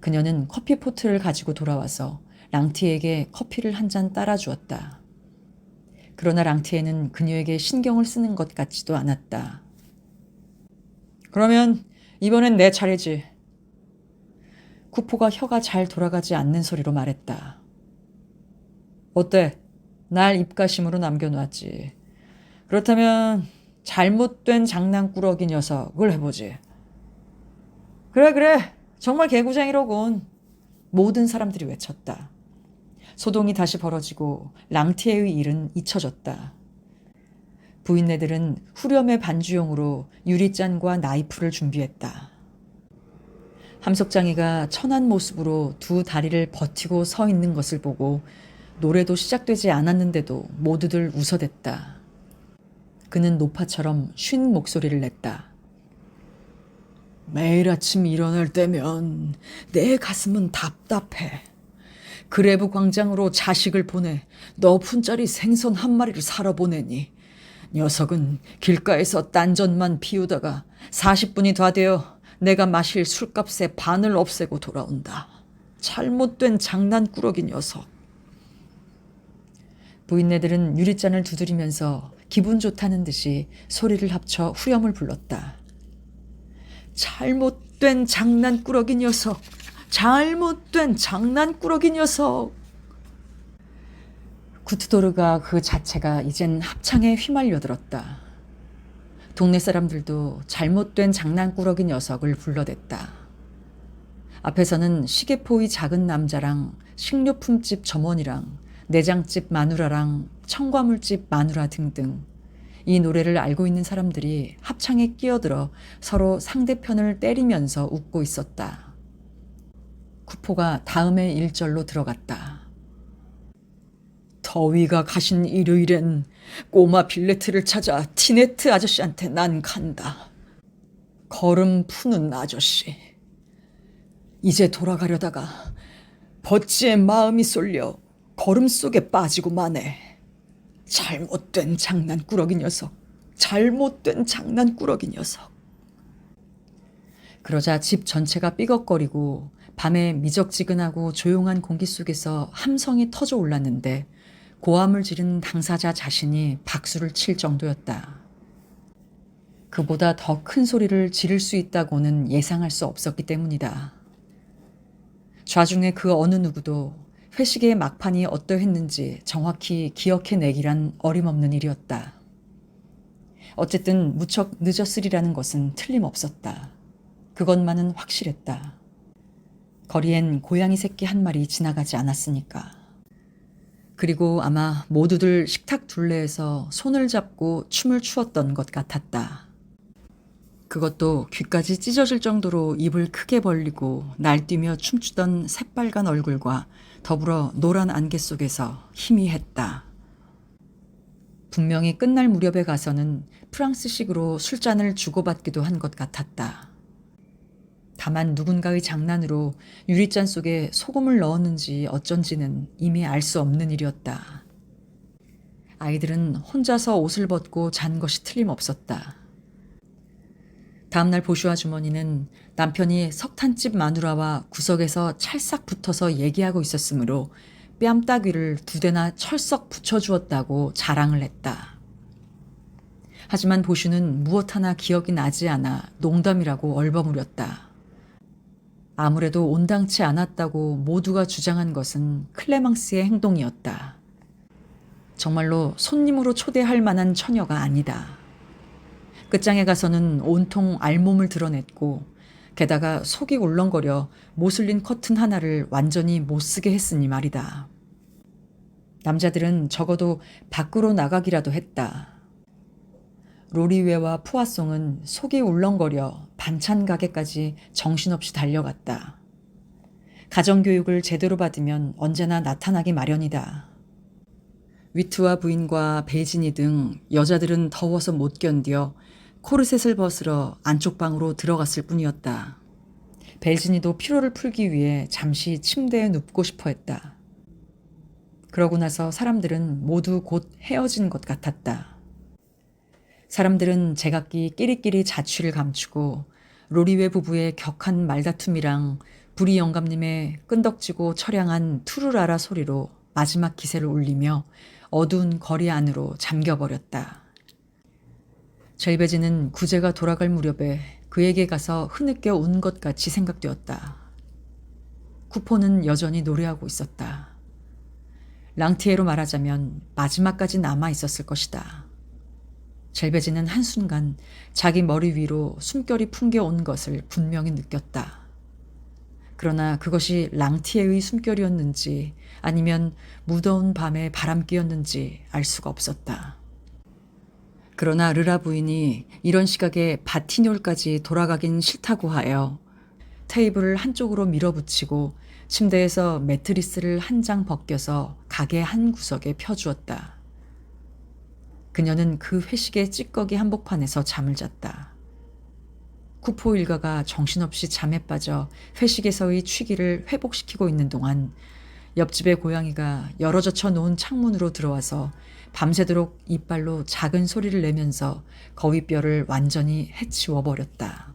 그녀는 커피포트를 가지고 돌아와서 랑티에게 커피를 한 잔 따라주었다. 그러나 랑티에는 그녀에게 신경을 쓰는 것 같지도 않았다. 그러면 이번엔 내 차례지. 쿠포가 혀가 잘 돌아가지 않는 소리로 말했다. 어때? 날 입가심으로 남겨놨지. 그렇다면 잘못된 장난꾸러기 녀석을 해보지. 그래. 정말 개구쟁이로군. 모든 사람들이 외쳤다. 소동이 다시 벌어지고 랑티에의 일은 잊혀졌다. 부인네들은 후렴의 반주용으로 유리잔과 나이프를 준비했다. 함석장이가 천한 모습으로 두 다리를 버티고 서 있는 것을 보고 노래도 시작되지 않았는데도 모두들 웃어댔다. 그는 노파처럼 쉰 목소리를 냈다. 매일 아침 일어날 때면 내 가슴은 답답해. 그레브 광장으로 자식을 보내 너푼짜리 생선 한 마리를 사러 보내니 녀석은 길가에서 딴전만 피우다가 40분이 다 되어 내가 마실 술값의 반을 없애고 돌아온다. 잘못된 장난꾸러기 녀석. 부인네들은 유리잔을 두드리면서 기분 좋다는 듯이 소리를 합쳐 후렴을 불렀다. 잘못된 장난꾸러기 녀석. 잘못된 장난꾸러기 녀석. 구트도르가 그 자체가 이젠 합창에 휘말려들었다. 동네 사람들도 잘못된 장난꾸러기 녀석을 불러댔다. 앞에서는 시계포의 작은 남자랑 식료품집 점원이랑 내장집 마누라랑 청과물집 마누라 등등 이 노래를 알고 있는 사람들이 합창에 끼어들어 서로 상대편을 때리면서 웃고 있었다. 쿠포가 다음의 일절로 들어갔다. 더위가 가신 일요일엔 꼬마 빌레트를 찾아 티네트 아저씨한테 난 간다. 걸음 푸는 아저씨. 이제 돌아가려다가 버찌의 마음이 쏠려 걸음 속에 빠지고 마네. 잘못된 장난꾸러기 녀석. 잘못된 장난꾸러기 녀석. 그러자 집 전체가 삐걱거리고 밤에 미적지근하고 조용한 공기 속에서 함성이 터져 올랐는데 고함을 지른 당사자 자신이 박수를 칠 정도였다. 그보다 더 큰 소리를 지를 수 있다고는 예상할 수 없었기 때문이다. 좌중의 그 어느 누구도 회식의 막판이 어떠했는지 정확히 기억해내기란 어림없는 일이었다. 어쨌든 무척 늦었으리라는 것은 틀림없었다. 그것만은 확실했다. 거리엔 고양이 새끼 한 마리 지나가지 않았으니까. 그리고 아마 모두들 식탁 둘레에서 손을 잡고 춤을 추었던 것 같았다. 그것도 귀까지 찢어질 정도로 입을 크게 벌리고 날뛰며 춤추던 새빨간 얼굴과 더불어 노란 안개 속에서 희미했다. 분명히 끝날 무렵에 가서는 프랑스식으로 술잔을 주고받기도 한 것 같았다. 다만 누군가의 장난으로 유리잔 속에 소금을 넣었는지 어쩐지는 이미 알 수 없는 일이었다. 아이들은 혼자서 옷을 벗고 잔 것이 틀림없었다. 다음날 보슈 아주머니는 남편이 석탄집 마누라와 구석에서 찰싹 붙어서 얘기하고 있었으므로 뺨따귀를 2대나 철썩 붙여주었다고 자랑을 했다. 하지만 보슈는 무엇 하나 기억이 나지 않아 농담이라고 얼버무렸다. 아무래도 온당치 않았다고 모두가 주장한 것은 클레망스의 행동이었다. 정말로 손님으로 초대할 만한 처녀가 아니다. 끝장에 가서는 온통 알몸을 드러냈고 게다가 속이 울렁거려 모슬린 커튼 하나를 완전히 못쓰게 했으니 말이다. 남자들은 적어도 밖으로 나가기라도 했다. 로리웨와 푸아송은 속이 울렁거려 반찬 가게까지 정신없이 달려갔다. 가정교육을 제대로 받으면 언제나 나타나기 마련이다. 위트와 부인과 베이진이 등 여자들은 더워서 못 견디어 코르셋을 벗으러 안쪽 방으로 들어갔을 뿐이었다. 베이진이도 피로를 풀기 위해 잠시 침대에 눕고 싶어 했다. 그러고 나서 사람들은 모두 곧 헤어진 것 같았다. 사람들은 제각기 끼리끼리 자취를 감추고 로리웨 부부의 격한 말다툼이랑 부리 영감님의 끈덕지고 처량한 투르라라 소리로 마지막 기세를 울리며 어두운 거리 안으로 잠겨버렸다. 젤베지는 구제가 돌아갈 무렵에 그에게 가서 흐느껴 운 것 같이 생각되었다. 쿠포는 여전히 노래하고 있었다. 랑티에로 말하자면 마지막까지 남아 있었을 것이다. 젤베지는 한순간 자기 머리 위로 숨결이 풍겨온 것을 분명히 느꼈다. 그러나 그것이 랑티에의 숨결이었는지 아니면 무더운 밤의 바람기였는지 알 수가 없었다. 그러나 르라 부인이 이런 시각에 바티뇰까지 돌아가긴 싫다고 하여 테이블을 한쪽으로 밀어붙이고 침대에서 매트리스를 한 장 벗겨서 가게 한 구석에 펴주었다. 그녀는 그 회식의 찌꺼기 한복판에서 잠을 잤다. 쿠포 일가가 정신없이 잠에 빠져 회식에서의 취기를 회복시키고 있는 동안 옆집의 고양이가 열어젖혀 놓은 창문으로 들어와서 밤새도록 이빨로 작은 소리를 내면서 거위뼈를 완전히 해치워 버렸다.